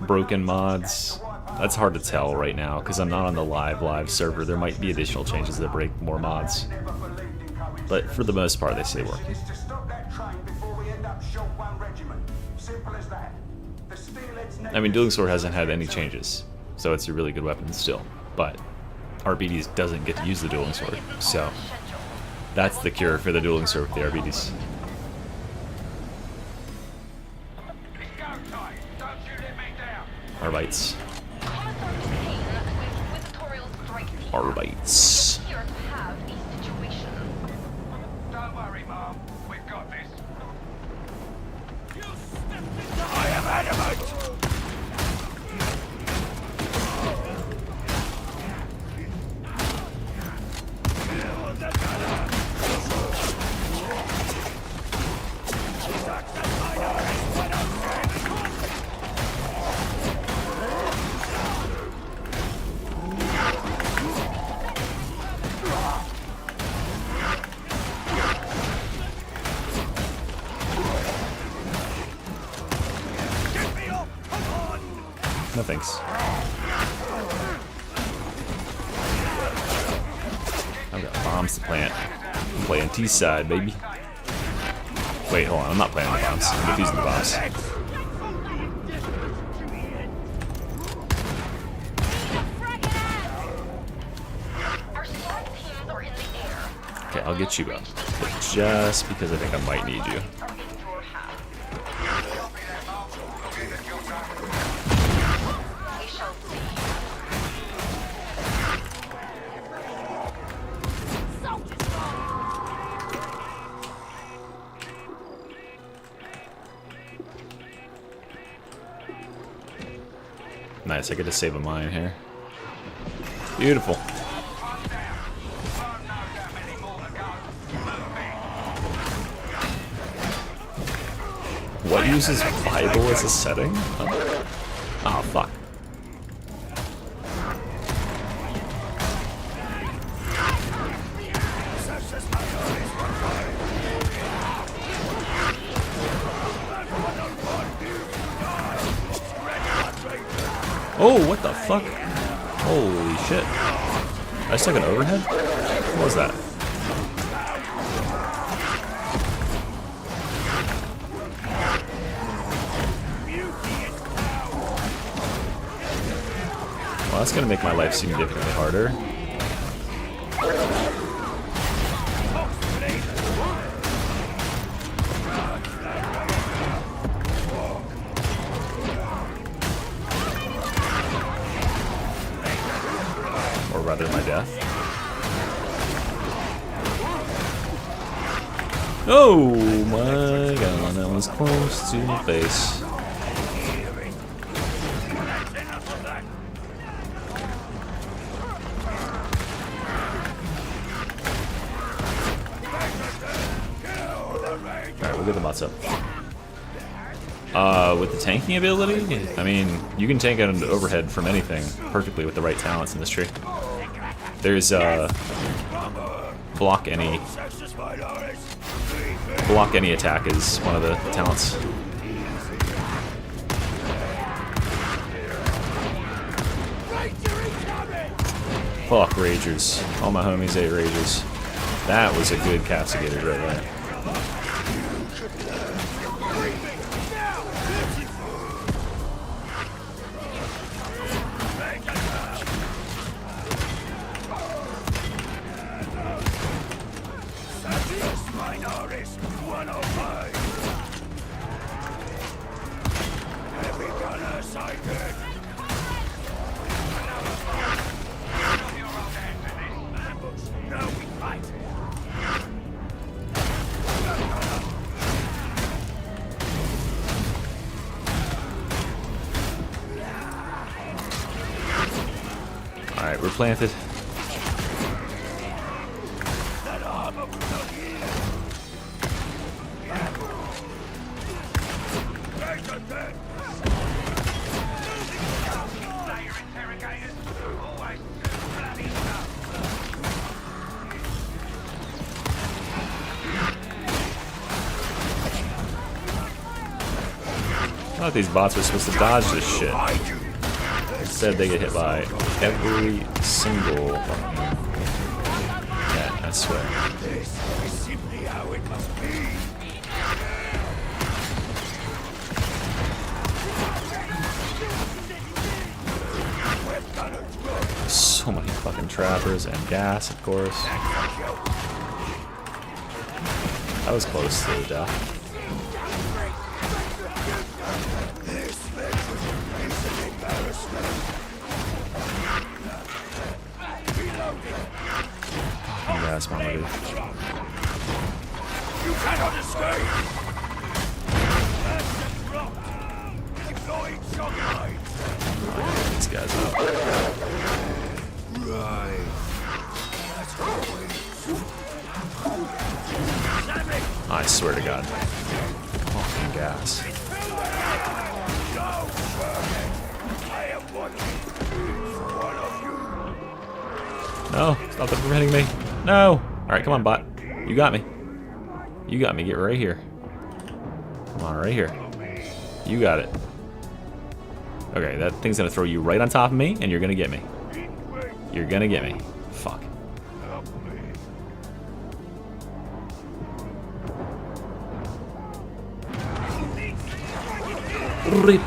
broken mods, that's hard to tell right now because I'm not on the live server. There might be additional changes that break more mods, but for the most part, they stay working. I mean, Dueling Sword hasn't had any changes, so it's a really good weapon still, but Arbites doesn't get to use the Dueling Sword, so that's the cure for the Dueling Sword with the Arbites. Arbites. Arbites. Don't worry, Mom. We've got this. I am adamant! No thanks. I've got bombs to plant. I'm playing T-side, baby. Wait, hold on. I'm not planting the bombs. I'm defusing the bombs. Okay, I'll get you up. But just because I think I might need you. Nice, I get to save a mine here. Beautiful. What uses Bible as a setting? Oh, fuck. Oh, what the fuck? Holy shit. I just took an overhead? What was that? Well, that's gonna make my life significantly harder. Oh my god, that was close to my face. Alright, we'll get the bots up. With the tanking ability, I mean, you can tank an overhead from anything perfectly with the right talents in this tree. There's, block any attack is one of the talents. Fuck Ragers. All my homies ate Ragers. That was a good castigator right there. Alright, we're planted. I thought these bots were supposed to dodge this shit. Instead, they get hit by every single yeah, I swear. This is simply how it must be. So many fucking trappers and gas, of course. I was close to death. Gas monitor. You cannot escape. Keep going, sunlight. Get these guys up. Right. I swear to God. Fucking gas. No, stop them from hitting me. No! Alright, come on, bot. You got me. You got me. Get right here. Come on, right here. You got it. Okay, that thing's gonna throw you right on top of me, and you're gonna get me. You're gonna get me. Fuck. Rip.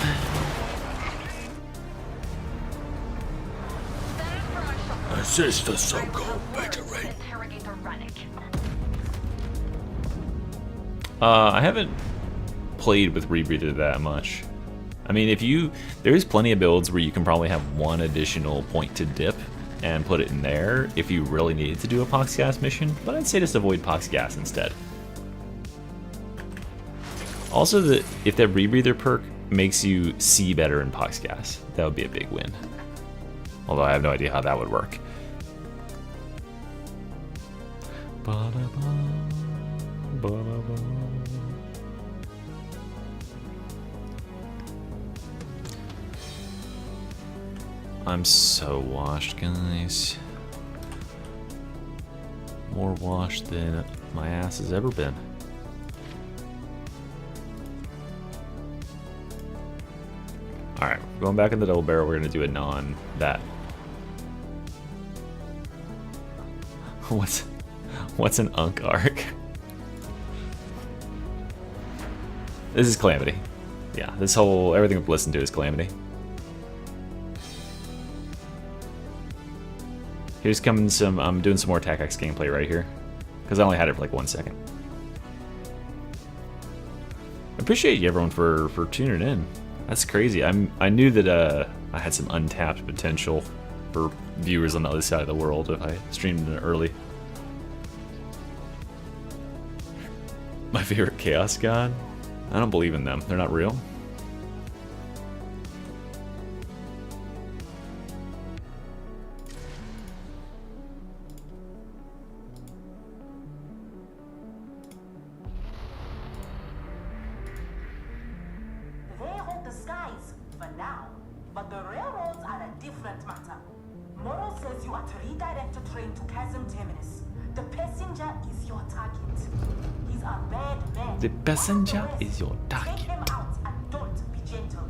Assist the so-called veteran. Interrogator Rannick. I haven't played with Rebreather that much. I mean, there's plenty of builds where you can probably have one additional point to dip and put it in there if you really needed to do a Pox Gas mission, but I'd say just avoid Pox Gas instead. Also, if that Rebreather perk makes you see better in Pox Gas, that would be a big win. Although I have no idea how that would work. I'm so washed, guys. More washed than my ass has ever been. Alright, going back in the double barrel, we're gonna do a non-that. What's an Unk arc? This is Calamity. Yeah, everything we've listened to is Calamity. Here's coming I'm doing some more Attack X gameplay right here, because I only had it for like 1 second. I appreciate you everyone for tuning in. That's crazy. I knew that I had some untapped potential for viewers on the other side of the world if I streamed it early. favorite Chaos God? I don't believe in them. They're not real. They hold the skies for now, but the railroads are a different matter. Moro says you are to redirect a train to Chasm Terminus. The passenger is your target. He's a bad man. The passenger is your Take target. him out and don't be gentle.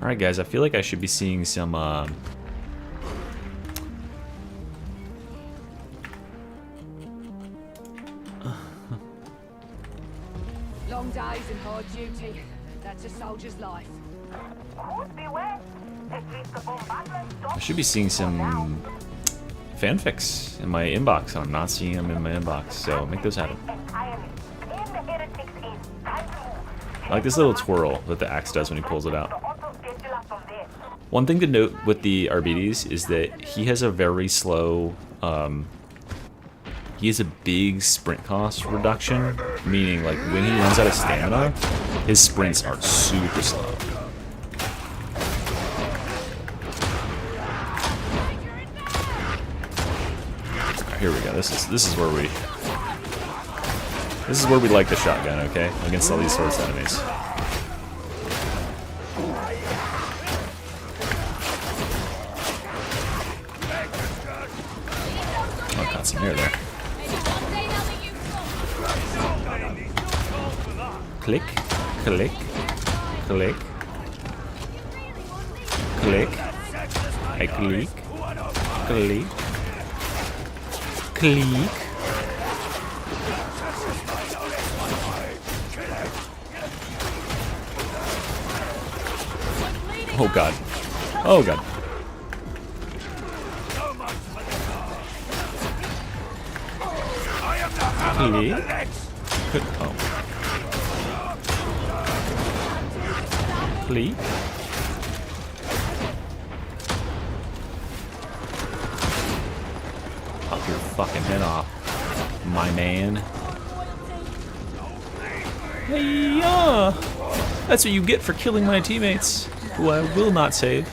Alright guys, I feel like I should be seeing some Long days and hard duty. That's a soldier's life. Beware. If the bombardment I stops, should be seeing some fanfics in my inbox, and I'm not seeing them in my inbox, so make those happen. entirely. In the heretics in. Time to move. I like this little twirl that the axe does when he pulls it out. Auto scheduler from there. One thing to note with the Arbites is that he has a very slow, he has a big sprint cost reduction, meaning like when he runs out of stamina, his sprints are super slow. Alright, here we go. This is where we like the shotgun, okay? Against all these sorts of enemies. Oh, got some air there. Click, click, click, click. I click, click, click. Oh god. Oh god. Click. Oh. Click. Pop your fucking head off, my man. Hey, that's what you get for killing my teammates, who I will not save.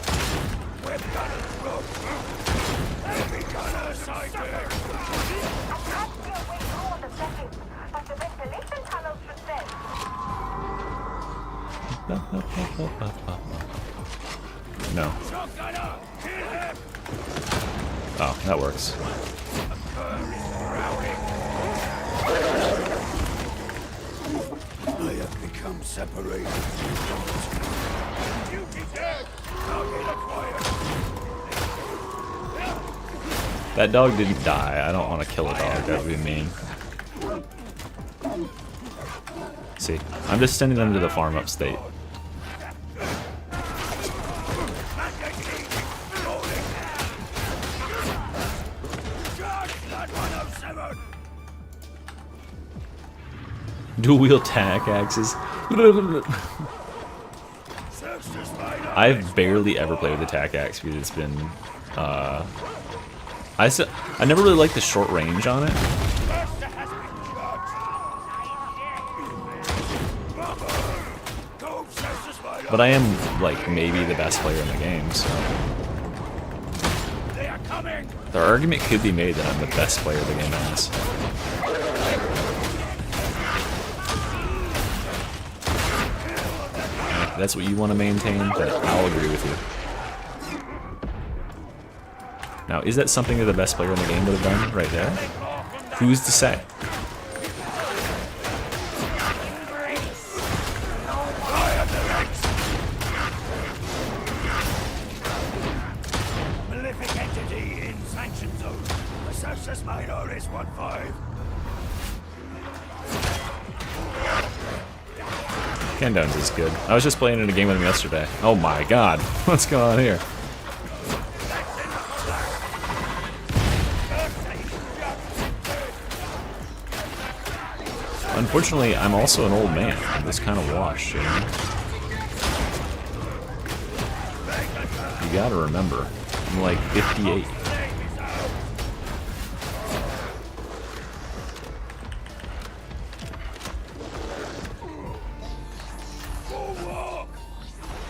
No. Oh, that works. I have become separated from the team. Duty dead! Target acquired. That dog didn't die. I don't want to kill a dog. That would be mean. See, I'm just sending them to the farm upstate. Dual wield tack axes. I've barely ever played with the tack axe because it's been. I never really liked the short range on it. But I am like maybe the best player in the game, so. The argument could be made that I'm the best player the game has. If that's what you want to maintain, but I'll agree with you. Now, is that something that the best player in the game would have done right there? Who's to say? Malefic entity in sanction zone. Assassin's minor is 1-5. Ken Downs is good. I was just playing in a game with him yesterday. Oh my god, what's going on here? Unfortunately, I'm also an old man. I'm just kind of washed, you know? You gotta remember, I'm like 58.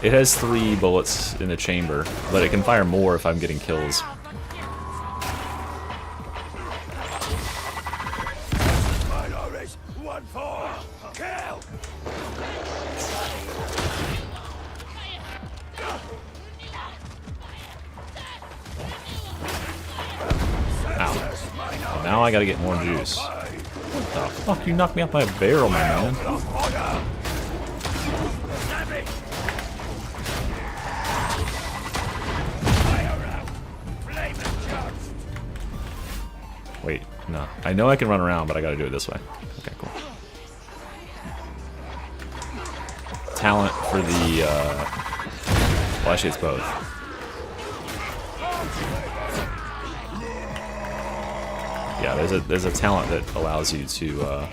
It has 3 bullets in the chamber, but it can fire more if I'm getting kills. Minorities, 1-4, kill! Ow. Well, now I gotta get more juice. What the fuck? You knocked me off my barrel, my man. Wait, no. I know I can run around, but I gotta do it this way. Okay, cool. Talent for the, well, actually it's both. Yeah, there's a talent that allows you to,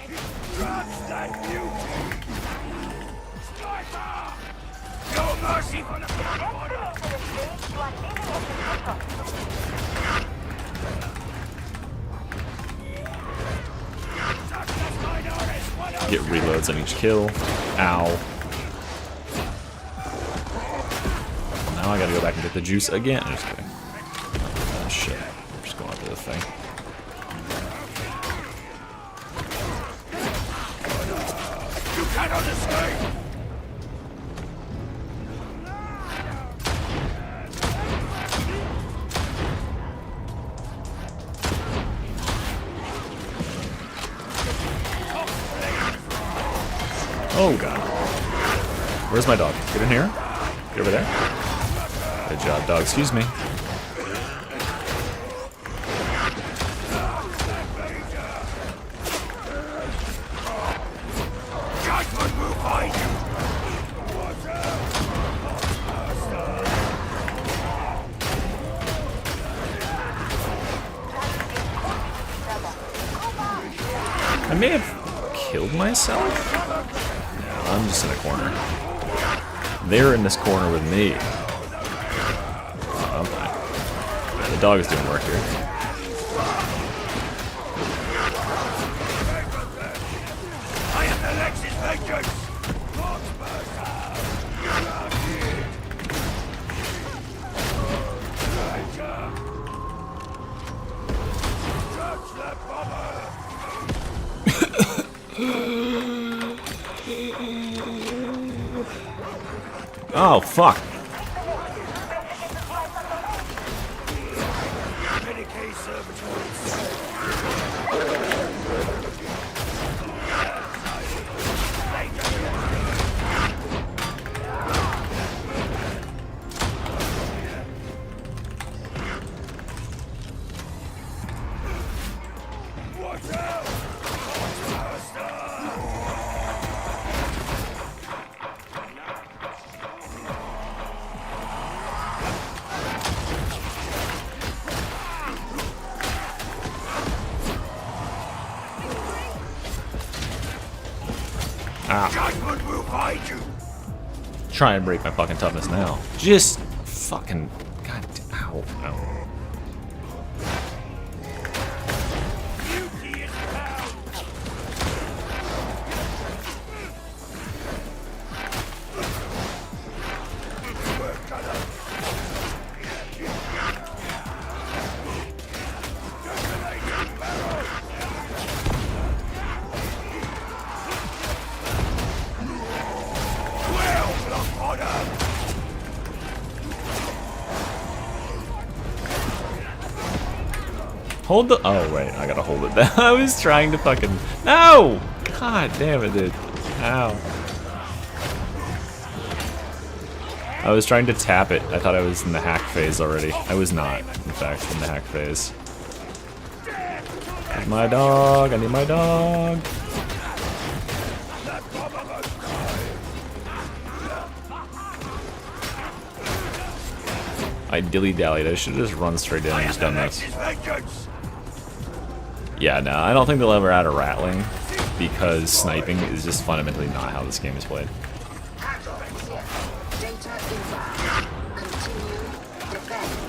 get reloads on each kill. Ow. Now I gotta go back and get the juice again. Just kidding. Oh shit. I'm just going after the thing. You cannot escape! Oh god. Where's my dog? Get in here. Get over there. Good job, dog. Excuse me. Judgment will find you! I may have killed myself? No, I'm just in a corner. They're in this corner with me. Okay. The dog is doing work here. I am the Lex's vengeance! Touch that bomber! Oh, fuck. Medicaid servitude. Watch out! Judgment will find you! Try and break my fucking toughness now. Just fucking. God. Ow. Ow. Beauty is found! We're gonna... Detonating barrel! Hold the. Oh, wait. I gotta hold it. I was trying to fucking. No! God damn it, dude. Ow. I was trying to tap it. I thought I was in the hack phase already. I was not, in fact, in the hack phase. Need my dog. I need my dog. I dilly-dallied. I should have just run straight in and just done this. Yeah, no, I don't think they'll ever add a rattling. because sniping is just fundamentally not how this game is played. Adults here. Data inbound. Continue. Defend.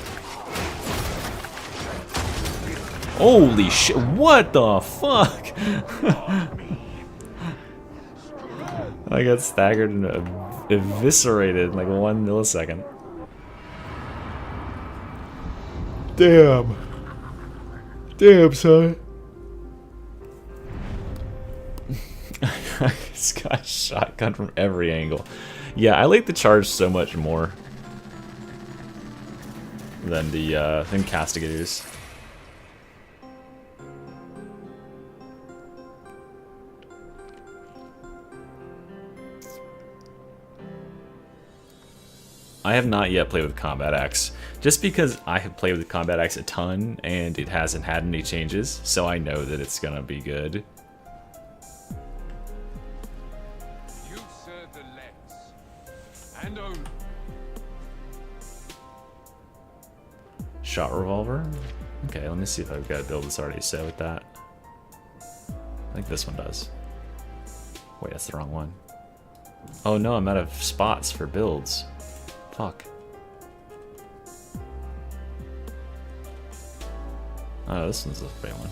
Holy shit, what the fuck? I got staggered and eviscerated in like 1 millisecond. Damn. Damn, son. This guy shotgun from every angle. Yeah, I like the charge so much more than the than castigators. I have not yet played with Combat Axe, just because I have played with Combat Axe a ton and it hasn't had any changes, so I know that it's gonna be good. You serve the Lex and own. Shot revolver? Okay, let me see if I've got a build that's already set with that. I think this one does. Wait, that's the wrong one. Oh no, I'm out of spots for builds. Fuck. Oh, this one's the right one.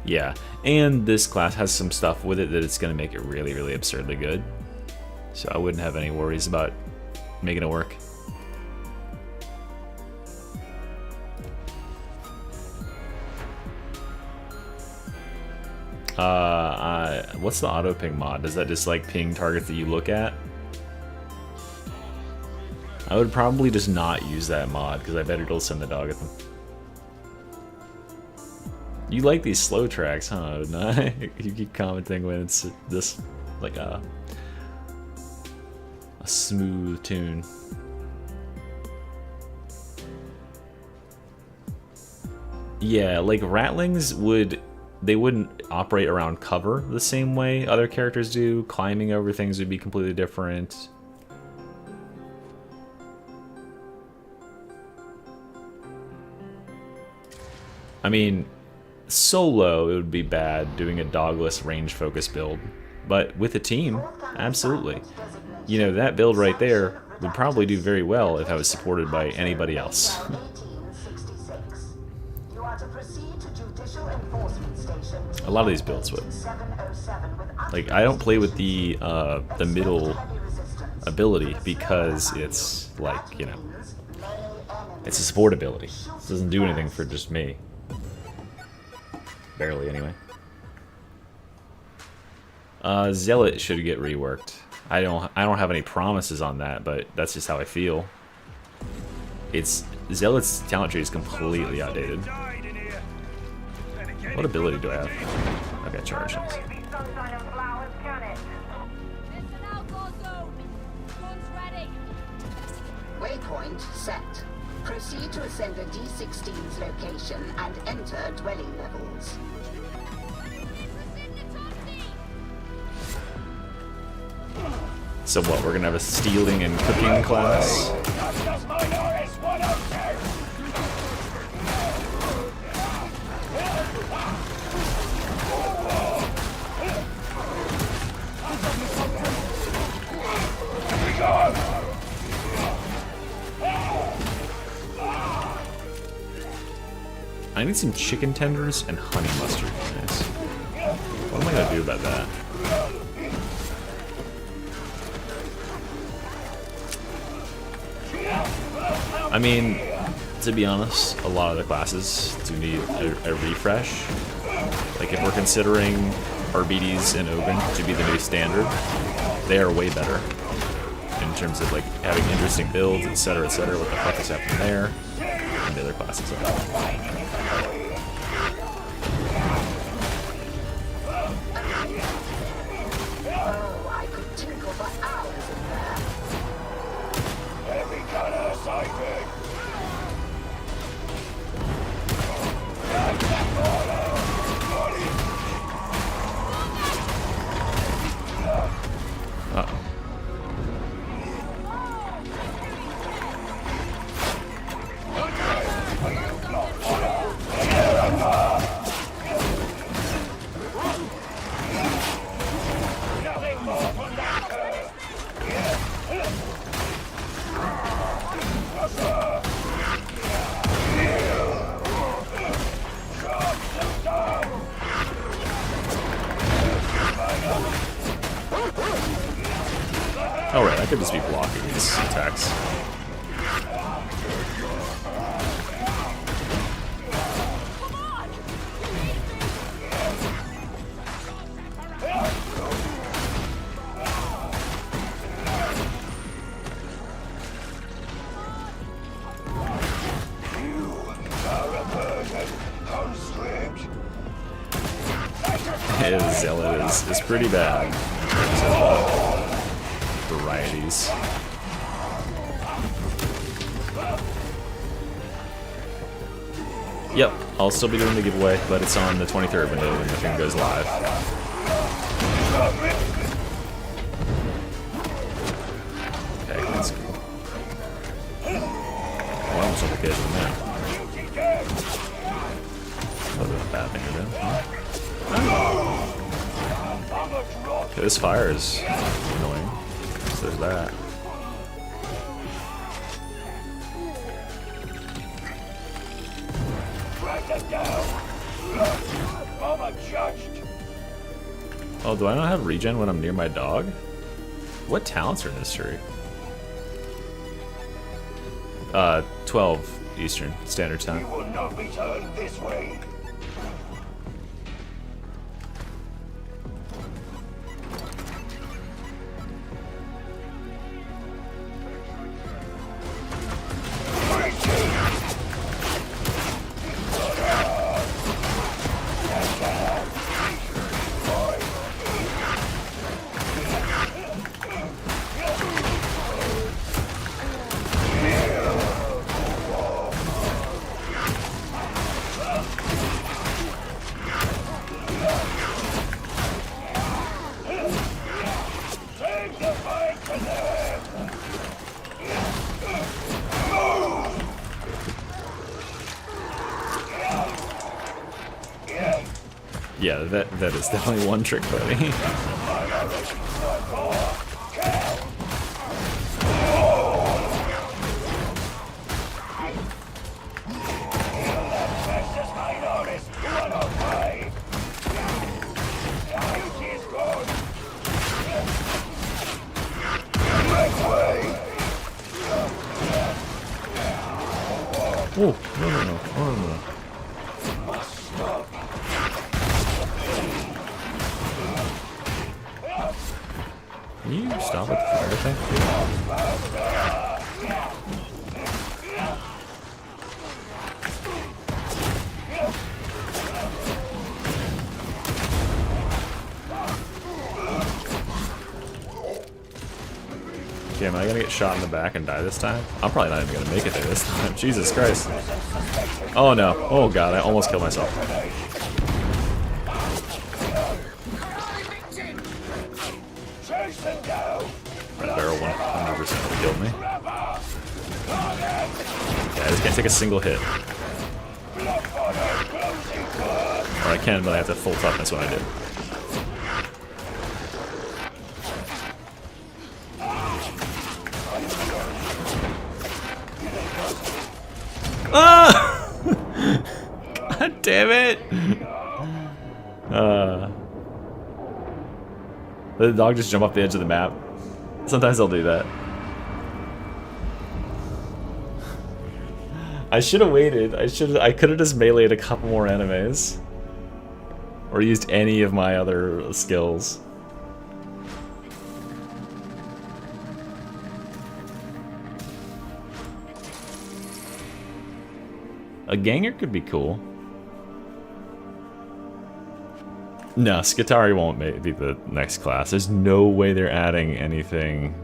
Yeah, and this class has some stuff with it that it's going to make it really, really absurdly good. So I wouldn't have any worries about making it work. What's the auto ping mod? Does that just like ping targets that you look at? I would probably just not use that mod because I bet it'll send the dog at them. You like these slow tracks, huh? You keep commenting when it's this like a smooth tune. Yeah, like Ratlings wouldn't operate around cover the same way other characters do. Climbing over things would be completely different. I mean, solo it would be bad doing a dogless range focus build, but with a team, absolutely. You know, that build right there would probably do very well if I was supported by anybody else. A lot of these builds would. Like, I don't play with the middle ability because it's like, you know, it's a support ability. It doesn't do anything for just me. Barely, anyway. Zealot should get reworked. I don't have any promises on that, but that's just how I feel. Zealot's talent tree is completely outdated. What ability do I have? Okay, charge. Nice. Waypoint set. Proceed to ascend a D16's location and enter dwelling levels. So what, we're gonna have a stealing and cooking class? I need some chicken tenders and honey mustard. Nice. What am I gonna do about that? I mean, to be honest, a lot of the classes do need a refresh. Like, if we're considering Arbites and Ogun to be the new standard, they are way better in terms of like having interesting builds, etc., etc. What the fuck is happening there? And the other classes are. Oh, I could tinkle for hours in there. Heavy cutter sighting. Uh-oh. Oh right, I could just be blocking these attacks. His zealot is pretty bad in terms of varieties. Yep, I'll still be doing the giveaway, but it's on the 23rd window when the thing goes live. Okay, that's cool. Oh, I almost overkill him now. A little bit of a bad thing to do, huh? Okay, this fire is annoying. So there's that. Oh, do I not have regen when I'm near my dog? What talents are in this tree? 12 Eastern Standard Time. You will not return this way. Yeah, that is definitely one trick pony. Oh, no. Can you stop with the fire thing? Okay, am I gonna get shot in the back and die this time? I'm probably not even gonna make it there this time. Jesus Christ. Oh no. Oh god, I almost killed myself. Red barrel 100% killed me. Yeah, I just can't take a single hit. Or I can, but I have to full toughness when I do. Ah! God damn it! Did the dog just jump off the edge of the map? Sometimes they'll do that. I should have waited. I could have just meleeed a couple more enemies. Or used any of my other skills. A ganger could be cool. No, Skitari won't be the next class. There's no way they're adding anything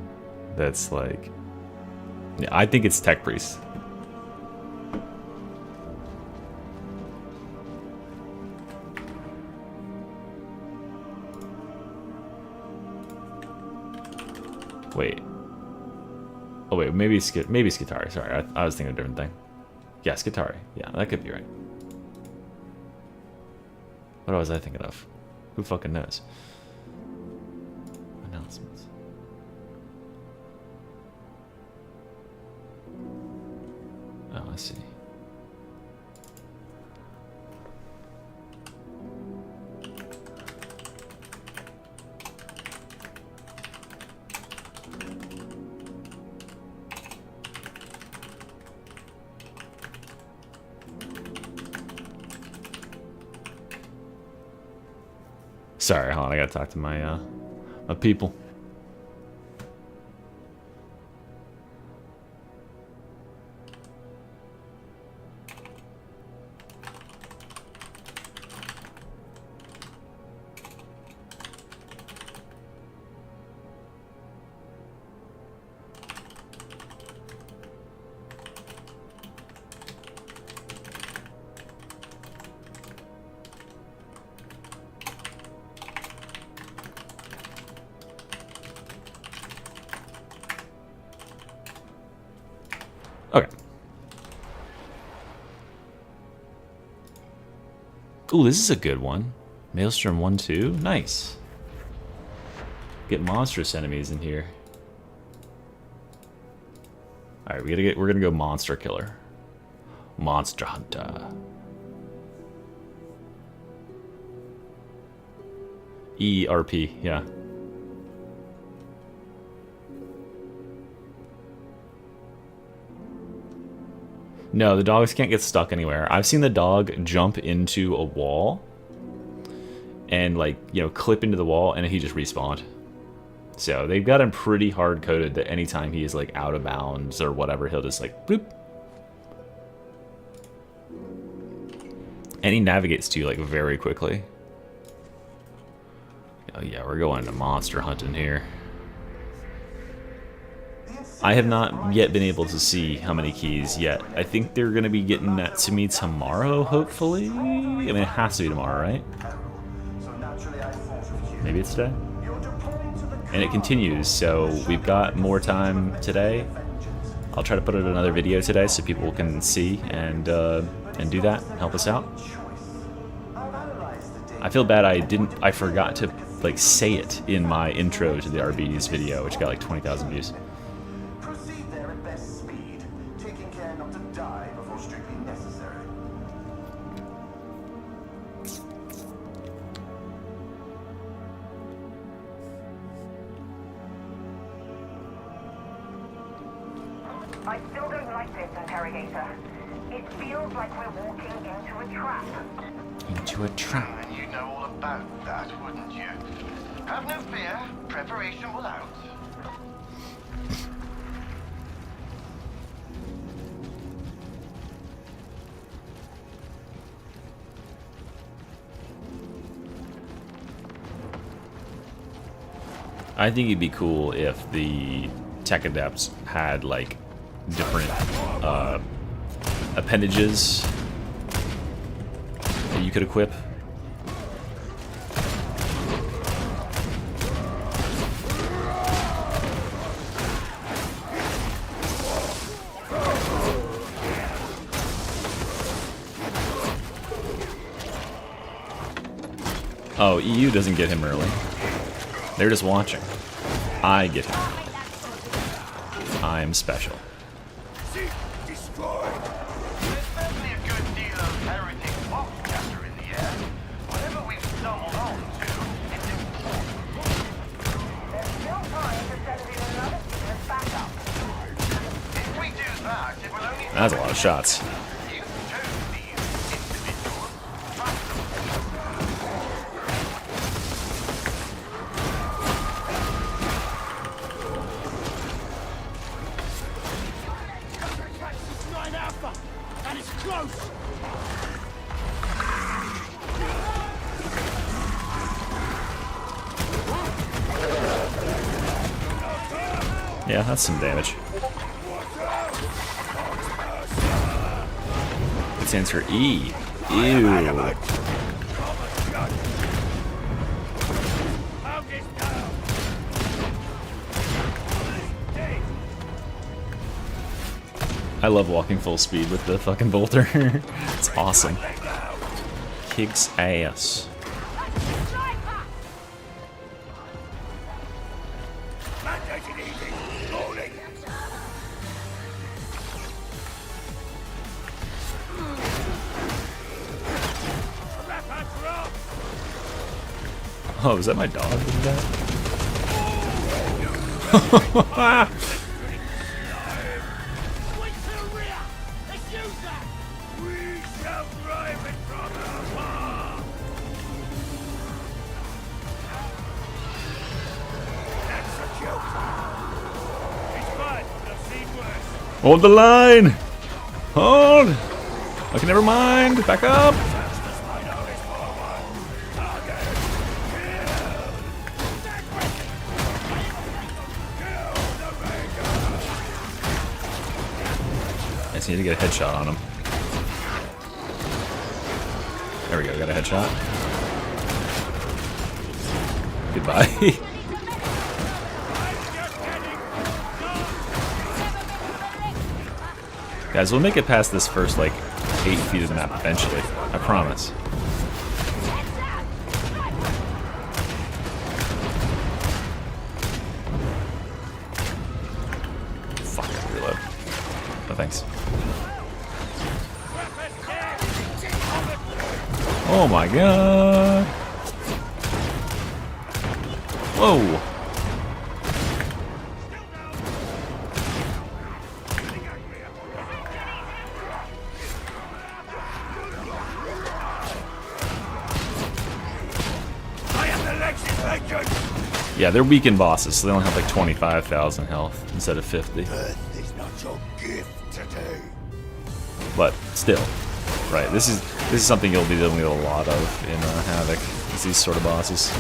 that's like... Yeah, I think it's Tech Priest. Wait. Oh wait, maybe Skitari. Sorry, I was thinking of a different thing. Yeah, Skitari. Yeah, that could be right. What was I thinking of? Who fucking knows? Announcements. Oh, I see. Sorry, hold on. I gotta talk to my my people. Okay. Ooh, this is a good one. Maelstrom 1-2. Nice. Get monstrous enemies in here. Alright, we're gonna go monster killer. Monster hunter. ERP, yeah. No, the dogs can't get stuck anywhere. I've seen the dog jump into a wall and, like, you know, clip into the wall, and he just respawned. So they've got him pretty hard coded that anytime he is, like, out of bounds or whatever, he'll just, like, bloop. And he navigates to you, like, very quickly. Oh yeah, we're going to monster hunting here. I have not yet been able to see how many keys yet. I think they're going to be getting that to me tomorrow, hopefully? I mean, it has to be tomorrow, right? Maybe it's today? And it continues, so we've got more time today. I'll try to put out another video today so people can see and do that, help us out. I feel bad I forgot to, like, say it in my intro to the Arbites video, which got like 20,000 views. I still don't like this, interrogator. It feels like we're walking into a trap. Into a trap. And you'd know all about that, wouldn't you? Have no fear. Preparation will out. I think it'd be cool if the tech adepts had, like, different appendages that you could equip. Oh, EU doesn't get him early. They're just watching. I get him. I'm special. Destroyed. There's certainly a good deal of heretic box capture in the air. Whatever we've stumbled on to, it's important. There's still time to send in another team as backup. If we do that, it will only... That's a lot of shots. You chose these individuals. Trust them. Yeah, that's some damage. It stands for E. Ew. I love walking full speed with the fucking bolter. It's awesome. Kicks ass. Oh, is that my dog that did that? Hold the line! Hold! Okay, never mind. Back up! I just need to get a headshot on him. There we go, got a headshot. Goodbye. Guys, we'll make it past this first, like, 8 feet of the map eventually. I promise. Fuck, I have to reload. No thanks. Oh my god! Whoa! Yeah, they're weakened bosses, so they only have like 25,000 health instead of 50. Earth is not your gift today. But still, right? This is something you'll be dealing with a lot of in Havoc. Is these sort of bosses.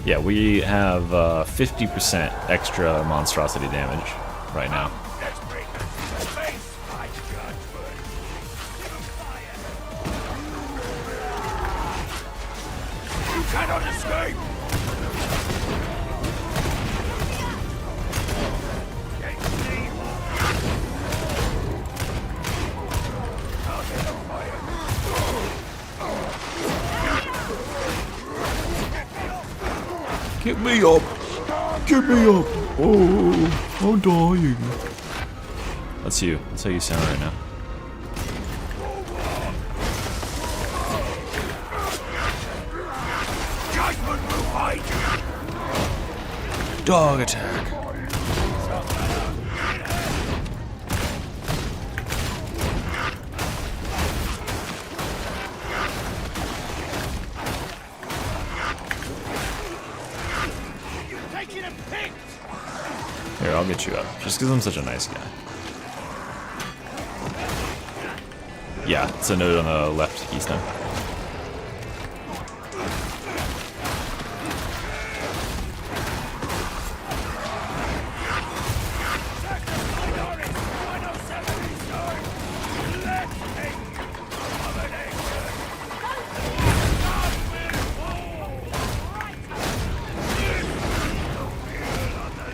Yeah, we have 50% extra monstrosity damage right now. You cannot escape! Get me up! Get me up! Oh, I'm dying. That's you. That's how you sound right now. Judgment will fight! Dog attack. Here, I'll get you up. Just because I'm such a nice guy. Yeah, it's a note on the left keystone.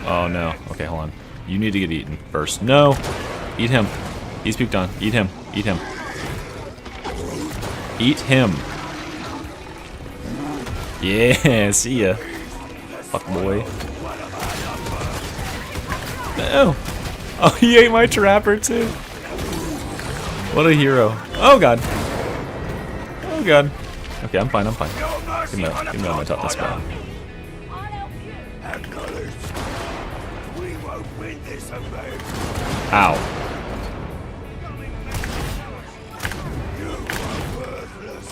Oh no. Okay, hold on. You need to get eaten first. No! Eat him. He's peeked on. Eat him. Eat him. Eat him. Yeah, see ya. Fuck boy. No! Oh, he ate my trapper too. What a hero. Oh god. Oh god. Okay, I'm fine, I'm fine. Give me my toughness back. We won't win this alone. Ow. You are worthless.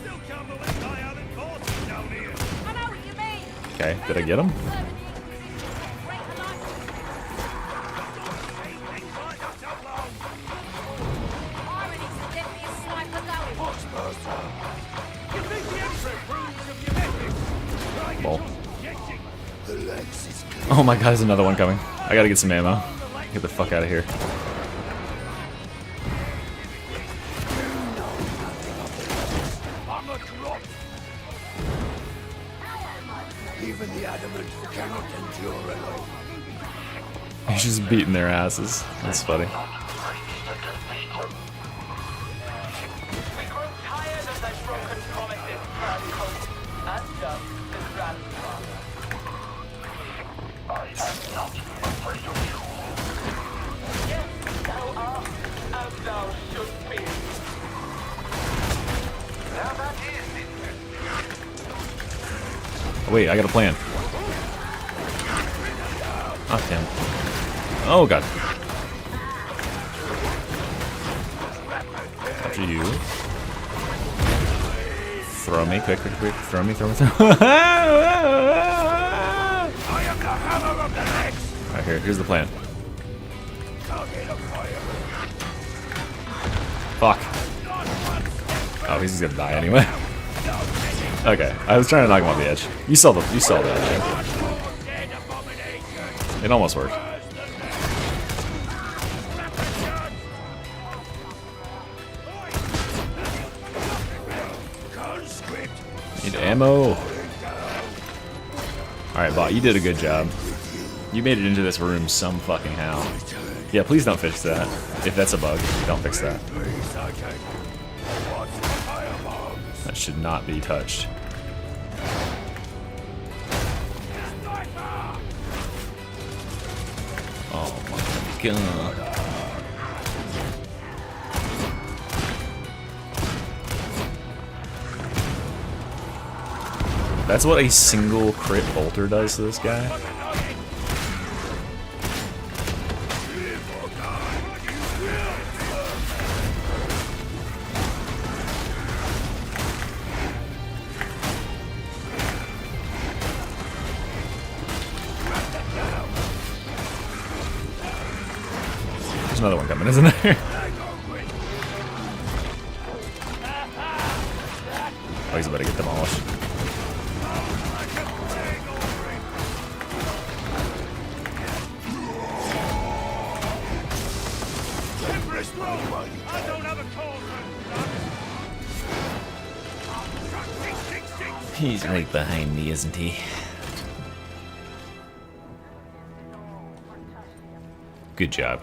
Still can't believe I haven't caught you down here. I know what you mean. Okay, did I get him? Lol. The legs is clear. Oh my god, there's another one coming. I gotta get some ammo. Get the fuck out of here. I'm a drop. Even the adamant cannot endure alone. He's just beating their asses. That's funny. We grow tired of their broken promises, Franco, and just the grandfather. I am not afraid of you. Yes, thou art, as thou should be. Now that is interesting. Wait, I got a plan. Oh, damn. Oh, God. After you. Throw me, quick. Throw me. Alright, here's the plan. Fuck. Oh, he's just gonna die anyway. Okay, I was trying to knock him off the edge. You saw that. Right? It almost worked. Need ammo. Alright, bot, you did a good job. You made it into this room some fucking how. Yeah, please don't fix that. If that's a bug, don't fix that. That should not be touched. Oh my god. That's what a single crit bolter does to this guy. There's another one coming, isn't there? Oh, he's about to get demolished. He's right behind me, isn't he? Good job.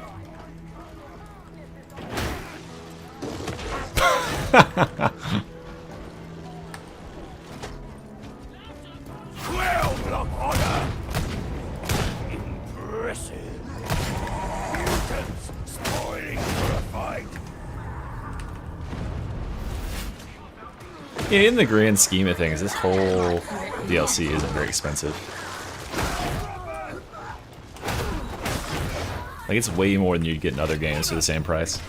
Yeah, in the grand scheme of things, this whole DLC isn't very expensive. Like, it's way more than you'd get in other games for the same price.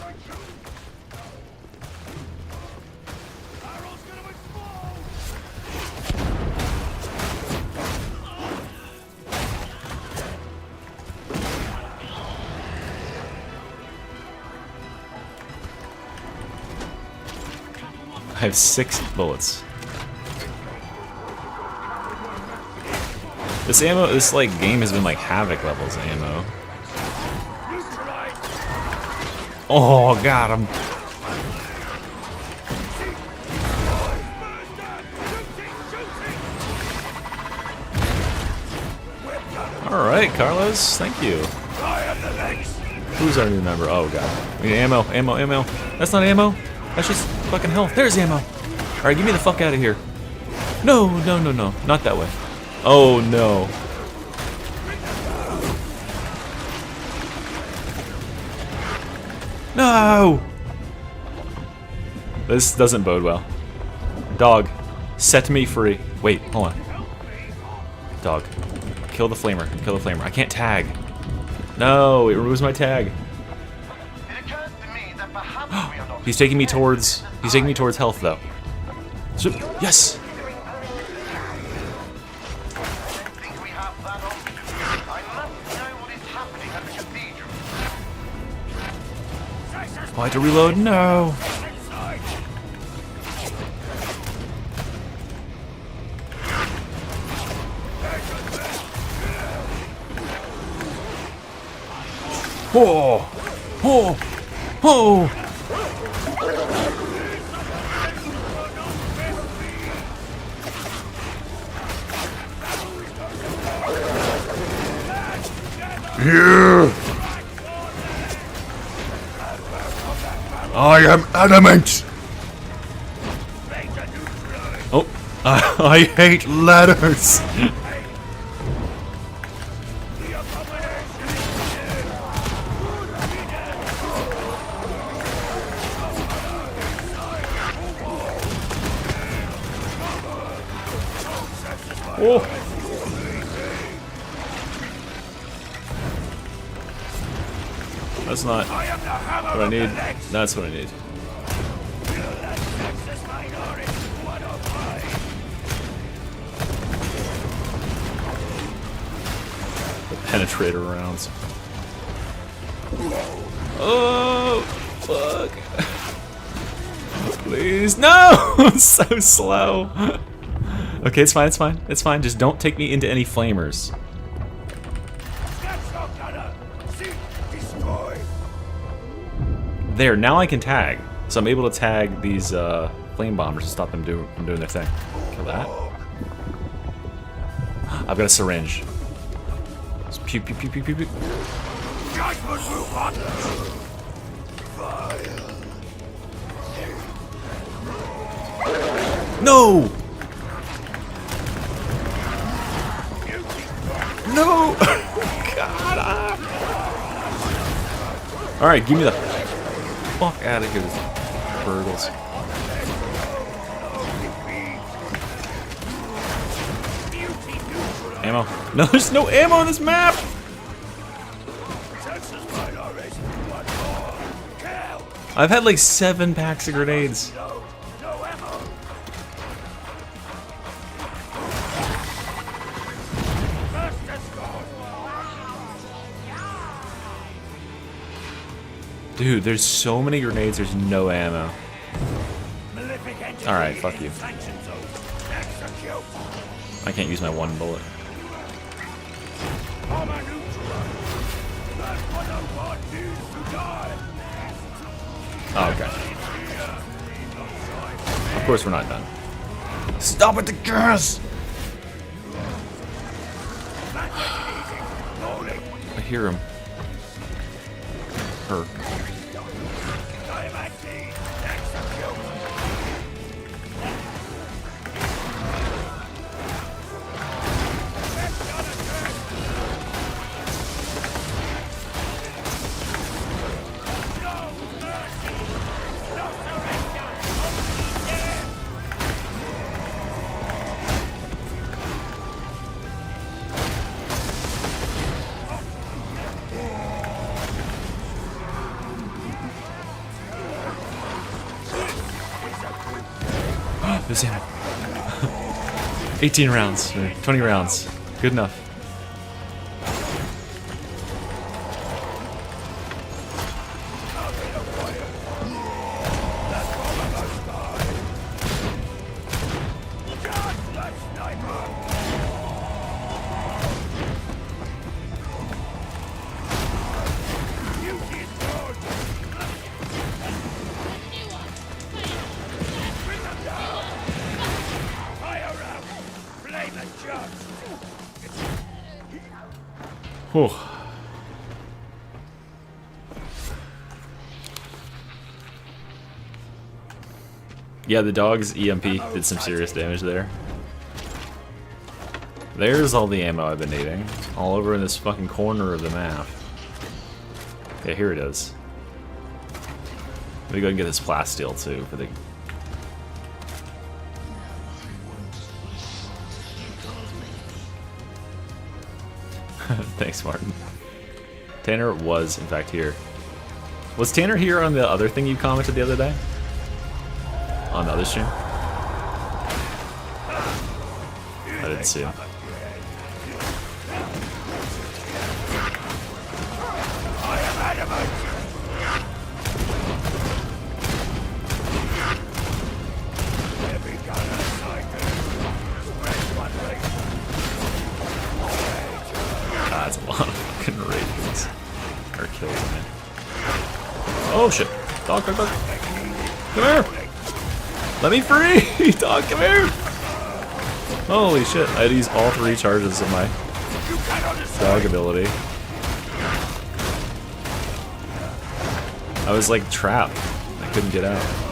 I have 6 bullets. This ammo, this like game has been like Havoc levels ammo. Oh, got him. All right, Carlos, thank you. Who's our new member? Oh god, we need ammo. That's not ammo. That's just fucking health. There's ammo. All right, get me the fuck out of here. No, not that way. Oh no. No! This doesn't bode well. Dog, set me free. Wait, hold on. Dog, kill the flamer. I can't tag. No, it removes my tag. He's taking me towards health though. So, yes. Oh, I had to reload. No. Oh. Here! I am adamant! Oh, I hate ladders. Oh. That's not what I need. That's what I need. The penetrator rounds. Oh, fuck. Please, no! It's so slow. Okay, it's fine, it's fine, it's fine. Just don't take me into any flamers. There, now I can tag. So I'm able to tag these flame bombers to stop them from doing their thing. Kill that. I've got a syringe. Just pew pew pew pew pew pew. No! No! God! Alright, give me the fuck out of here, Burgles. Ammo. No, there's no ammo on this map! I've had like 7 packs of grenades. Dude, there's so many grenades, there's no ammo. Alright, fuck you. I can't use my 1 bullet. Oh, okay. Of course we're not done. Stop with the gas! I hear him. Her. There's ammo. 18 rounds, or 20 rounds. Good enough. Whew. Yeah, the dog's EMP did some serious damage there. There's all the ammo I've been needing. All over in this fucking corner of the map. Okay, here it is. Let me go and get this plasteel too for the... Thanks, Martin. Tanner was, in fact, here. Was Tanner here on the other thing you commented the other day? On the other stream? I didn't see him. That's a lot of fucking rages. Or kills, man. Oh shit. Dog, dog, dog. Come here! Let me free! Dog, come here! Holy shit. I had to use all 3 charges of my dog ability. I was like trapped. I couldn't get out.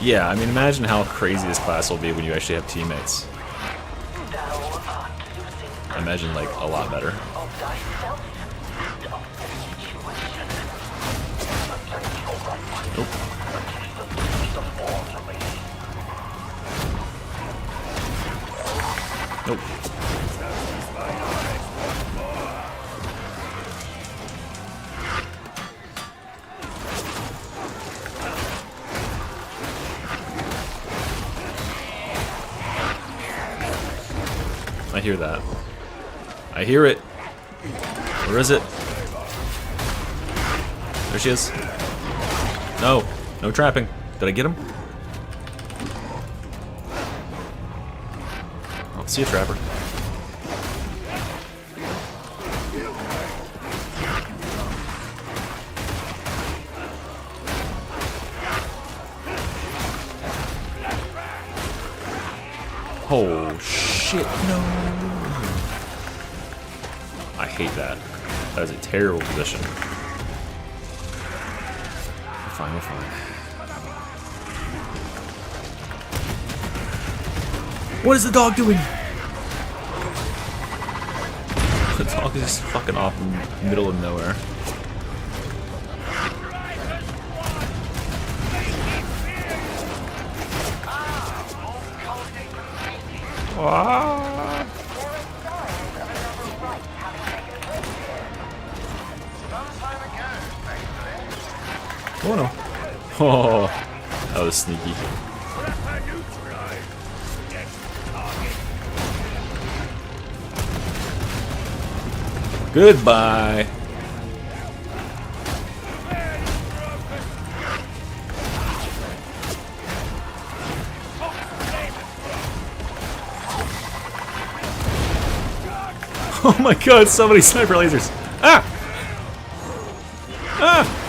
Yeah, I mean, imagine how crazy this class will be when you actually have teammates. I imagine, like, a lot better. Nope. I hear that. I hear it. Where is it? There she is. No. No trapping. Did I get him? Oh, see a trapper. Oh shit, no. I hate that. That is a terrible position. We're fine, we're fine. What is the dog doing? The dog is just fucking off in the middle of nowhere. Ah. Oh no. Oh, that was sneaky. Goodbye. Oh my god, so many sniper lasers. Ah! Ah!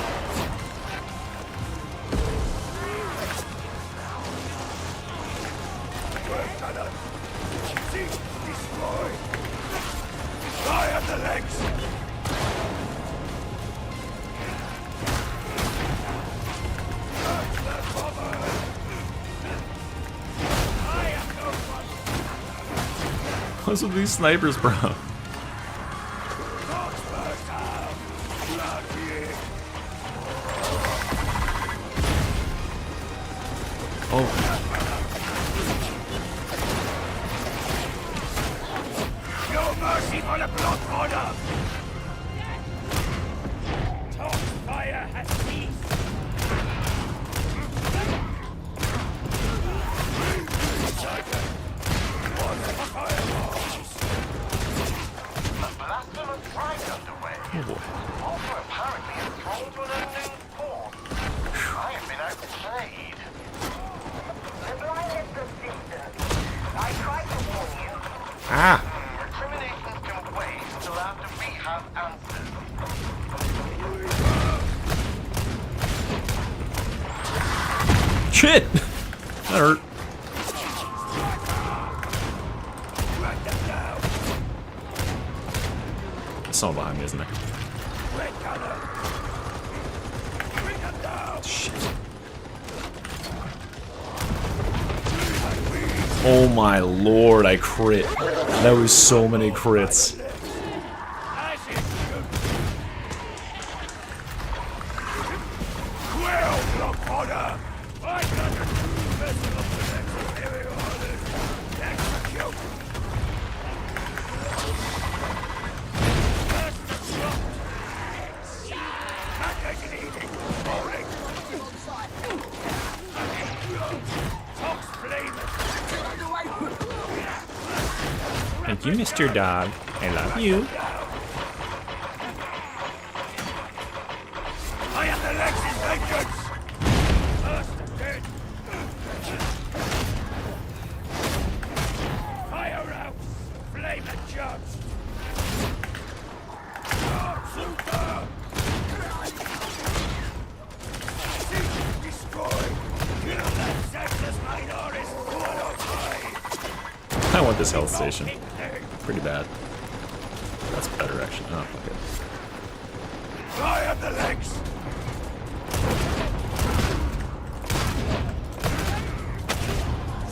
What's with these snipers, bro? Oh. No mercy for the blood order! Top fire has ceased! Blasphemous ride underway. Also apparently enthralled to an unknown force. I have been outplayed. The blind is persistent. I tried to warn you. Ah! Recriminations can wait until after we have answers. Shit! That hurt. There's someone behind me, isn't there? Shit. Oh my lord, I crit. That was so many crits. Thank you, Mr. Dog. I love you. I am the Lex's vengeance! First dead! Fire out! Flame and judge! Super! Seek, destroy! Kill that sexless minorist! I want this health station. Pretty bad. That's better, actually. Oh, fuck it. Fire the legs!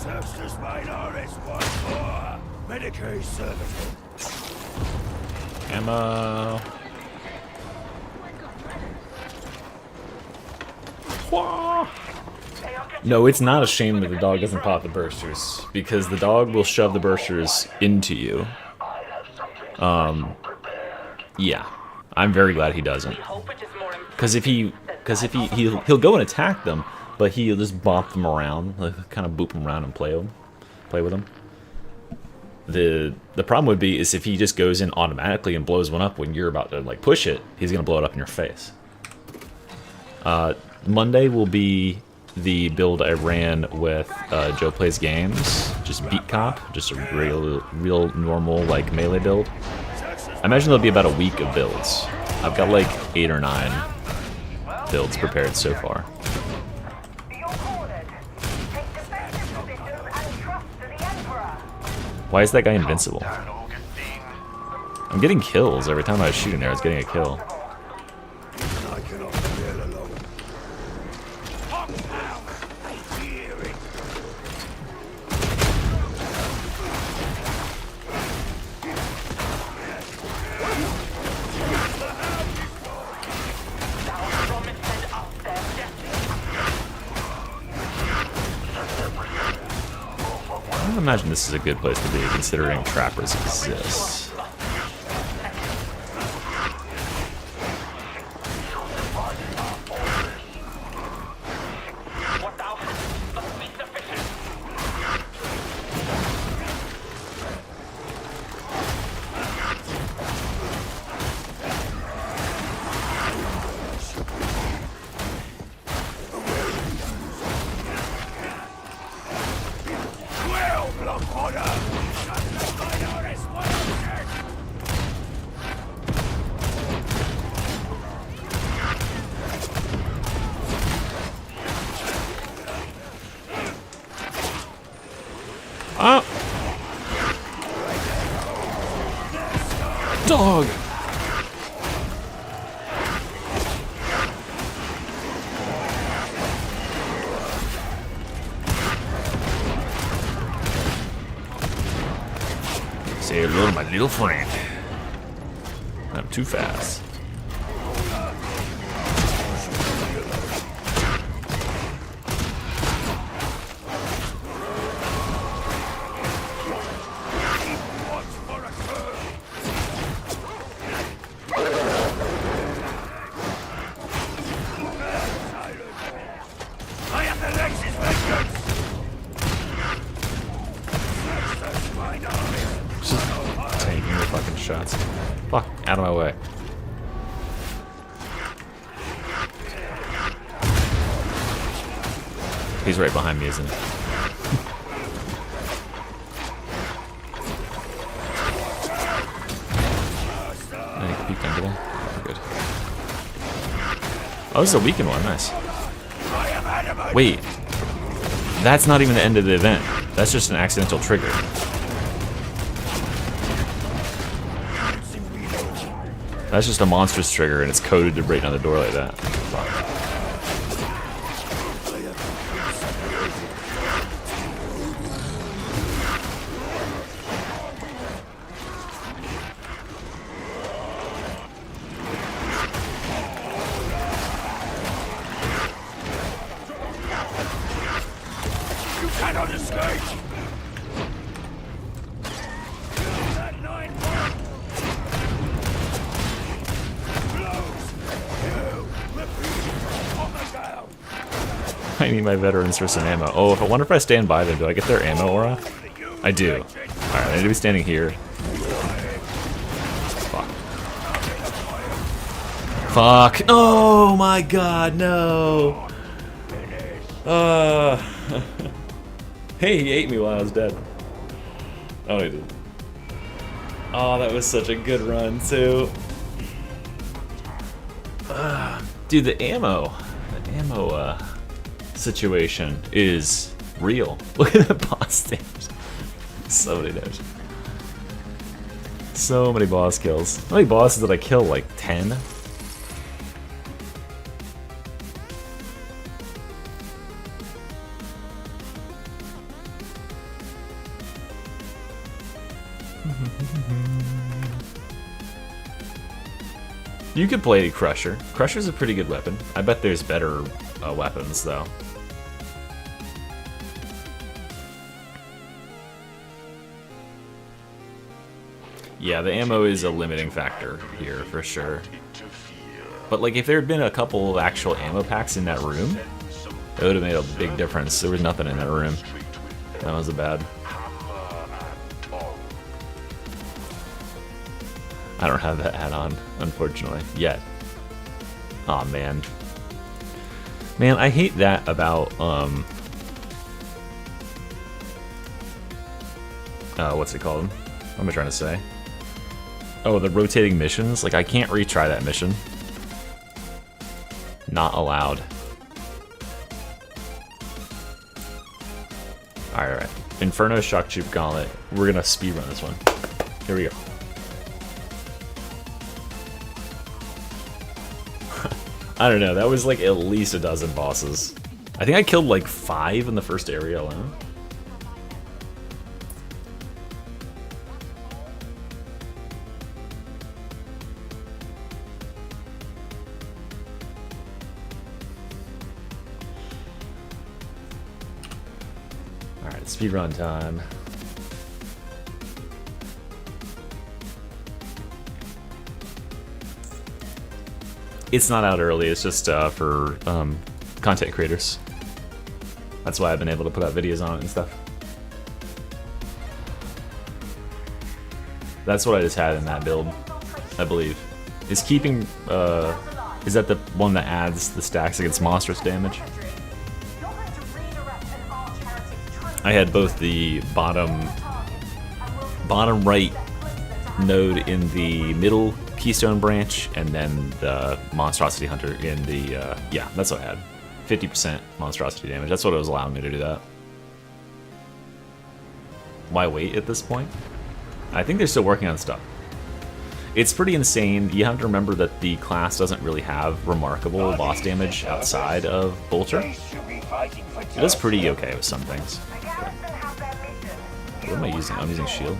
Sexless minorist once more! Medicaid service. Ammo. No, it's not a shame that the dog doesn't pop the bursters, because the dog will shove the bursters into you. Yeah, I'm very glad he doesn't. Because he'll go and attack them, but he'll just bop them around, like kind of boop them around and play with them. The problem would be is if he just goes in automatically and blows one up when you're about to like push it, he's gonna blow it up in your face. Monday will be the build I ran with Joe Plays Games, just beat comp, just a real normal like melee build. I imagine there'll be about a week of builds. I've got like 8 or 9 builds prepared so far. Why is that guy invincible? I'm getting kills every time I was shooting there. I was getting a kill. I cannot bear alone. I hear it. I don't imagine this is a good place to be, considering trappers exist. Dog! Say hello to my little friend. I'm too fast. Shots. Fuck, out of my way. He's right behind me, isn't he? I can peek down below. Good. Oh, this is a weakened one. Nice. Wait. That's not even the end of the event. That's just an accidental trigger. That's just a monstrous trigger, and it's coded to break down the door like that. You cannot escape! I need my veterans for some ammo. Oh, I wonder if I stand by them, do I get their ammo aura? I do. Alright, I need to be standing here. Fuck. Fuck. Oh my god, no! Hey, he ate me while I was dead. Oh, he did. Oh, that was such a good run, too. Dude, the ammo situation is real. Look at that boss damage. So many damage. So many boss kills. How many bosses did I kill? Like 10? You could play Crusher. Crusher's a pretty good weapon. I bet there's better weapons, though. Yeah, the ammo is a limiting factor here, for sure. But, like, if there had been a couple of actual ammo packs in that room, it would have made a big difference. There was nothing in that room. That was bad. I don't have that hat on, unfortunately, yet. Aw, man. Man, I hate that about, what's it called? What am I trying to say? Oh, the rotating missions? Like, I can't retry that mission. Not allowed. Alright. Inferno, Shock Troop, Gauntlet. We're gonna speedrun this one. Here we go. I don't know, that was like at least a dozen bosses. I think I killed like 5 in the first area alone. Alright, speedrun time. It's not out early, it's just for content creators. That's why I've been able to put out videos on it and stuff. That's what I just had in that build, I believe. Is keeping, is that the one that adds the stacks against monstrous damage? I had both the bottom right node in the middle Keystone branch, and then the Monstrosity Hunter in the, yeah, that's what I had. 50% monstrosity damage. That's what it was allowing me to do that. Why wait at this point? I think they're still working on stuff. It's pretty insane. You have to remember that the class doesn't really have remarkable boss damage outside of Bolter. It does pretty okay with some things. What am I using? I'm using shield.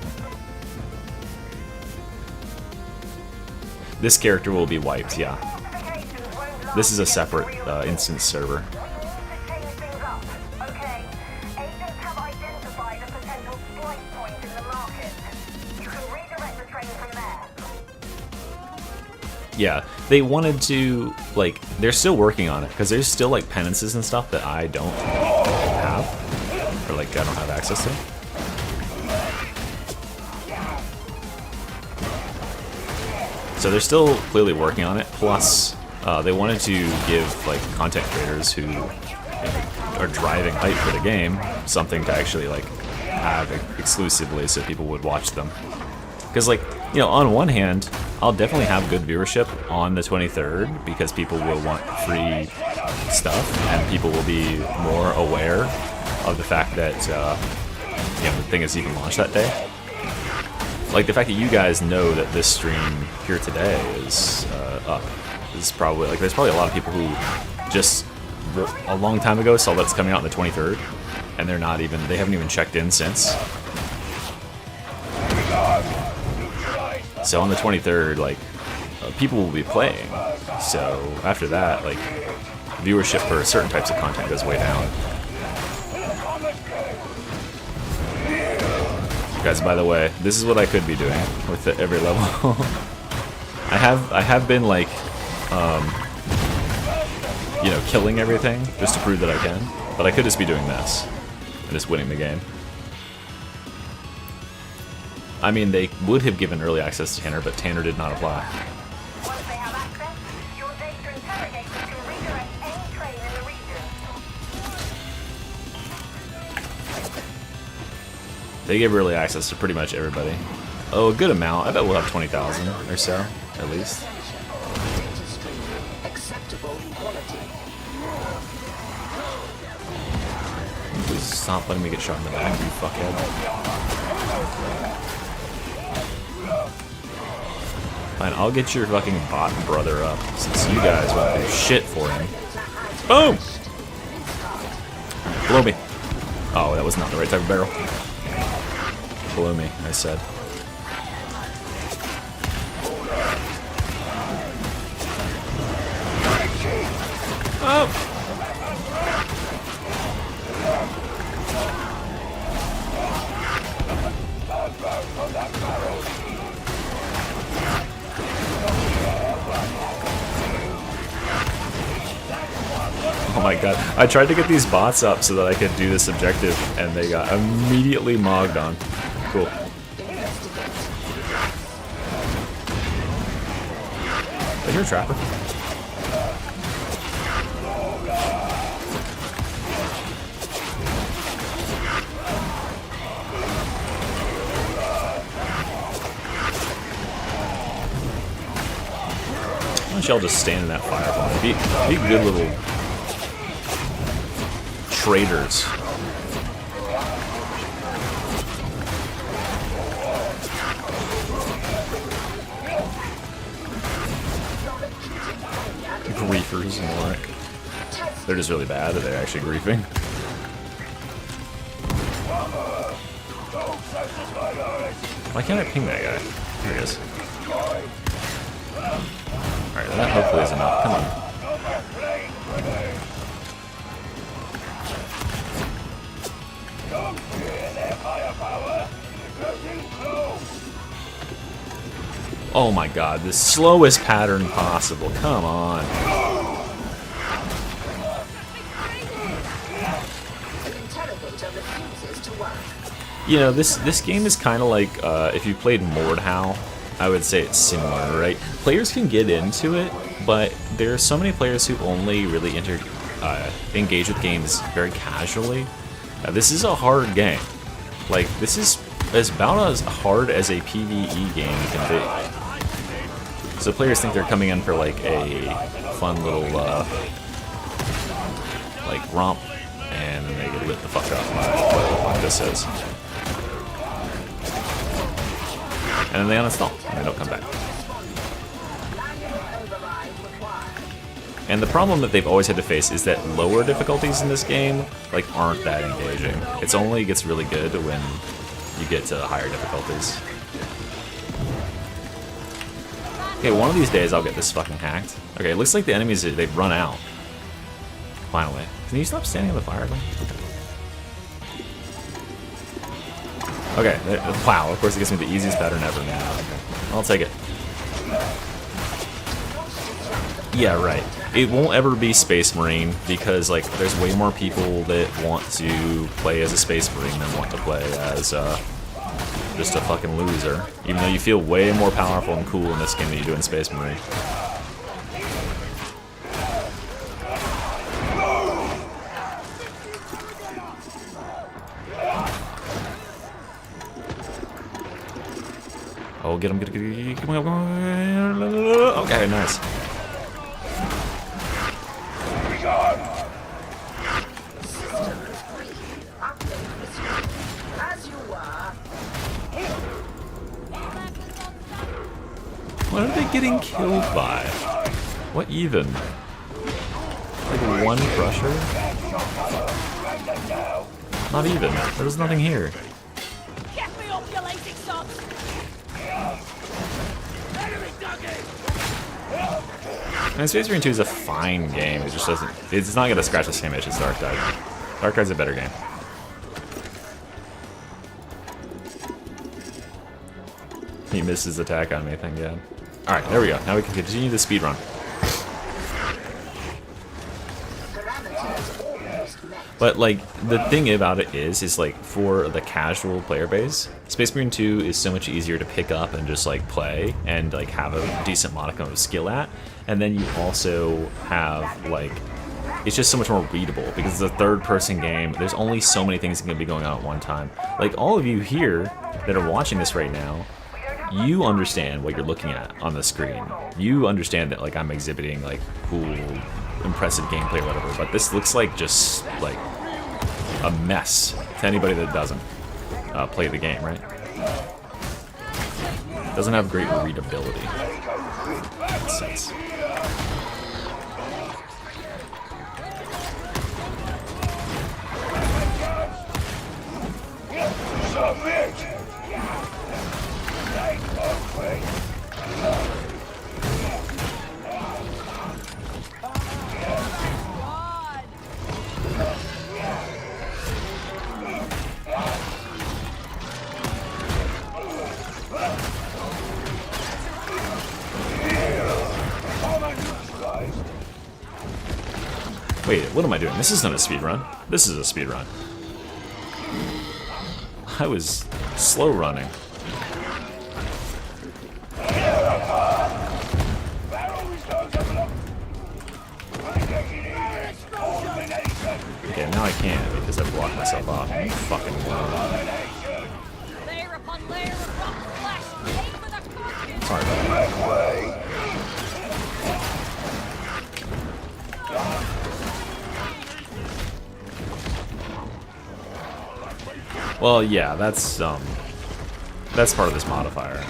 This character will be wiped, yeah. This is a separate instance server. Yeah, they wanted to, like, they're still working on it, because there's still, like, penances and stuff that I don't have, or, like, I don't have access to. So they're still clearly working on it, plus they wanted to give, like, content creators who are driving hype for the game something to actually, like, have exclusively so people would watch them. Because, like, you know, on one hand, I'll definitely have good viewership on the 23rd because people will want free stuff and people will be more aware of the fact that, you know, the thing is even launched that day. Like, the fact that you guys know that this stream here today is up is probably, like, there's probably a lot of people who just a long time ago saw that it's coming out on the 23rd, and they're not even, they haven't even checked in since. So on the 23rd, like, people will be playing. So after that, like, viewership for certain types of content goes way down. Guys, by the way, this is what I could be doing with every level. I have been, like, you know, killing everything just to prove that I can, but I could just be doing this and just winning the game. I mean, they would have given early access to Tanner, but Tanner did not apply. Once they have access, your data interrogators can redirect any train in the region. They gave early access to pretty much everybody. Oh, a good amount. I bet we'll have 20,000 or so, at least. Please stop letting me get shot in the back, you fuckhead. Fine, I'll get your fucking bot brother up, since you guys won't do shit for him. Boom! Blow me. Oh, that was not the right type of barrel. Blow me, I said. Oh! my god. I tried to get these bots up so that I could do this objective, and they got immediately mogged on. Cool. I hear a trapper. Why don't y'all just stand in that fireball? Be good little traitors. Griefers and all that. They're just really bad. Are they actually griefing? Why can't I ping that guy? Here he is. Alright, that hopefully is enough. Come on. Oh my god, the slowest pattern possible. Come on. You know, this game is kind of like, if you played Mordhau, I would say it's similar, right? Players can get into it, but there are so many players who only really engage with games very casually. This is a hard game. Like, this is about as hard as a PvE game can be. So players think they're coming in for like a fun little like romp, and then they get lit the fuck up by what the fuck this is. And then they uninstall, and they don't come back. And the problem that they've always had to face is that lower difficulties in this game like aren't that engaging. It's only gets really good when you get to higher difficulties. Okay, one of these days I'll get this fucking hacked. Okay, it looks like the enemies, they've run out. Finally. Can you stop standing in the fire thing? Okay, wow, of course it gives me the easiest pattern ever now. Okay, I'll take it. Yeah, right. It won't ever be Space Marine because, like, there's way more people that want to play as a Space Marine than want to play as, just a fucking loser. Even though you feel way more powerful and cool in this game than you do in Space Marine. Oh, get him, get him, come on. Okay, nice. What are they getting killed by? What even? Like one crusher? Not even. There's nothing here. Get me off your lazy socks! I mean, Space Marine 2 is a fine game. It just doesn't. It's not gonna scratch the same itch as Dark Tide. Dark Tide's a better game. He missed his attack on me, thank God. Alright, there we go. Now we can continue the speed run. But, like, the thing about it is like, for the casual player base, Space Marine 2 is so much easier to pick up and just, like, play and, like, have a decent modicum of skill at. And then you also have, like, it's just so much more readable because it's a third-person game. There's only so many things that can be going on at one time. Like, all of you here that are watching this right now, you understand what you're looking at on the screen. You understand that, like, I'm exhibiting, like, cool, impressive gameplay or whatever, but this looks like just, like, a mess to anybody that doesn't play the game, right? Doesn't have great readability. Makes sense. Wait, what am I doing? This isn't a speed run. This is a speed run. I was slow running. Okay, now I can't because I blocked myself off. I'm fucking Layer upon layer of rock flesh. Aim for the carcass. sorry about that. Well, yeah, that's part of this modifier,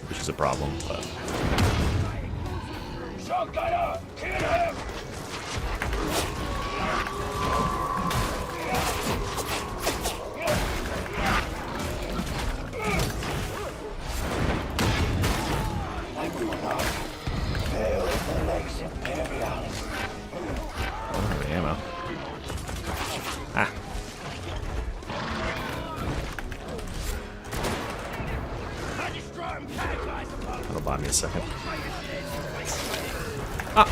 which is a problem, but oh, the ammo. Ah. That'll buy me a second. Ah!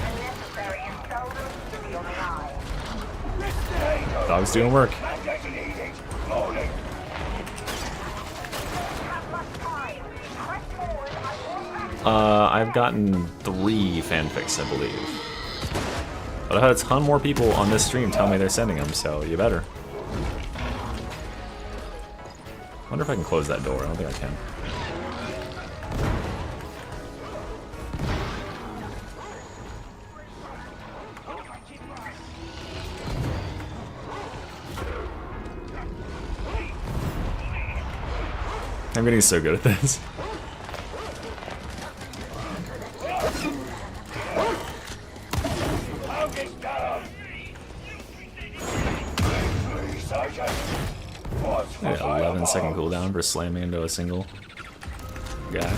Dog's doing work. I've gotten 3 fanfics, I believe. But I've had a ton more people on this stream tell me they're sending them, so you better. Wonder if I can close that door. I don't think I can. I'm getting so good at this. Yeah, 11-second cooldown for slamming into a single guy.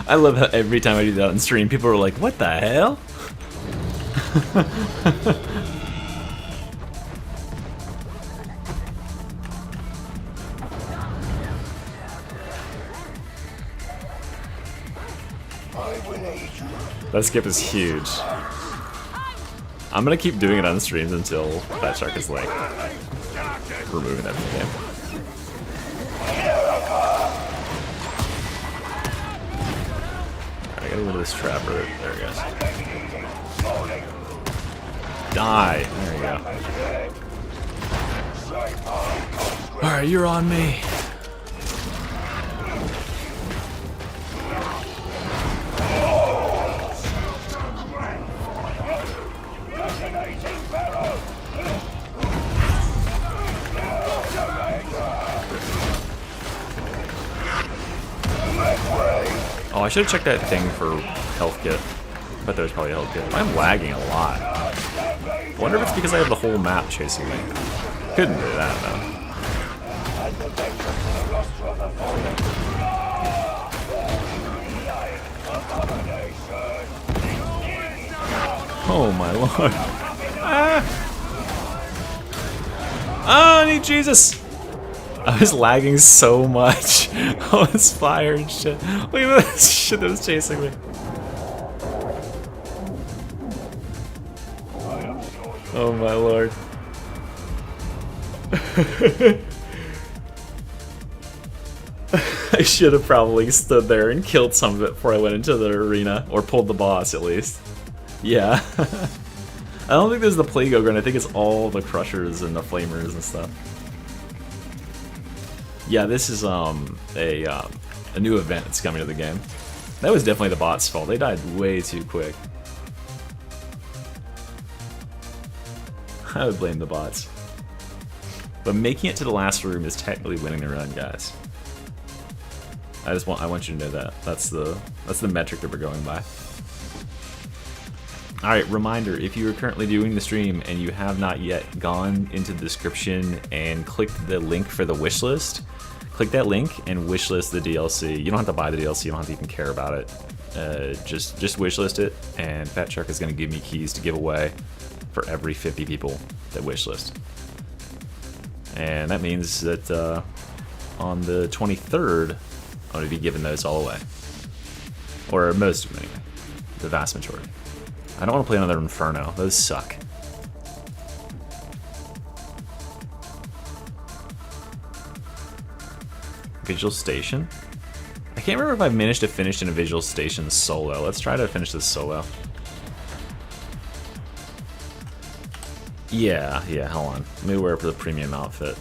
I love how every time I do that on stream, people are like, "What the hell?" That skip is huge. I'm gonna keep doing it on streams until that shark is like removing that from the game. Alright, I gotta go to this trapper. There he goes. Die! There you go. Alright, you're on me. Oh, I should have checked that thing for health kit. I bet there's probably a health kit. I'm lagging a lot. I wonder if it's because I have the whole map chasing me. Couldn't do that, though. Oh my lord. Ah! Oh, I need Jesus! I was lagging so much. I was fire and shit. Look at this shit that was chasing me. Oh my lord. I should have probably stood there and killed some of it before I went into the arena. Or pulled the boss, at least. Yeah. I don't think there's the Plague Ogre, and I think it's all the Crushers and the Flamers and stuff. Yeah, this is a new event that's coming to the game. That was definitely the bots' fault. They died way too quick. I would blame the bots. But making it to the last room is technically winning the run, guys. I want you to know that. That's the metric that we're going by. Alright, reminder, if you are currently doing the stream and you have not yet gone into the description and clicked the link for the wishlist, click that link and wishlist the DLC. You don't have to buy the DLC, you don't have to even care about it. Just wishlist it, and Fat Shark is going to give me keys to give away for every 50 people that wishlist. And that means that on the 23rd, I'm going to be giving those all away. Or most of them, anyway. The vast majority. I don't want to play another Inferno. Those suck. Visual Station? I can't remember if I've managed to finish in a Visual Station solo. Let's try to finish this solo. Yeah, hold on. Let me wear up the premium outfit.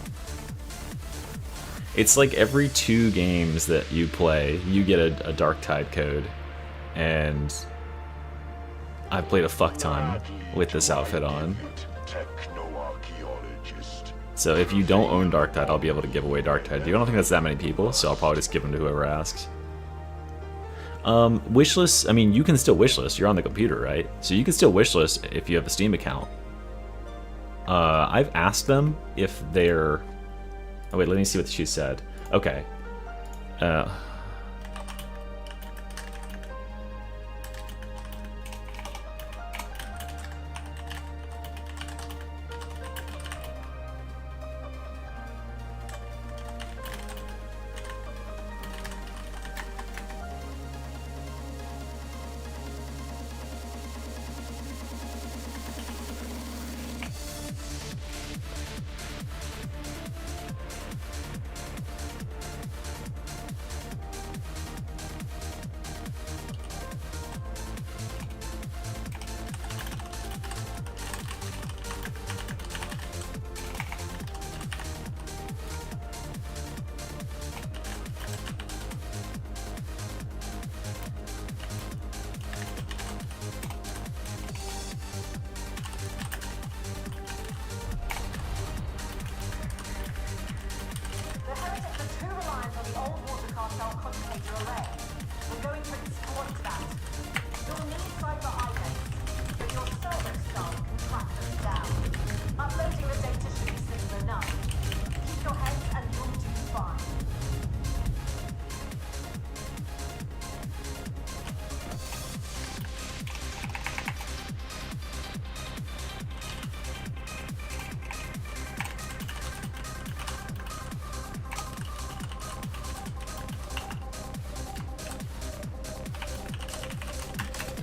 It's like every 2 games that you play, you get a Dark Tide code. And I've played a fuck ton with this outfit on. So if you don't own Dark Tide, I'll be able to give away Dark Tide. I don't think that's that many people, so I'll probably just give them to whoever asks. Wishlist, I mean, you can still wishlist. You're on the computer, right? So you can still wishlist if you have a Steam account. I've asked them if they're... Oh wait, let me see what she said. Okay.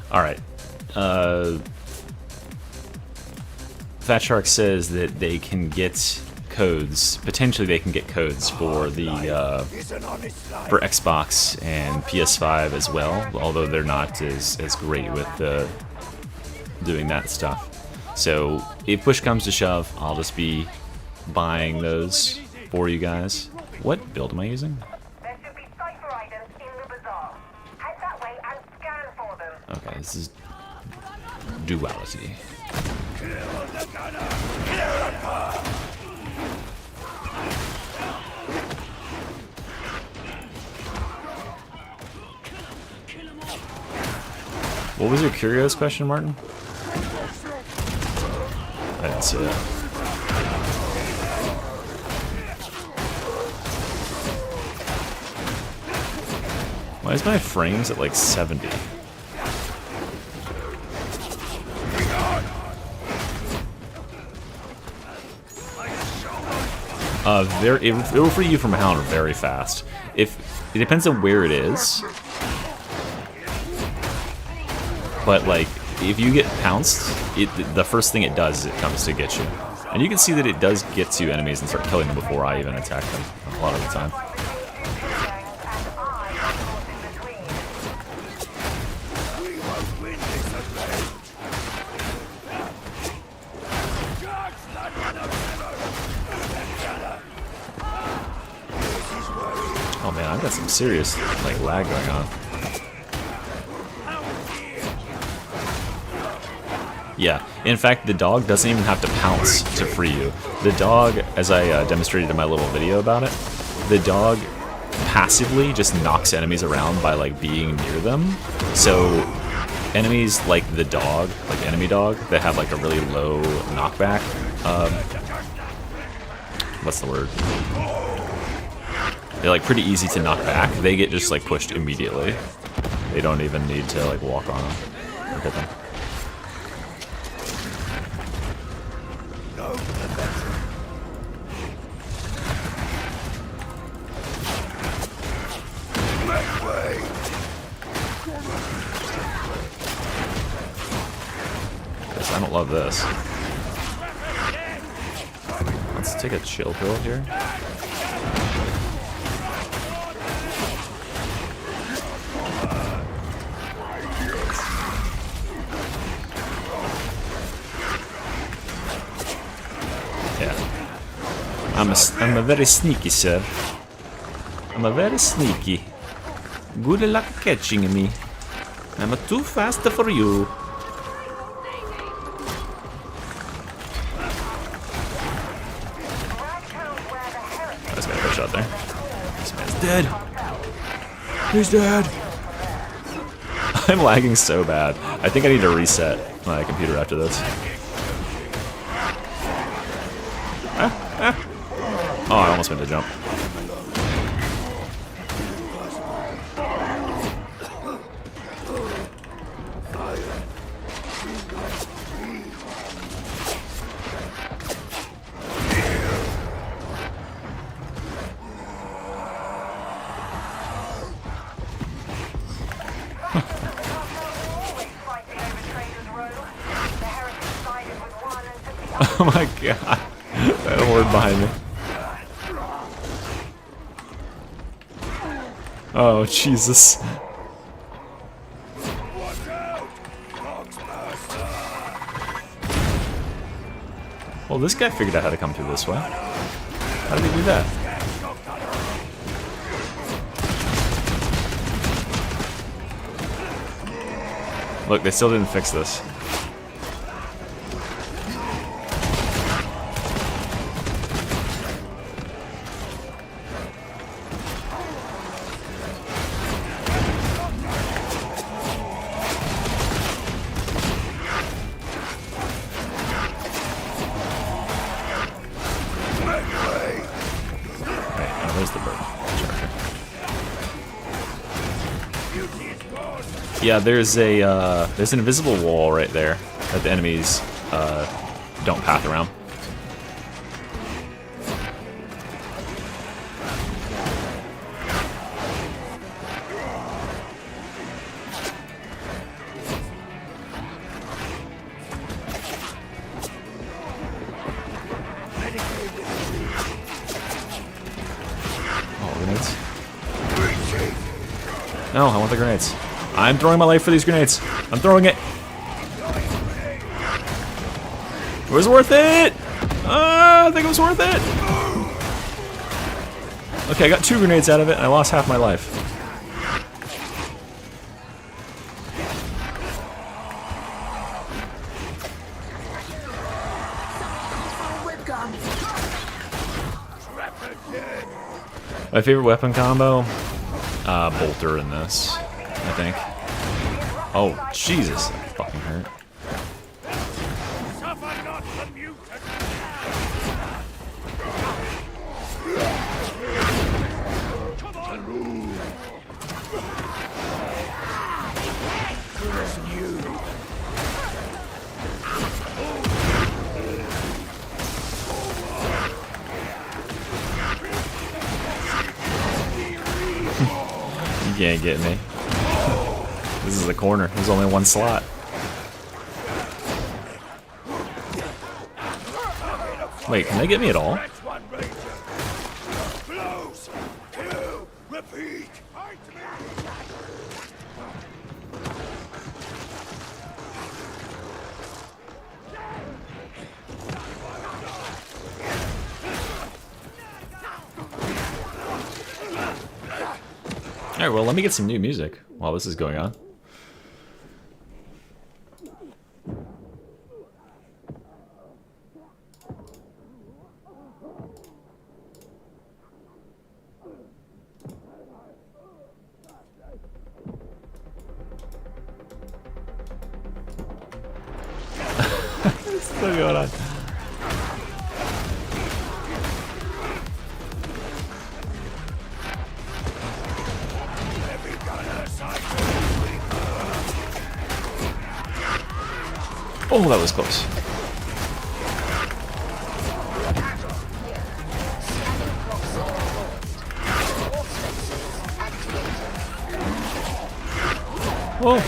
Alright. Fat Shark says that they can get codes. Potentially they can get codes for the for Xbox and PS5 as well, although they're not as great with doing that stuff. So if push comes to shove, I'll just be buying those for you guys. What build am I using? There should be cipher items in the bazaar. Head that way and scan for them. Okay, this is duality. What was your curious question, Martin? I didn't see that. Why is my frames at like 70? It will free you from a Hound very fast. It depends on where it is. But like, if you get pounced, the first thing it does is it comes to get you. And you can see that it does get to enemies and start killing them before I even attack them a lot of the time. Oh man, I've got some serious like lag going on. Yeah, in fact, the dog doesn't even have to pounce to free you. The dog, as I demonstrated in my little video about it, the dog passively just knocks enemies around by like being near them. So enemies like the dog, like enemy dog, that have like a really low knockback, what's the word? They're like pretty easy to knock back. They get just like pushed immediately. They don't even need to like walk on them or hit them. Love this. Let's take a chill pill here. Yeah. I'm a very sneaky, sir. I'm a very sneaky. Good luck catching me. I'm too fast for you. This guy got shot there. This man's dead. He's dead. I'm lagging so bad. I think I need to reset my computer after this. Oh, I almost meant to jump. Oh my god. That horde behind me. Oh, Jesus. Well, this guy figured out how to come through this way. How did he do that? Look, they still didn't fix this. Where's the bird? Charger. Yeah, there's an invisible wall right there that the enemies don't path around. No, I want the grenades. I'm throwing my life for these grenades. I'm throwing it. It was worth it! I think it was worth it! Okay, I got 2 grenades out of it, and I lost half my life. My favorite weapon combo? Bolter in this, I think. Oh, Jesus, that fucking hurt. You can't get me. This is a corner. There's only one slot. Wait, can they get me at all? Alright, well, let me get some new music while this is going on. What's still going on? Oh, that was close. Whoa.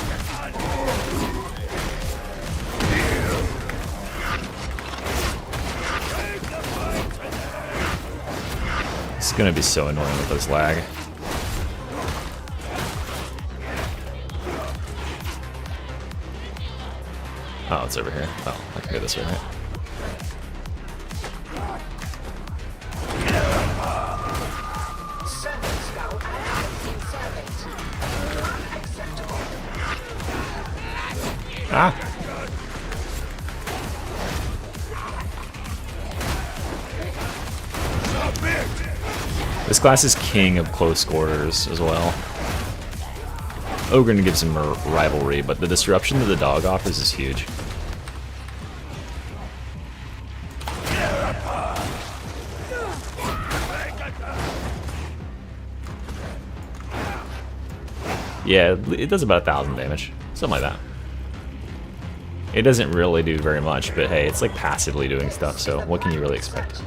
gonna be so annoying with this lag. Oh, it's over here. Oh, I can go this way, right? Ah! This class is king of close quarters as well. Ogre gonna give some rivalry, but the disruption that the dog offers is huge. Yeah, it does about 1,000 damage. Something like that. It doesn't really do very much, but hey, it's like passively doing stuff, so what can you really expect?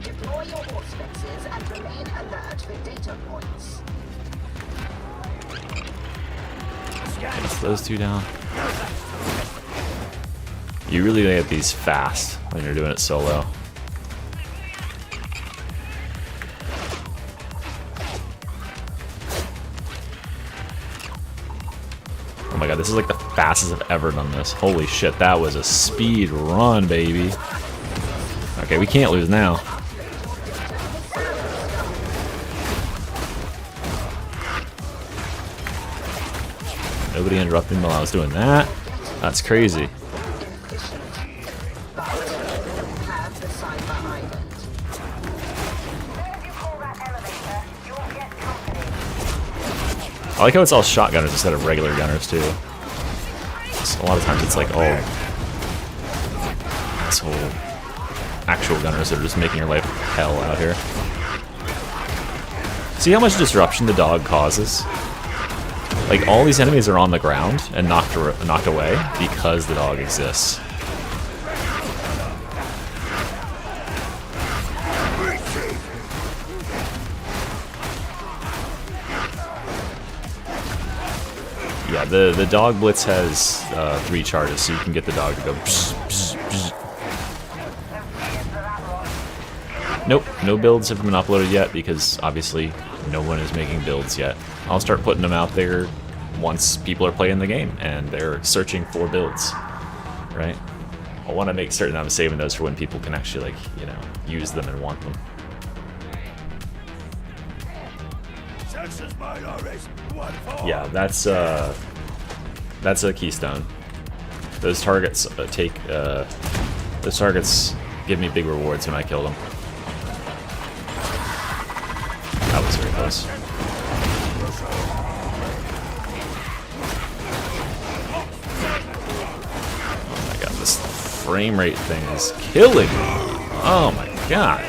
Deploy your auspices and remain alert for data points. Get those two down. You really get these fast when you're doing it solo. Oh my god, this is like the fastest I've ever done this. Holy shit, that was a speed run, baby. Okay, we can't lose now. Nobody interrupted me while I was doing that. That's crazy. Have the cyber island. Where you call that elevator, you'll get company. I like how it's all shotgunners instead of regular gunners too. A lot of times it's like all asshole actual gunners that are just making your life hell out here. See how much disruption the dog causes? Like, all these enemies are on the ground and knocked away because the dog exists. Yeah, the dog blitz has 3 charges, so you can get the dog to go psh, psh, psh. Nope, no builds have been uploaded yet because obviously no one is making builds yet. I'll start putting them out there once people are playing the game and they're searching for builds, right? I want to make certain I'm saving those for when people can actually, like, you know, use them and want them. Yeah, that's a keystone. Those targets those targets give me big rewards when I kill them. That was very close. Oh my god, this frame rate thing is killing me. Oh my god.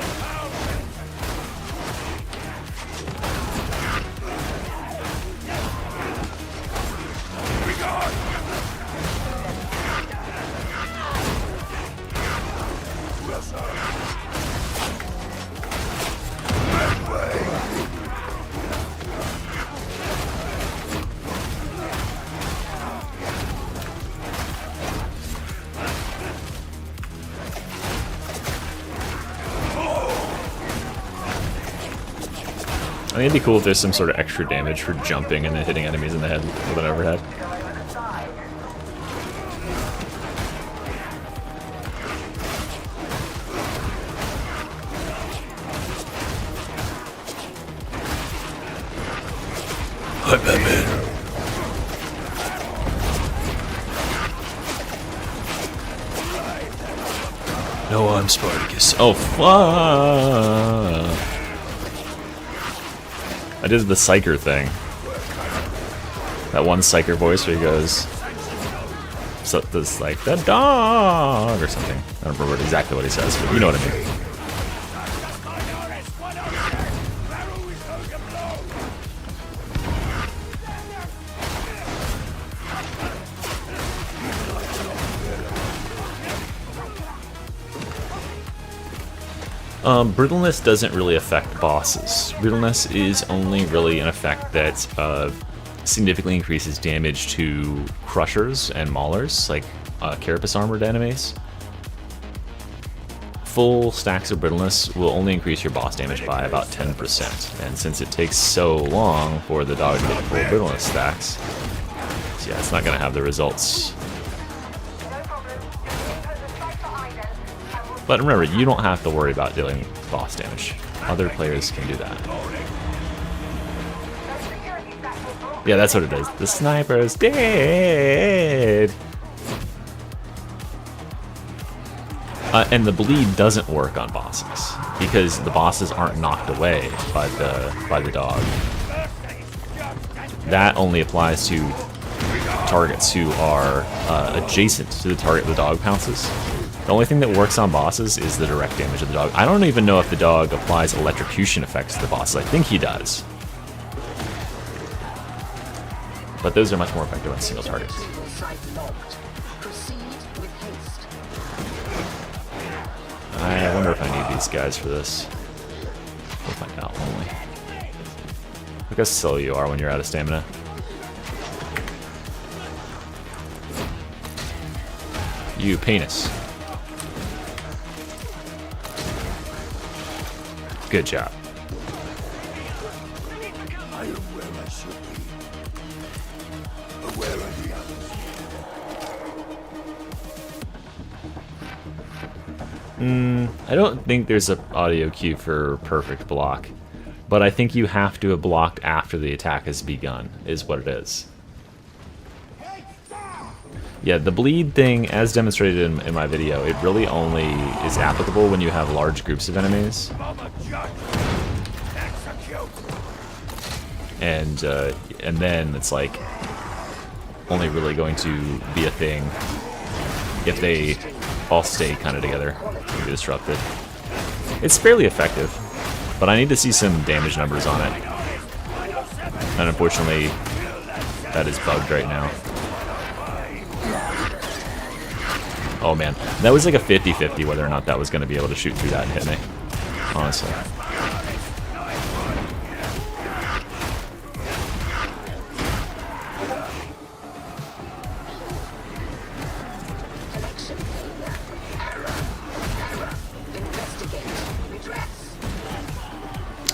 I think it'd be cool if there's some sort of extra damage for jumping and then hitting enemies in the head with an overhead. Hi, Batman. No, I'm Spartacus. Oh, fuck. I did the psyker thing. That one psyker voice where he goes, so this like the dog or something. I don't remember exactly what he says, but you know what I mean. Brittleness doesn't really affect bosses. Brittleness is only really an effect that significantly increases damage to crushers and maulers, like carapace armored enemies. full stacks of brittleness will only increase your boss damage by about 10%. And since it takes so long for the dog to get full brittleness stacks, yeah, it's not going to have the results. But remember, you don't have to worry about dealing boss damage. Other players can do that. Yeah, that's what it is. The sniper is dead! And the bleed doesn't work on bosses because the bosses aren't knocked away by the dog. That only applies to targets who are adjacent to the target the dog pounces. The only thing that works on bosses is the direct damage of the dog. I don't even know if the dog applies electrocution effects to the bosses. I think he does. But those are much more effective on single targets. I wonder if I need these guys for this. We'll find out, won't we? Look how slow you are when you're out of stamina. You penis. Good job. I am where I should be. But where are the others? I don't think there's an audio cue for perfect block, but I think you have to have blocked after the attack has begun, is what it is. Yeah, the bleed thing, as demonstrated in my video, it really only is applicable when you have large groups of enemies. And then it's like only really going to be a thing if they all stay kind of together and be disrupted. It's fairly effective, but I need to see some damage numbers on it. And unfortunately, that is bugged right now. Oh man, that was like a 50-50 whether or not that was going to be able to shoot through that and hit me, honestly.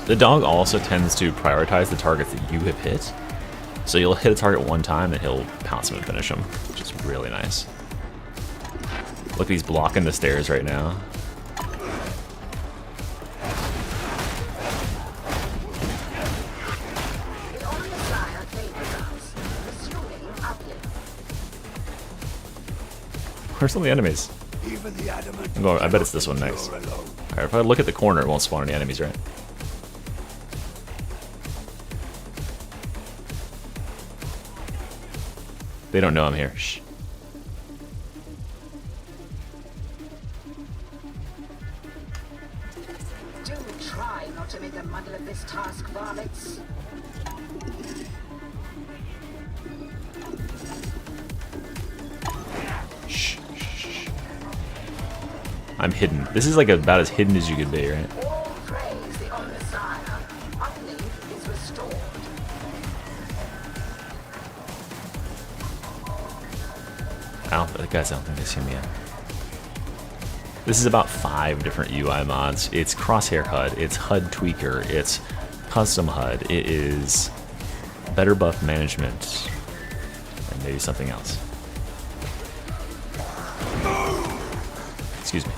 The dog also tends to prioritize the targets that you have hit. So you'll hit a target one time and he'll pounce him and finish him, which is really nice. Look, he's blocking the stairs right now. Where's some of the enemies? I'm going, I bet it's this one next. Alright, if I look at the corner, it won't spawn any enemies, right? They don't know I'm here. Shh. Do try not to make a muddle of this task, varlets. Shh. Shh. I'm hidden. This is like about as hidden as you could be, right? All praise the Omnissiah. Uplink is restored. The guys, I don't think they see me yet. This is about 5 different UI mods. It's Crosshair HUD, it's HUD Tweaker, it's Custom HUD, it is Better Buff Management, and maybe something else. Excuse me.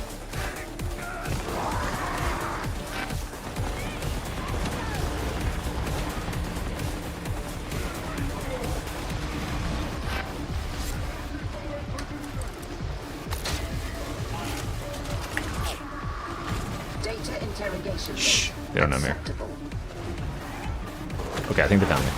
Shh, they don't know I'm here. Okay, I think they found me.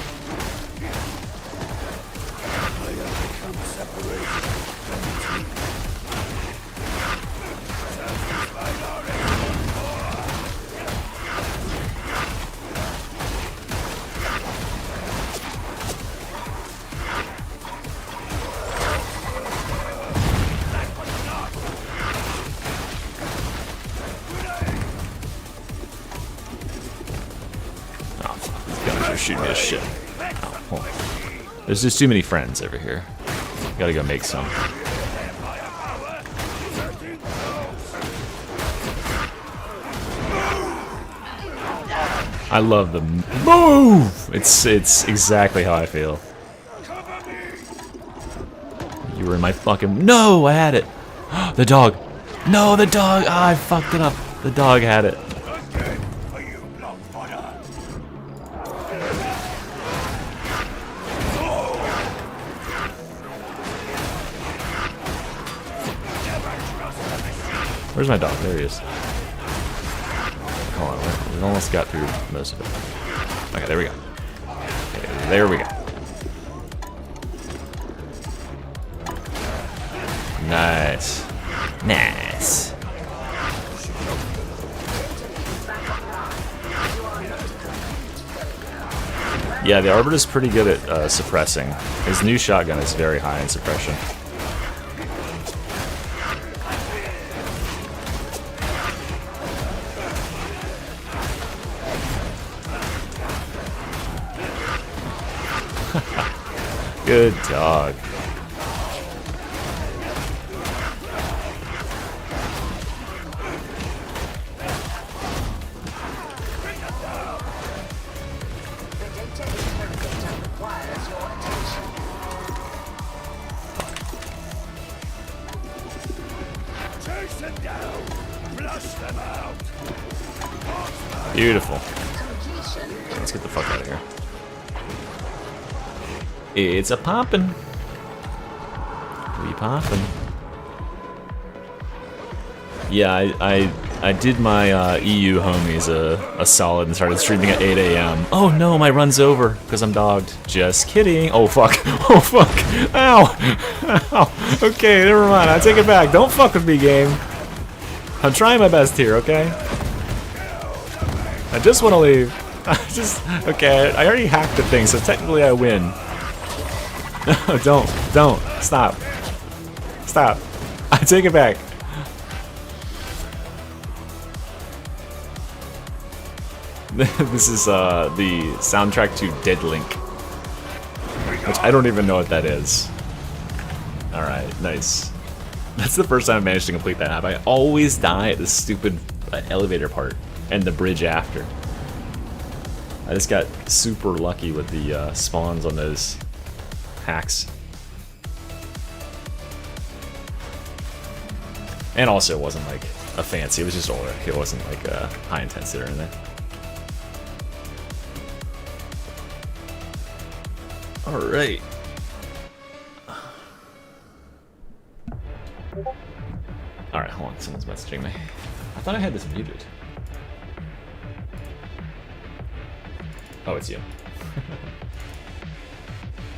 Shoot me as shit. Oh, hold on. There's just too many friends over here. Gotta go make some. I love the move. It's exactly how I feel. You were in my fucking... No, I had it. The dog. No, the dog. Ah, I fucked it up. The dog had it. Where's my dog? There he is. Hold on, we almost got through most of it. Okay, there we go. Okay, there we go. Nice. Nice. Yeah, the Arbiter is pretty good at suppressing. His new shotgun is very high in suppression. Good dog. Beautiful. Let's get the fuck out of here. It's a poppin'. We poppin'. Yeah, I did my EU homies a solid and started streaming at 8 a.m. Oh no, my run's over because I'm dogged. Just kidding. Oh fuck. Oh fuck. Ow. Ow. Okay, never mind. I take it back. Don't fuck with me, game. I'm trying my best here, okay? I just want to leave. Okay, I already hacked the thing, so technically I win. No, don't, stop. Stop. I take it back. This is the soundtrack to Dead Link, which I don't even know what that is. Alright, nice. That's the first time I've managed to complete that map. I always die at this stupid elevator part and the bridge after. I just got super lucky with the spawns on those hacks. And also it wasn't like a fancy, it was just older. It wasn't like a high intensity or anything. Alright. Alright, hold on, someone's messaging me. I thought I had this muted. Oh, it's you.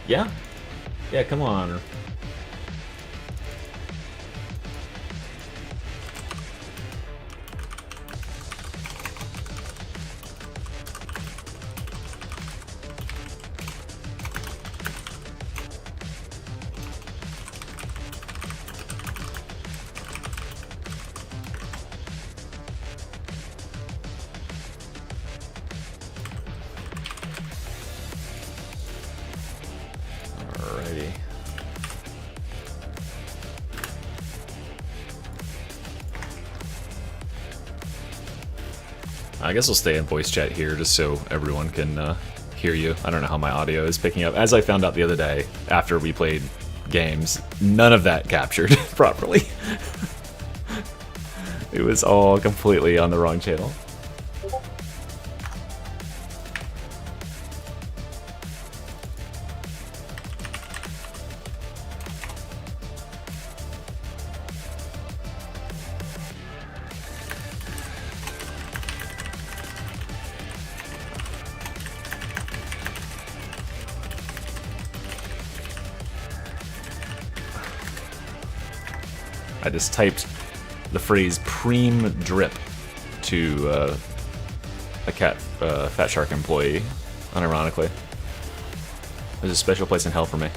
Yeah? Yeah, come on. Alrighty. I guess we'll stay in voice chat here just so everyone can hear you. I don't know how my audio is picking up. As I found out the other day after we played games, none of that captured properly. It was all completely on the wrong channel. I just typed the phrase "preem drip" to a Fat Shark employee, unironically. There's a special place in hell for me.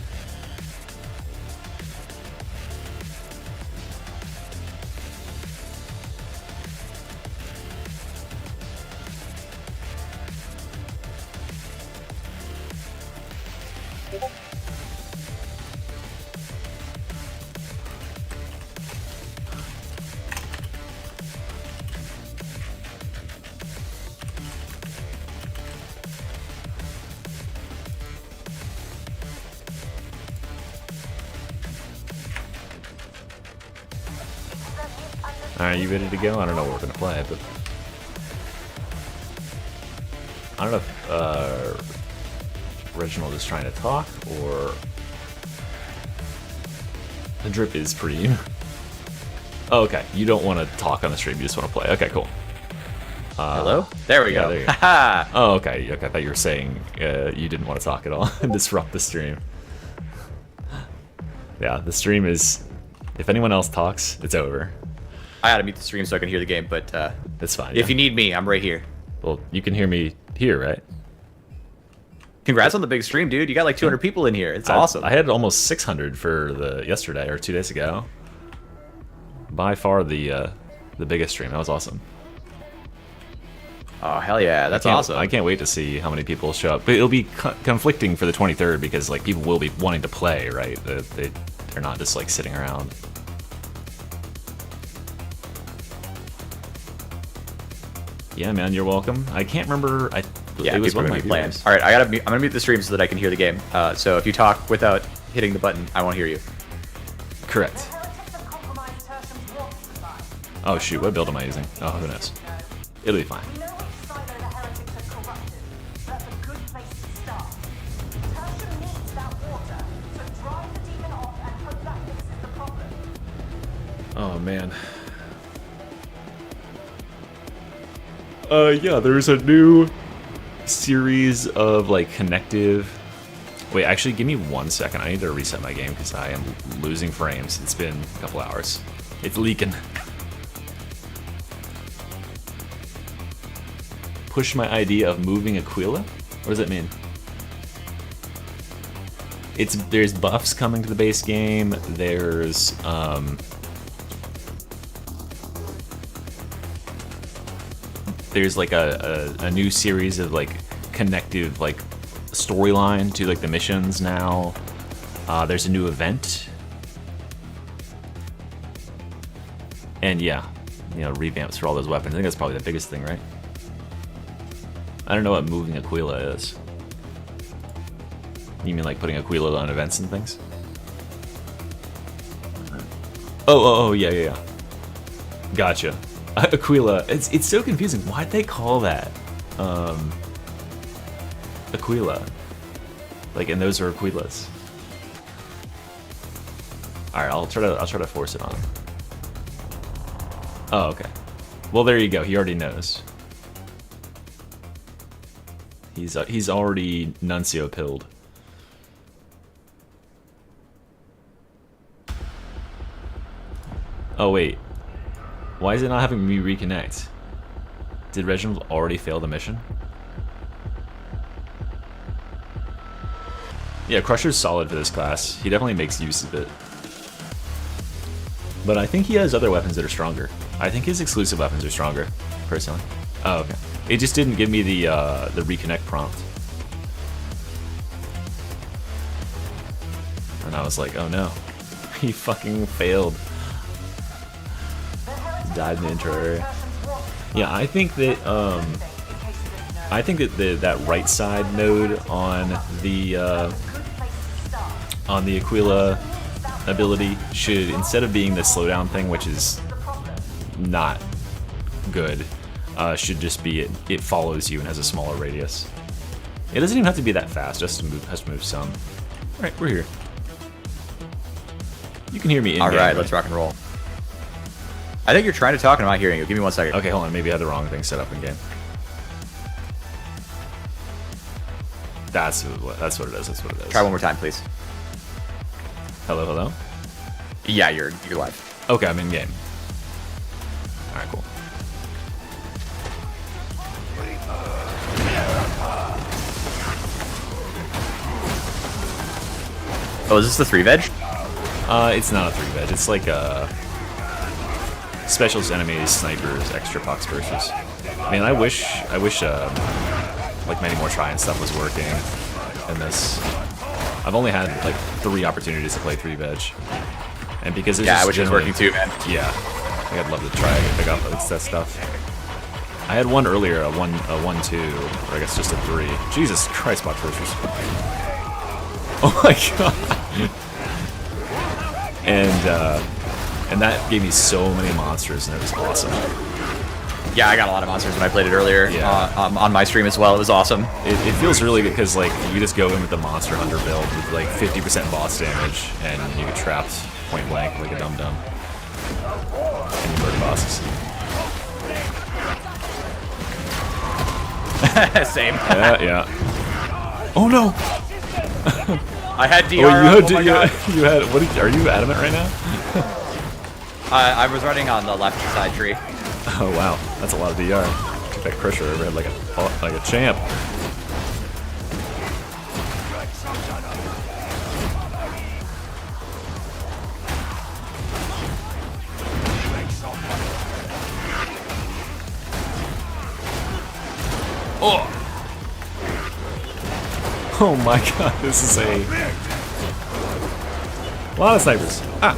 Alright, you ready to go? I don't know what we're gonna play, but I don't know if Reginald is trying to talk or the drip is pretty. Oh, okay. You don't want to talk on the stream. You just want to play. Okay, cool. Hello? There we go. There you go. Oh, okay. Okay, I thought you were saying you didn't want to talk at all and disrupt the stream. Yeah, the stream is. If anyone else talks, it's over. I gotta mute the stream so I can hear the game, but it's fine. If you need me, I'm right here. Well, you can hear me here, right? Congrats on the big stream, dude. You got like 200 people in here. It's awesome. I had almost 600 for the yesterday or 2 days ago. By far the biggest stream. That was awesome. Oh hell yeah, that's awesome. I can't wait to see how many people show up. But it'll be conflicting for the 23rd because like people will be wanting to play, right? They're not just like sitting around. Yeah, man, you're welcome. I can't remember. Yeah, it was people one are of gonna be my playing. viewers. All right, I'm gonna mute the stream so that I can hear the game. So if you talk without hitting the button, I won't hear you. Correct. Oh shoot, what build am I using? Oh, who knows? It'll be fine. Oh man. Yeah, there's a new series of like connective. Wait, actually, give me 1 second. I need to reset my game because I am losing frames. It's been a couple hours. It's leaking. Push my idea of moving Aquila? What does that mean? There's buffs coming to the base game. There's like a new series of like connective like storyline to like the missions now. There's a new event. And yeah, you know, revamps for all those weapons. I think that's probably the biggest thing, right? I don't know what moving Aquila is. You mean like putting Aquila on events and things? Oh, yeah. Gotcha. Aquila. It's so confusing. Why'd they call that Aquila? Like, and those are Aquilas. All right, I'll try to force it on him. Oh, okay. Well, there you go. He already knows. He's already Nuncio pilled. Oh wait, why is it not having me reconnect? Did Reginald already fail the mission? Yeah, Crusher's solid for this class. He definitely makes use of it. But I think he has other weapons that are stronger. I think his exclusive weapons are stronger, personally. Oh, okay. It just didn't give me the reconnect prompt. And I was like, oh no. He fucking failed. Died in the intro area. Yeah, I think that that right side node on the Aquila ability should, instead of being the slowdown thing, which is not good, should just be it follows you and has a smaller radius. It doesn't even have to be that fast, just has to move some. Alright, we're here. You can hear me in game. Alright, let's rock and roll. I think you're trying to talk and I'm not hearing you. Give me 1 second. Okay, hold on. Maybe I had the wrong thing set up in game. That's what it is. That's what it is. Try one more time, please. Hello? Yeah, you're live. Okay, I'm in game. Alright, cool. Oh, is this the 3-veg? It's not a 3-veg. It's like a specialist enemies, snipers, extra pox bursters. Man, I wish like many more try and stuff was working in this. I've only had like 3 opportunities to play 3-veg, and because it's I wish it was working too, man. Yeah, I think I'd love to try and pick up that stuff. I had one earlier, a 1-2, or I guess just a 3. Jesus Christ, box bursters! Oh my god! And And that gave me so many monsters, and it was awesome. Yeah, I got a lot of monsters when I played it earlier. Yeah. On my stream as well. It was awesome. It feels really good because like you just go in with the Monster Hunter build with like 50% boss damage, and you get trapped point blank like a dum dum. And you murder bosses. Same. Yeah. Oh no! I had DR. Oh, my God. you had. What? Are you adamant right now? I was running on the left side tree. Oh wow, that's a lot of DR. Took that Crusher overhead like a champ. Oh! Oh my god, this is a lot of snipers. Ah!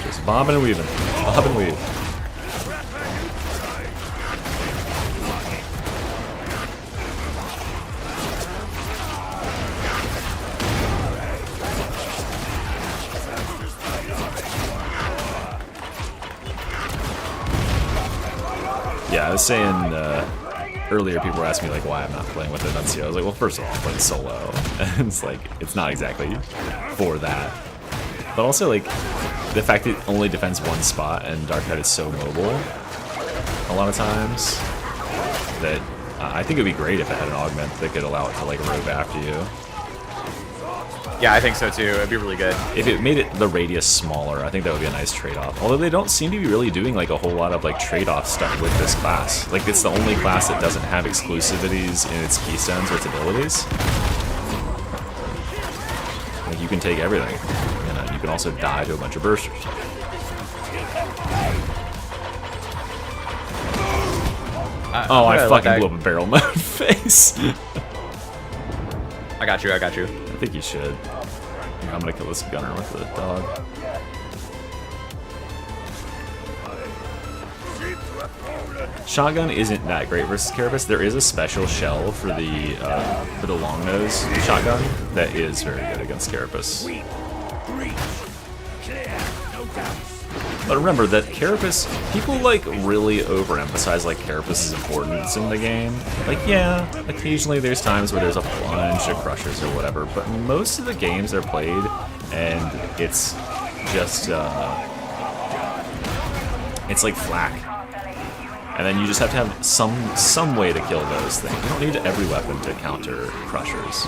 Just bobbing and weaving. Bob and weave. Yeah, I was saying earlier, people were asking me like why I'm not playing with it on CO. I was like, well, first of all, I'm playing solo, and it's like it's not exactly for that. But also like the fact that it only defends one spot and Darkhead is so mobile a lot of times that I think it'd be great if it had an augment that could allow it to like rope after you. Yeah, I think so too. It'd be really good. If it made it the radius smaller, I think that would be a nice trade-off. Although they don't seem to be really doing like a whole lot of like trade-off stuff with this class. Like it's the only class that doesn't have exclusivities in its keystones or its abilities. Like you can take everything. You know, you can also die to a bunch of bursters. Oh, I fucking blew up a barrel in my face. I got you. I think you should. I'm gonna kill this gunner with the dog. Shotgun isn't that great versus Carapace. There is a special shell for the long nose shotgun that is very good against Carapace. But remember that Carapace, people like really overemphasize like Carapace's importance in the game. Like yeah, occasionally there's times where there's a bunch of crushers or whatever, but most of the games are played and it's just it's like flak. And then you just have to have some way to kill those things. You don't need every weapon to counter crushers.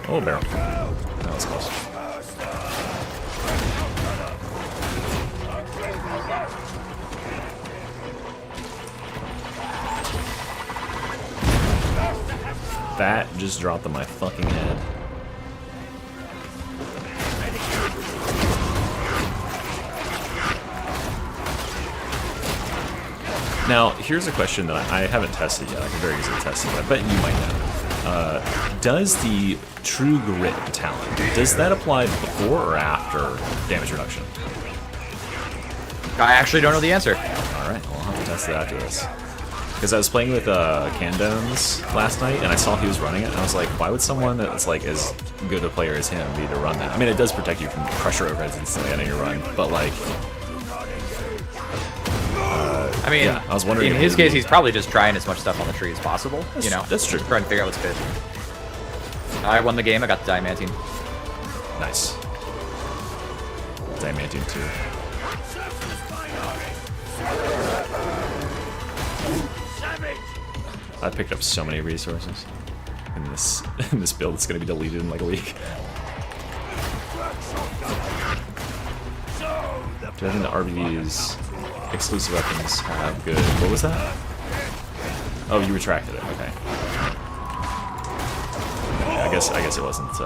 Oh, barrel. That was close. That just dropped on my fucking head. Now, here's a question that I haven't tested yet. I can very easily test it, but I bet you might know. Does the True Grit talent, does that apply before or after damage reduction? I actually don't know the answer. Alright, well, I'll have to test it after this. Because I was playing with Candones last night, and I saw he was running it, and I was like, why would someone that's like as good a player as him need to run that? I mean, it does protect you from crusher overheads instantly on your run, but like... I mean, yeah, I was wondering in his case, he's probably just trying as much stuff on the tree as possible. You know, that's true. Trying to figure out what's good. I won the game. I got the Diamantine. Nice. Diamantine too. I picked up so many resources in this build. It's gonna be deleted in like a week. Do I think the RBV's exclusive weapons have good? What was that? Oh, you retracted it. Okay. I guess it wasn't. I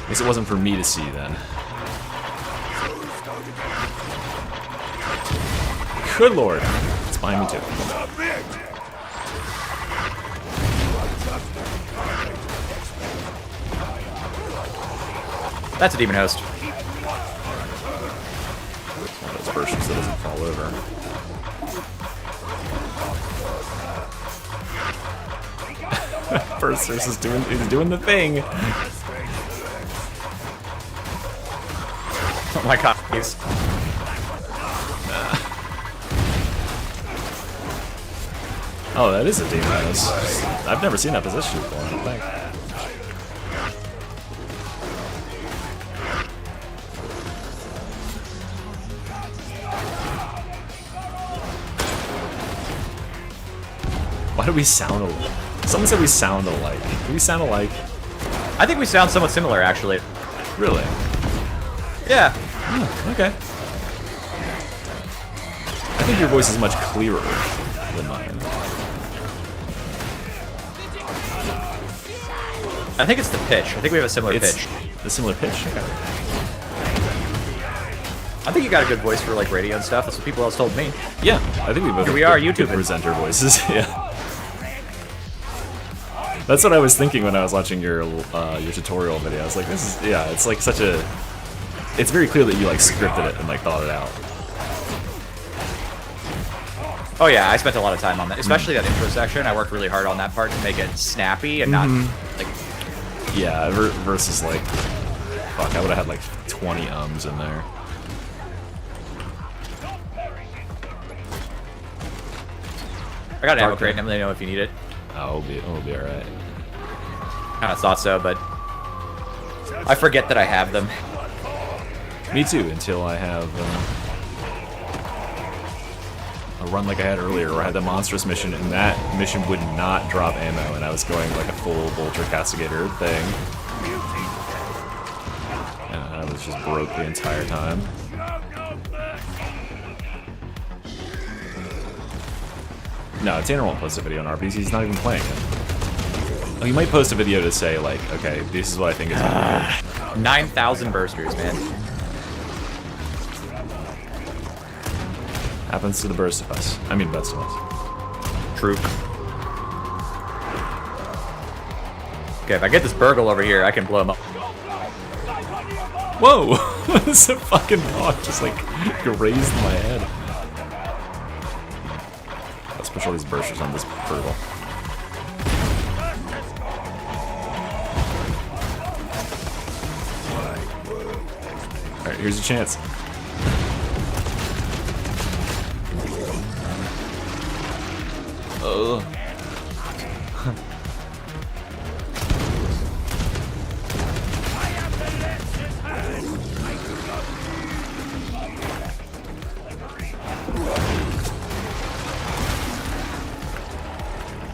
guess it wasn't for me to see then. Good lord. It's behind me too. That's a demon host. One of those versions that doesn't fall over. Berserk is doing the thing. Oh my god, please. Oh, that is a demon host. I've never seen that position before, I don't think. Why do we sound alike? Someone said we sound alike. Do we sound alike? I think we sound somewhat similar, actually. Really? Yeah. Okay. I think your voice is much clearer than mine. I think it's the pitch. I think we have a similar It's pitch. the similar pitch? Okay. I think you got a good voice for like radio and stuff. That's what people else told me. Yeah, I think we both Here we have are, good YouTubing. presenter voices. Yeah. That's what I was thinking when I was watching your tutorial video. I was like, this is, yeah, it's like such a, it's very clear that you like scripted it and like thought it out. Oh yeah, I spent a lot of time on that, especially that intro section. I worked really hard on that part to make it snappy and not like. Yeah, versus like, fuck, I would have had like 20 ums in there. I got an ammo crate, and let me know if you need it. Oh, it'll be alright. Kind of thought so, but I forget that I have them. Me too, until I have a run like I had earlier, where I had the monstrous mission, and that mission would not drop ammo, and I was going like a full Vulture Castigator thing. And I was just broke the entire time. No, Tanner won't post a video on Arbites, he's not even playing it. Oh, he might post a video to say, like, okay, this is what I think is gonna be. 9,000 bursters, man. Happens to the best of us. I mean, best of us. True. Okay, if I get this burgle over here, I can blow him up. Whoa! This fucking dog just, like, grazed my head. Let's push all these bursters on this burgle. Alright, here's your chance. Oh.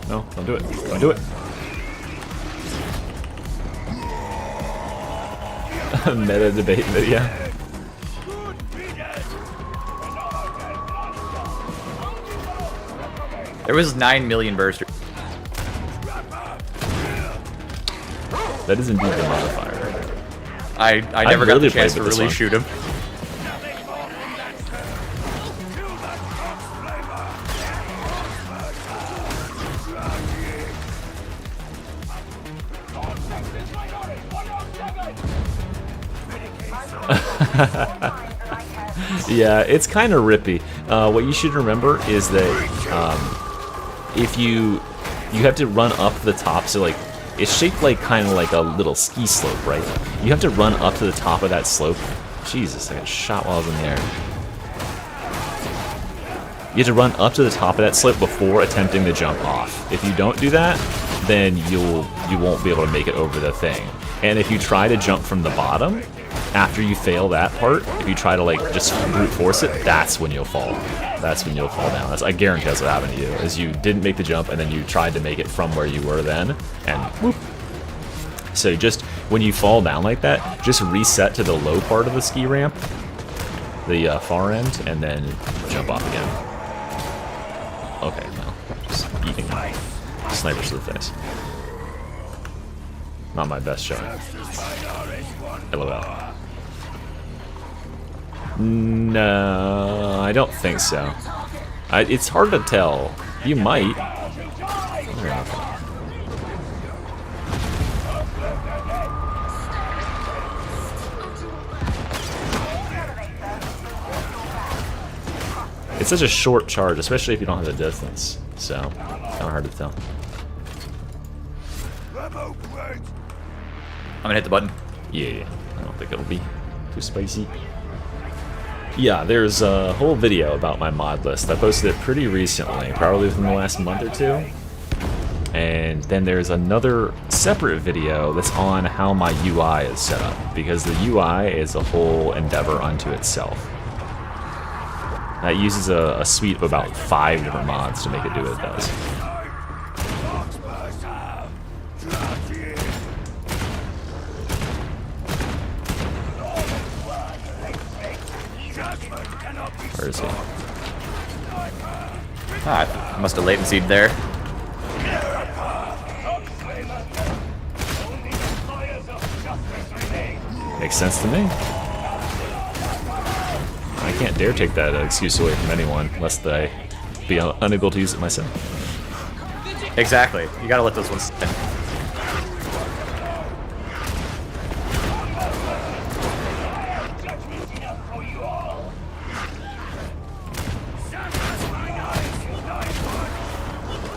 No, don't do it. Don't do it. Meta debate video. There was 9 million bursters. That is indeed the modifier. I never got the really chance played to with this really one. shoot him. Yeah, it's kind of rippy. What you should remember is that if you have to run up the top, so like it's shaped like kind of like a little ski slope, right? You have to run up to the top of that slope. Jesus, I got shot while I was in the air. You have to run up to the top of that slope before attempting to jump off. If you don't do that, then you won't be able to make it over the thing. And if you try to jump from the bottom, after you fail that part, if you try to like just brute force it, that's when you'll fall. That's when you'll fall down. I guarantee that's what happened to you, is you didn't make the jump and then you tried to make it from where you were then, and whoop. So just, when you fall down like that, just reset to the low part of the ski ramp, the far end, and then jump off again. Okay, well, just eating snipers to the face. Not my best shot. LOL. No, I don't think so. It's hard to tell. You might. It's such a short charge, especially if you don't have the distance. So, kind of hard to tell. Ammo crate. I'm gonna hit the button. Yeah, I don't think it'll be too spicy. Yeah, there's a whole video about my mod list. I posted it pretty recently, probably within the last month or two. And then there's another separate video that's on how my UI is set up, because the UI is a whole endeavor unto itself. That uses a suite of about 5 different mods to make it do what it does. Where is he? Ah, I must have latencied there. Makes sense to me. I can't dare take that excuse away from anyone, lest I be unable to use it myself. Exactly. You gotta let those ones sit.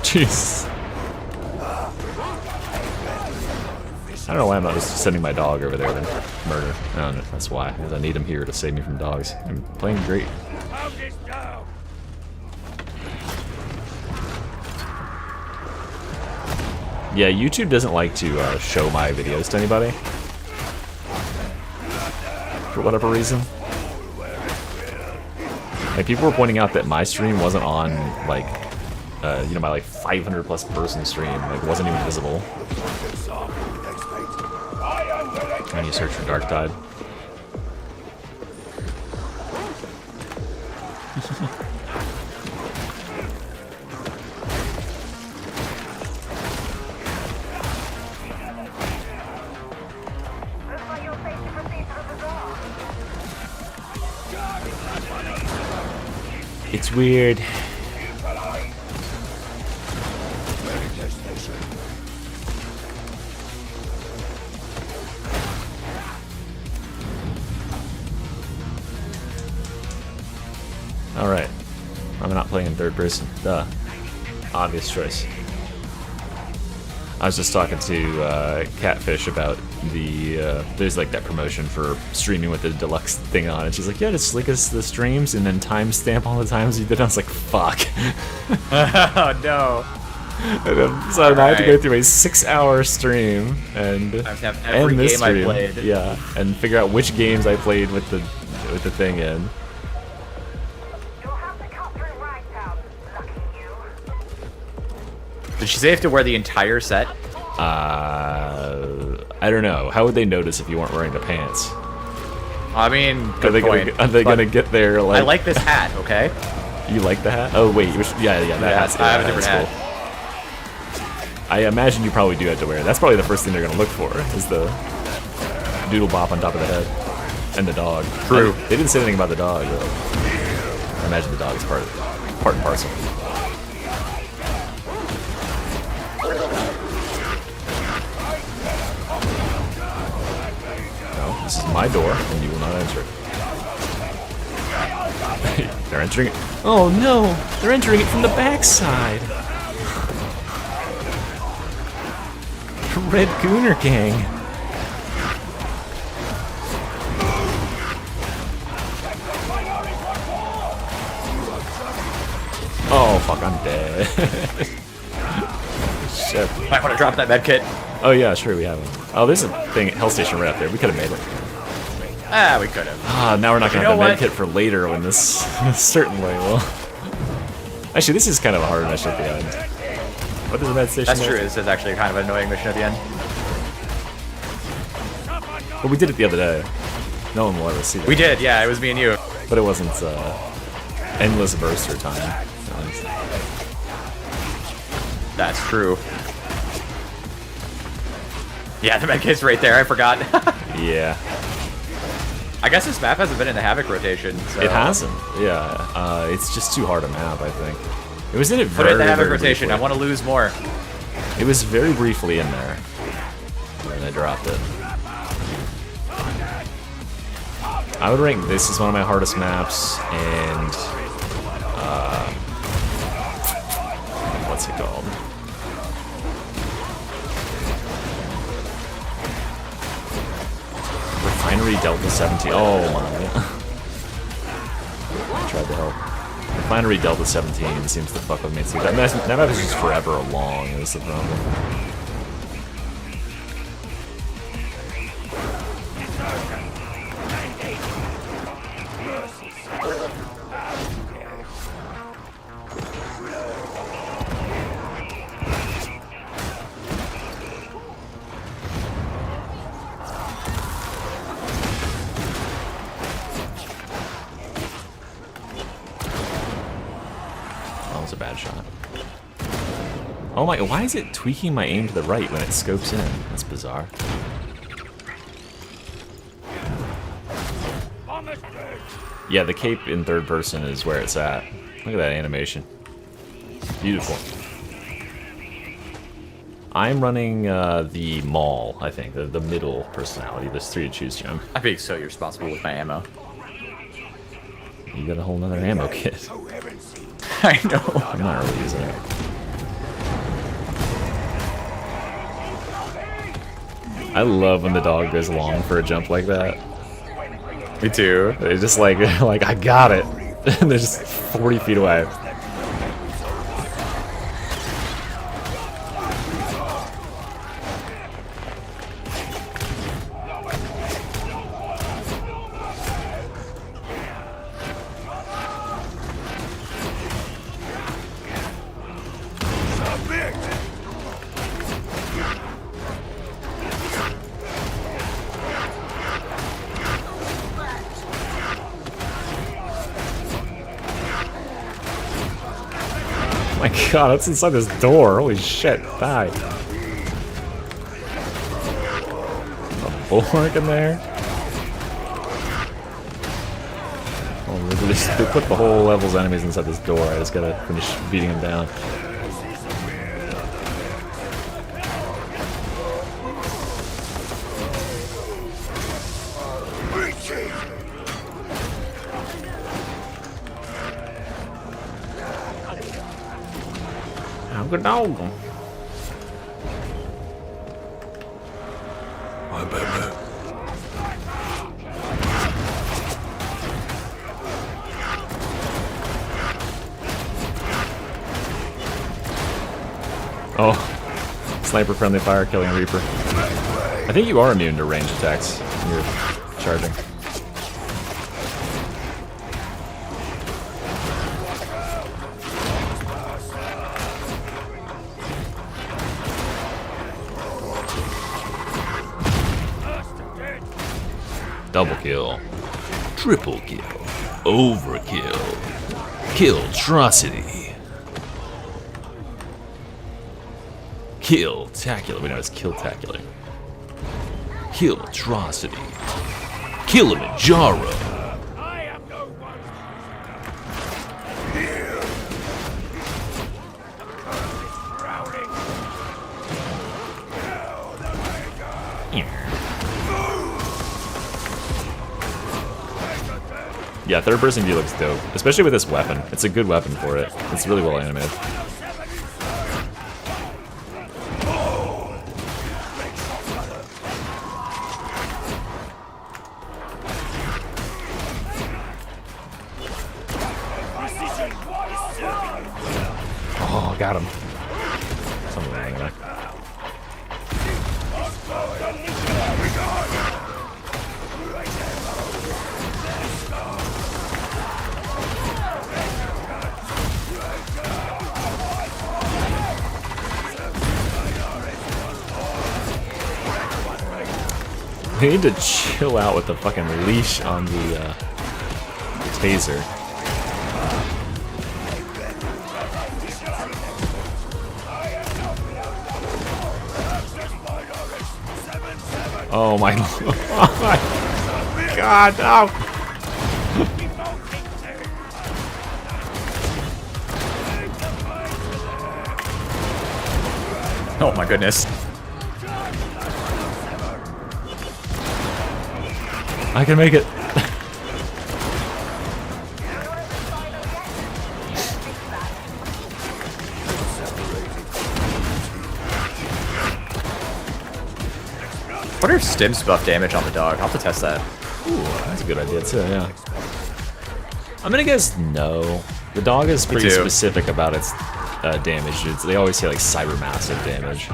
Jeez. I don't know why I'm not just sending my dog over there to murder. I don't know, that's why, because I need him here to save me from dogs. I'm playing great. Yeah, YouTube doesn't like to show my videos to anybody. For whatever reason. Like, people were pointing out that my stream wasn't on, like, you know, my, like, 500 plus person stream. Like, it wasn't even visible. When you search for Dark Tide. It's weird. Alright. I'm not playing in third person. Duh. Obvious choice. I was just talking to Catfish about the, there's like that promotion for streaming with the deluxe thing on, and she's like, yeah, just link us the streams and then timestamp all the times you did. I was like, fuck. Oh no. So I had to go through a 6-hour stream and I have to have every end this game I stream. played. Yeah, and figure out which games I played with the thing in. You'll have to cut through Ragtown, lucky you. Did she say you have to wear the entire set? I don't know. How would they notice if you weren't wearing the pants? I mean, Are good they point. gonna get there like? I like this hat. Okay. You like the hat? Oh wait, yeah, that hat's good. I have a different That's hat. cool. I imagine you probably do have to wear it. That's probably the first thing they're gonna look for is the doodle bop on top of the head and the dog. True. They didn't say anything about the dog. Though. I imagine the dog is part and parcel. No, this is my door, and you will not enter it. They're entering it. Oh no! They're entering it from the backside. Red Gooner Gang. Oh fuck, I'm dead. Shit. Might want to drop that med kit. Oh yeah, sure we have one. Oh, there's a thing at Hell Station right up there. We could have made it. Ah, we could have. Ah, now we're not gonna You have know the what? med kit for later when this certainly will. Actually, this is kind of a hard mission at the end. What is the med station? That's true. This is actually kind of an annoying mission at the end. But we did it the other day. No one will ever see that. We did, yeah. It was me and you. But it wasn't endless burster time. That's true. Yeah, the med kit's right there. I forgot. Yeah. I guess this map hasn't been in the Havoc rotation. So. It hasn't. Yeah. It's just too hard a map, I think. It was in it Put very, it in the Havoc very rotation. briefly. I want to lose more. It was very briefly in there. And I dropped it. I would rank this as one of my hardest maps, and what's it called? Refinery Delta 17. Oh my! I tried to help. Refinery Delta 17 seems to fuck with me too. That map is just forever long. Is the problem. That was a bad shot. Oh my, why is it tweaking my aim to the right when it scopes in? That's bizarre. Yeah, the cape in third person is where it's at. Look at that animation. Beautiful. I'm running the Maul, I think, the middle personality. There's 3 to choose from. I'm being so irresponsible with my ammo. You got a whole nother ammo kit. I know. I'm not really using it. I love when the dog goes long for a jump like that. Me too. It's just like I got it. And they're just 40 feet away. Oh my god, that's inside this door. Holy shit, die. A bulwark in there? Oh, they put the whole level's enemies inside this door. I just gotta finish beating them down. Good dog. My bad. Oh, sniper friendly fire killing Reaper. I think you are immune to range attacks when you're charging. Double kill. Triple kill. Overkill. Killtrocity. Kill-tacular. We know it's kill-tacular. Killtrocity. Kilimanjaro. Yeah, third person view looks dope, especially with this weapon. It's a good weapon for it. It's really well animated. Oh, got him. Something like that. They need to chill out with the fucking leash on the taser. Oh my god. god, no! Oh my goodness. I can make it. What are stims buff damage on the dog? I'll have to test that. Ooh, that's a good idea too, yeah. I'm gonna guess no. The dog is pretty too. specific about its damage. They always say like cybermassive damage.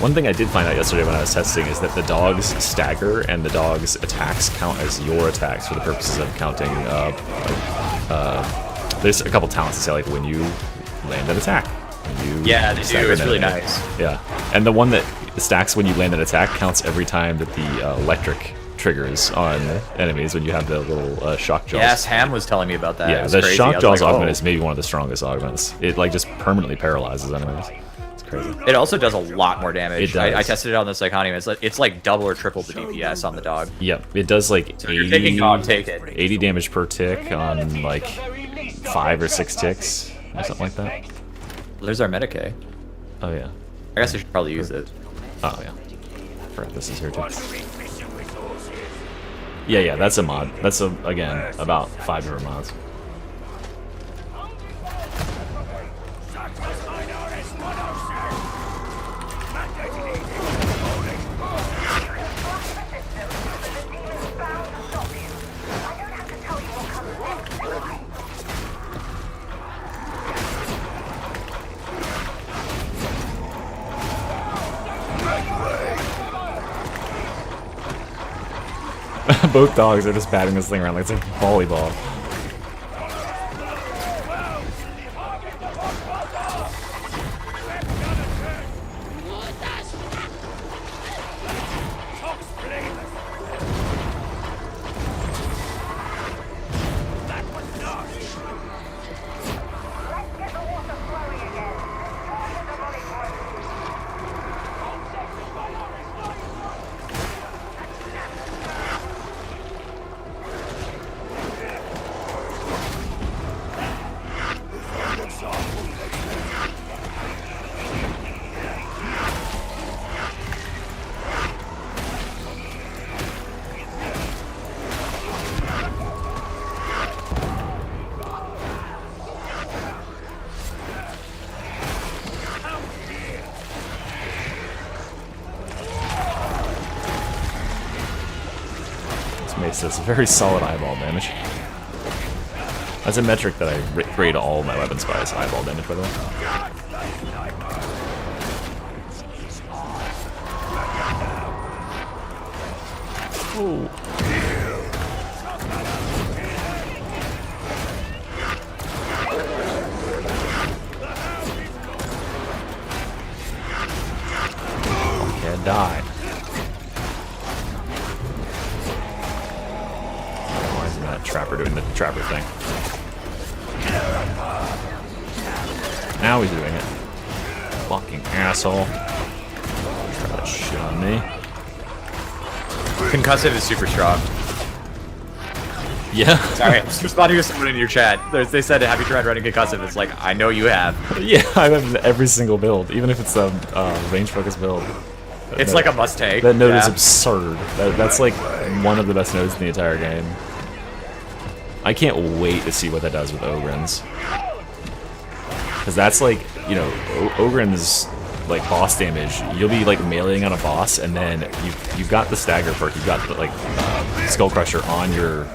One thing I did find out yesterday when I was testing is that the dog's stagger and the dog's attacks count as your attacks for the purposes of counting. There's a couple talents that say like when you land an attack. Yeah, they do. It's really nice. Yeah, and the one that stacks when you land an attack counts every time that the electric triggers on enemies when you have the little shock jaws. Yes, Ham was telling me about that. Yeah, the shock jaws augment is maybe one of the strongest augments. It like just permanently paralyzes enemies. It's crazy. It also does a lot more damage. It does. I tested it on the Psychonium. It's like double or triple the DPS on the dog. Yep, it does like So if you're taking dog, take it. 80 damage per tick on like 5 or 6 ticks or something like that. Well, there's our Medicae. Oh yeah. I guess I should probably use it. Oh yeah. Forgot this is here too. Yeah, that's a mod. That's again about 5 different mods. Both dogs are just batting this thing around like it's a volleyball. That's very solid eyeball damage. That's a metric that I rate all my weapons by, is eyeball damage, by the way. Ooh. Can't die. Trapper doing the trapper thing. Now he's doing it. Fucking asshole. Try that shit on me. Concussive is super strong. Yeah. Sorry, I'm just responding to someone in your chat. They said, have you tried running Concussive? It's like, I know you have. Yeah, I have every single build, even if it's a range-focused build. It's like a must-take. That node is absurd. That's like one of the best nodes in the entire game. I can't wait to see what that does with Ogrins. Because that's like, you know, Ogrins, like, boss damage, you'll be, like, meleeing on a boss, and then you've got the stagger perk, you've got, the, like, Skull Crusher on your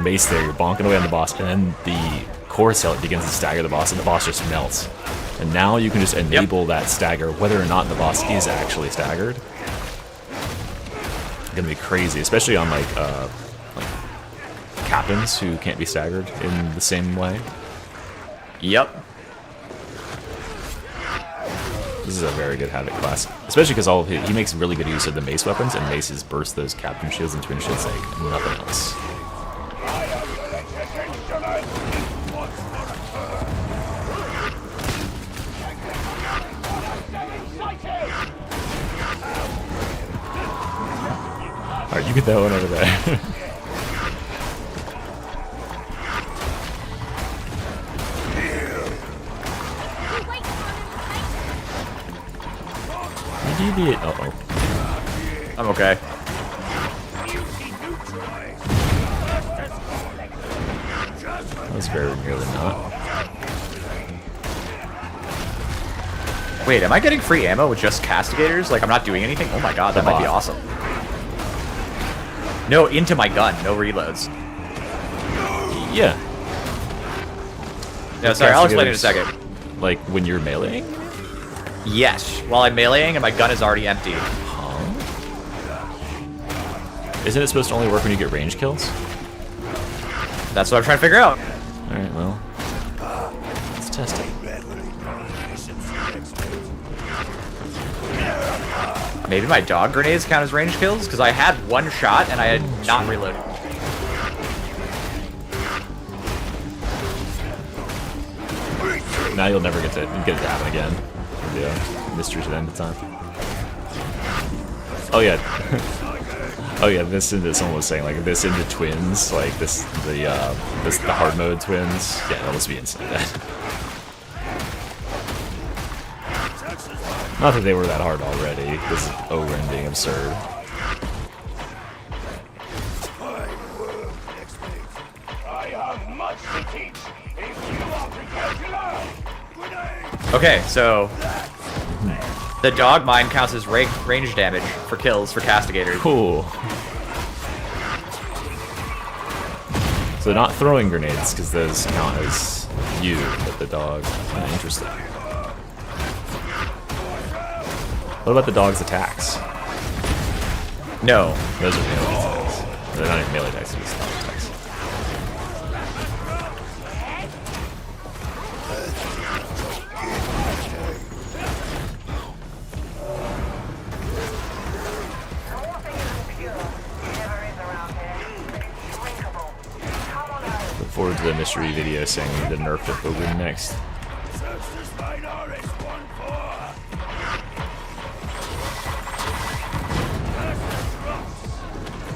mace there, you're bonking away on the boss, and then the core cell begins to stagger the boss, and the boss just melts. And now you can just enable that stagger, whether or not the boss is actually staggered. It's gonna be crazy, especially on, like captains who can't be staggered in the same way. Yep. This is a very good Havoc class, especially because all of he makes really good use of the mace weapons, and maces burst those captain shields and twin shields like nothing else. Alright, you get that one over there. Uh-oh. I'm okay. That was very nearly not. Wait, am I getting free ammo with just castigators? Like, I'm not doing anything? Oh my god, that might be awesome. No, into my gun, no reloads. Yeah. No, sorry, I'll explain in a second. Like, when you're meleeing? Yes, while I'm meleeing and my gun is already empty. Isn't it supposed to only work when you get range kills? That's what I'm trying to figure out. Alright, well. Let's test it. Maybe my dog grenades count as range kills? Because I had one shot and I had not reloaded. Now you'll never get it to happen again. Yeah, mystery to the end of time. Oh yeah. Oh yeah, this into someone was saying like this into twins, like the hard mode twins. Yeah, that must be insane. Not that they were that hard already. This is over and being absurd. Okay, so the dog mine counts as range damage for kills for castigators. Cool. So not throwing grenades because those count as you, but the dog. Kind of interesting. What about the dog's attacks? No. Those are melee attacks. They're not even melee attacks, they're just dog attacks. Look forward to the mystery video saying the nerf it will win next.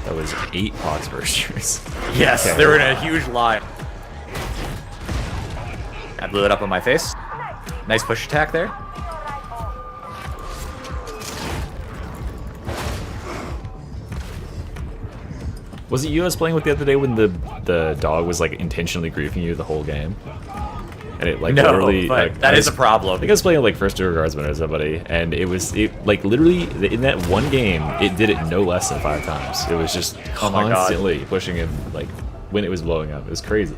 That was 8 pox bursters. Yes, Okay. they were in a huge line. I blew it up on my face. Nice push attack there. Was it you I was playing with the other day when the dog was like intentionally griefing you the whole game? And it like No, literally but like, that I is was- a problem. I think I was playing like First Year Guardsman or somebody, and it like literally in that one game it did it no less than 5 times. It was just Oh my God. constantly pushing it like when it was blowing up. It was crazy.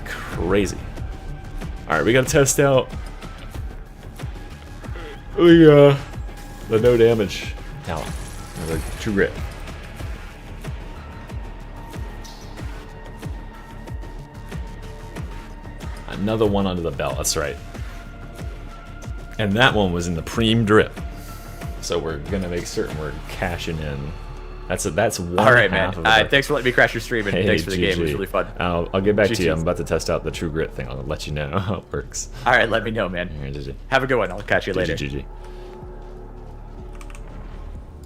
Crazy. Alright, we gotta test out the no damage talent. The true grit. Another one under the belt, that's right. And that one was in the Preem drip. So we're gonna make certain we're cashing in. That's one All right, half man. of it. Thanks for letting me crash your stream, and thanks for the game. It was really fun. I'll get back to you. GG. I'm about to test out the True Grit thing. I'll let you know how it works. All right, let me know, man. Here, GG. Have a good one. I'll catch you later. GG.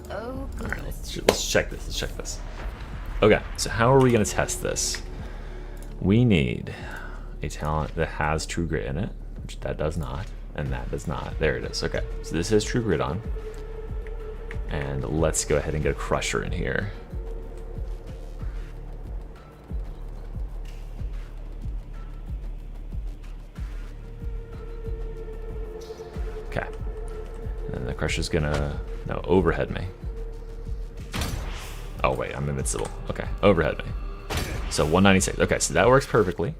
Oh, All right, let's check this. Let's check this. Okay, so how are we gonna test this? We need a talent that has True Grit in it, which that does not, and that does not. There it is. Okay, so this has True Grit on. And let's go ahead and get a Crusher in here. Okay. And the Crusher's gonna, no, overhead me. Oh wait, I'm invincible. Okay, overhead me. So 196. Okay, so that works perfectly.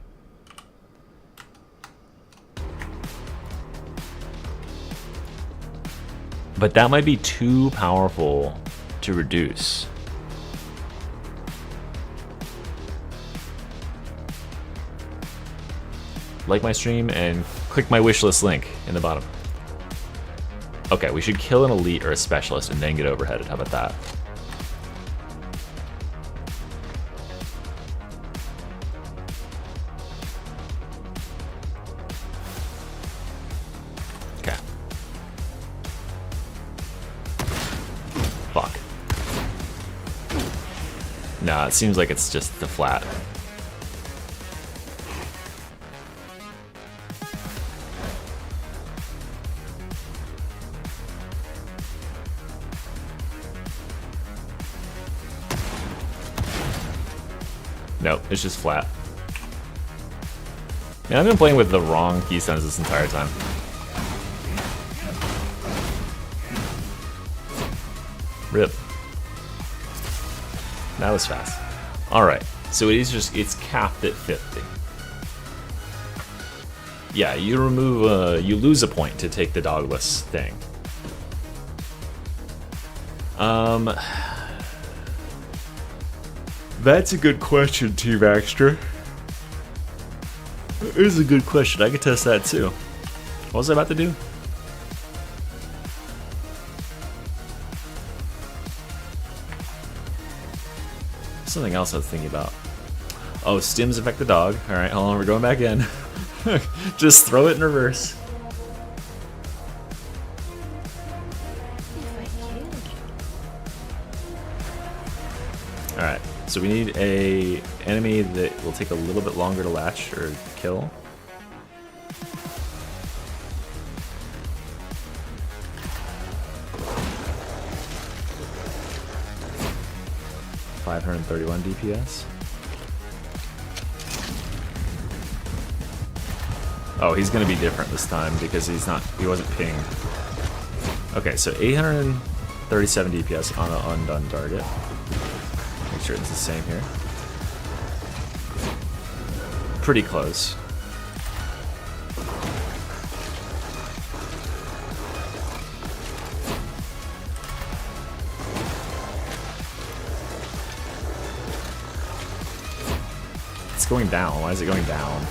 But that might be too powerful to reduce. Like my stream and click my wishlist link in the bottom. Okay, we should kill an elite or a specialist and then get overheaded. How about that? Okay. Nah, it seems like it's just the flat. Nope, it's just flat. Man, I've been playing with the wrong keystones this entire time. Rip. That was fast. Alright, so it's capped at 50. Yeah, you you lose a point to take the dogless thing. That's a good question, Team Extra. It is a good question. I could test that too. What was I about to do? Something else I was thinking about. Oh, stims affect the dog. Alright, hold on, we're going back in. Just throw it in reverse. Alright, so we need a enemy that will take a little bit longer to latch or kill. $531 DPS. Oh, he's gonna be different this time because he wasn't pinged. Okay, so 837 DPS on an undone target. Make sure it's the same here. Pretty close. It's going down. Why is it going down?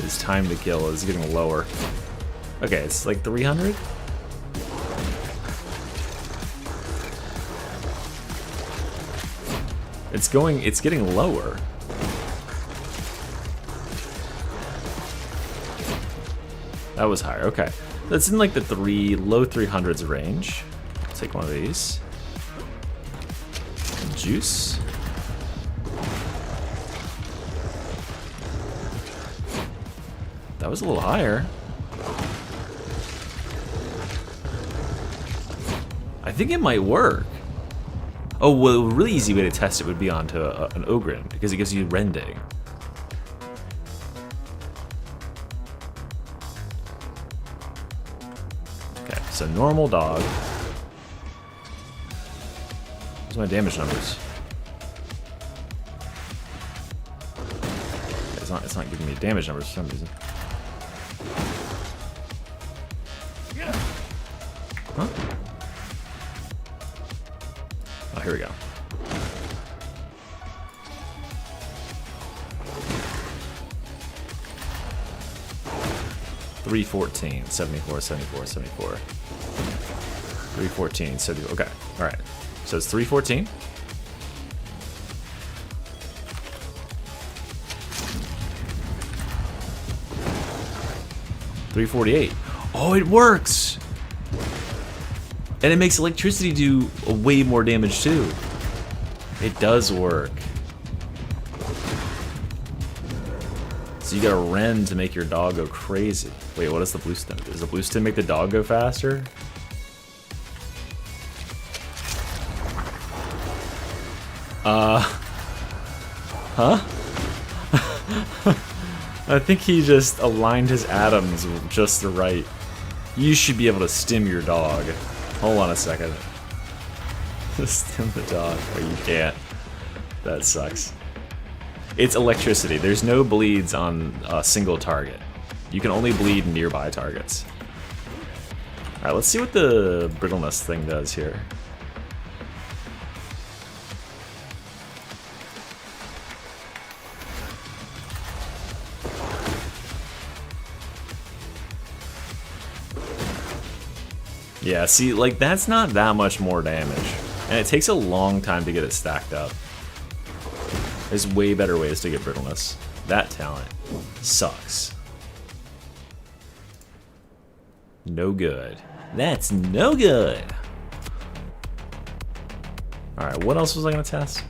His time to kill is getting lower. Okay, it's like 300? It's getting lower. That was higher, okay. That's in like the low 300s range. I'll take one of these. Juice. That was a little higher. I think it might work. Oh, well, a really easy way to test it would be onto an Ogren, because it gives you rending. Okay, so normal dog. Where's my damage numbers? It's not giving me damage numbers for some reason. Huh? Oh, here we go. $314, 74, 74, 74. 314, 70. Okay, all right. So it's 314. $348. Oh, it works! And it makes electricity do way more damage too. It does work. So you got a Ren to make your dog go crazy. Wait, what does the blue stem do? Does the blue stem make the dog go faster? Huh? I think he just aligned his atoms just right. You should be able to stim your dog. Hold on a second. Stim the dog. Oh, you can't. That sucks. It's electricity. There's no bleeds on a single target. You can only bleed nearby targets. Alright, let's see what the brittleness thing does here. Yeah, see, like, that's not that much more damage. And it takes a long time to get it stacked up. There's way better ways to get brittleness. That talent sucks. No good. That's no good. Alright, what else was I going to test?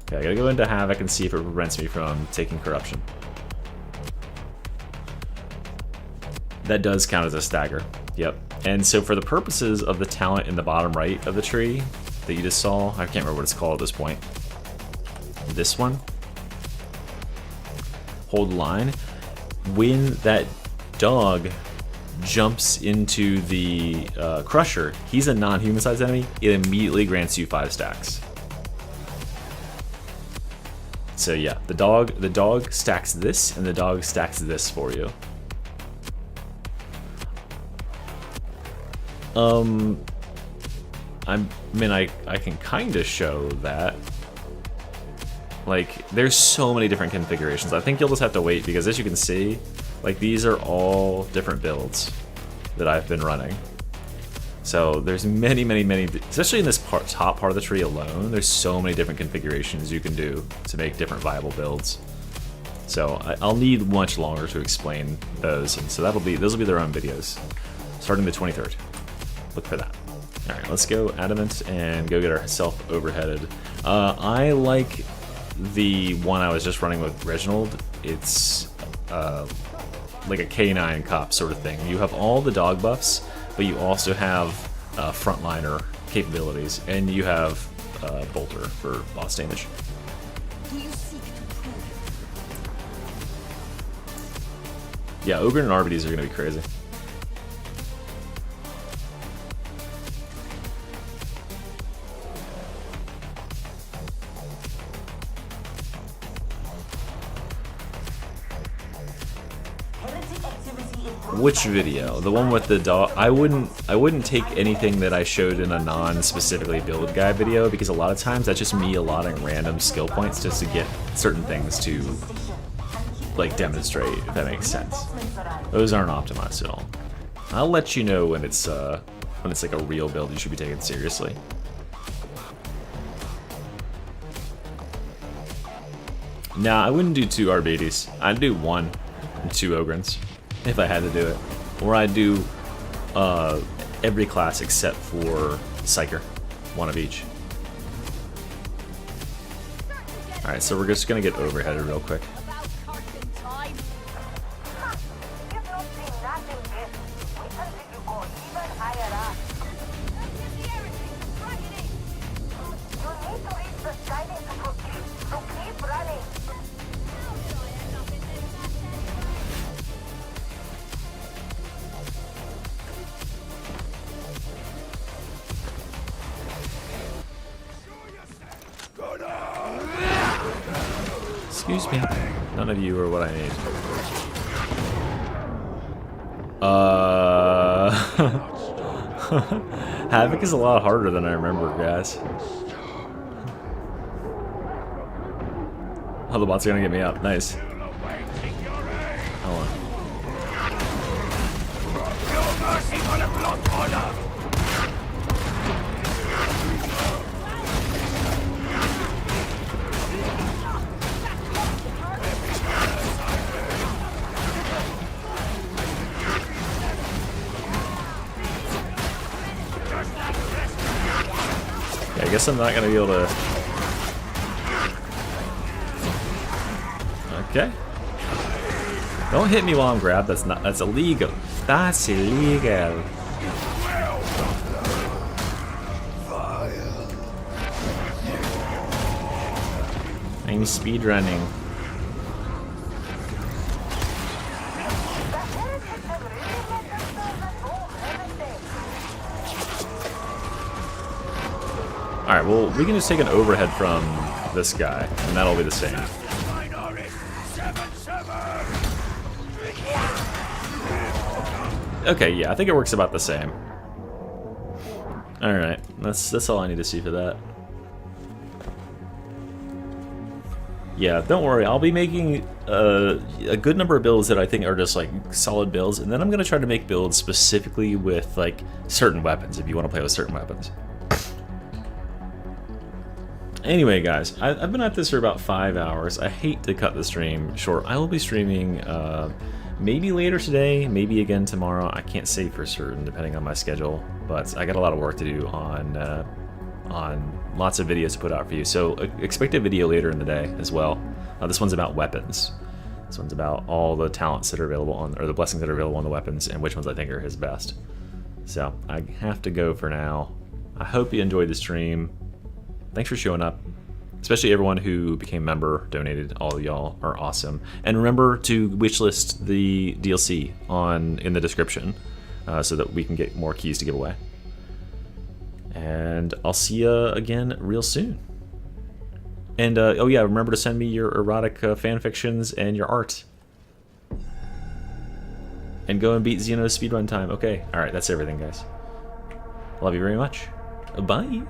Okay, I gotta go into Havoc and see if it prevents me from taking Corruption. That does count as a stagger. Yep. And so for the purposes of the talent in the bottom right of the tree that you just saw, I can't remember what it's called at this point. This one. Hold line. When that dog jumps into the Crusher, he's a non-human sized enemy, it immediately grants you 5 stacks. So yeah, the dog stacks this, and the dog stacks this for you. I can kind of show that. Like, there's so many different configurations. I think you'll just have to wait, because as you can see, like, these are all different builds that I've been running. So there's many, especially in this top part of the tree alone, there's so many different configurations you can do to make different viable builds. So I'll need much longer to explain those, and so those will be their own videos, starting the 23rd. Look for that. All right, let's go Adamant and go get ourselves overheaded. I like the one I was just running with Reginald. It's like a K9 cop sort of thing. You have all the dog buffs, but you also have frontliner capabilities, and you have Bolter for boss damage. Yeah, Ogre and Arbites are going to be crazy. Which video? The one with the dog? I wouldn't take anything that I showed in a non-specifically build guide video, because a lot of times that's just me allotting random skill points just to get certain things to like demonstrate, if that makes sense. Those aren't optimized at all. I'll let you know when it's like a real build you should be taken seriously. Nah, I wouldn't do 2 Arbites. I'd do 1 and 2 Ogrins if I had to do it. Or I'd do every class except for Psyker. 1 of each. Alright, so we're just gonna get overheaded real quick. Excuse me. None of you are what I need. Havoc is a lot harder than I remember, guys. Oh, the bots are gonna get me up. Nice. Hold on. I guess I'm not gonna be able to. Okay. Don't hit me while I'm grabbed. That's illegal. That's illegal. I'm speedrunning. Alright, well, we can just take an overhead from this guy, and that'll be the same. Okay, yeah, I think it works about the same. Alright, that's all I need to see for that. Yeah, don't worry, I'll be making a good number of builds that I think are just like solid builds, and then I'm gonna try to make builds specifically with like certain weapons, if you want to play with certain weapons. Anyway, guys, I've been at this for about 5 hours. I hate to cut the stream short. I will be streaming maybe later today, maybe again tomorrow. I can't say for certain, depending on my schedule, but I got a lot of work to do on on lots of videos to put out for you. So expect a video later in the day as well. This one's about weapons. This one's about all the talents that are available on, or the blessings that are available on the weapons, and which ones I think are his best. So I have to go for now. I hope you enjoyed the stream. Thanks for showing up. Especially everyone who became member, donated. All of y'all are awesome. And remember to wishlist the DLC in the description so that we can get more keys to give away. And I'll see you again real soon. And oh yeah, remember to send me your erotic fan fictions and your art. And go and beat Xeno's speedrun time. Okay, alright, that's everything, guys. Love you very much. Bye.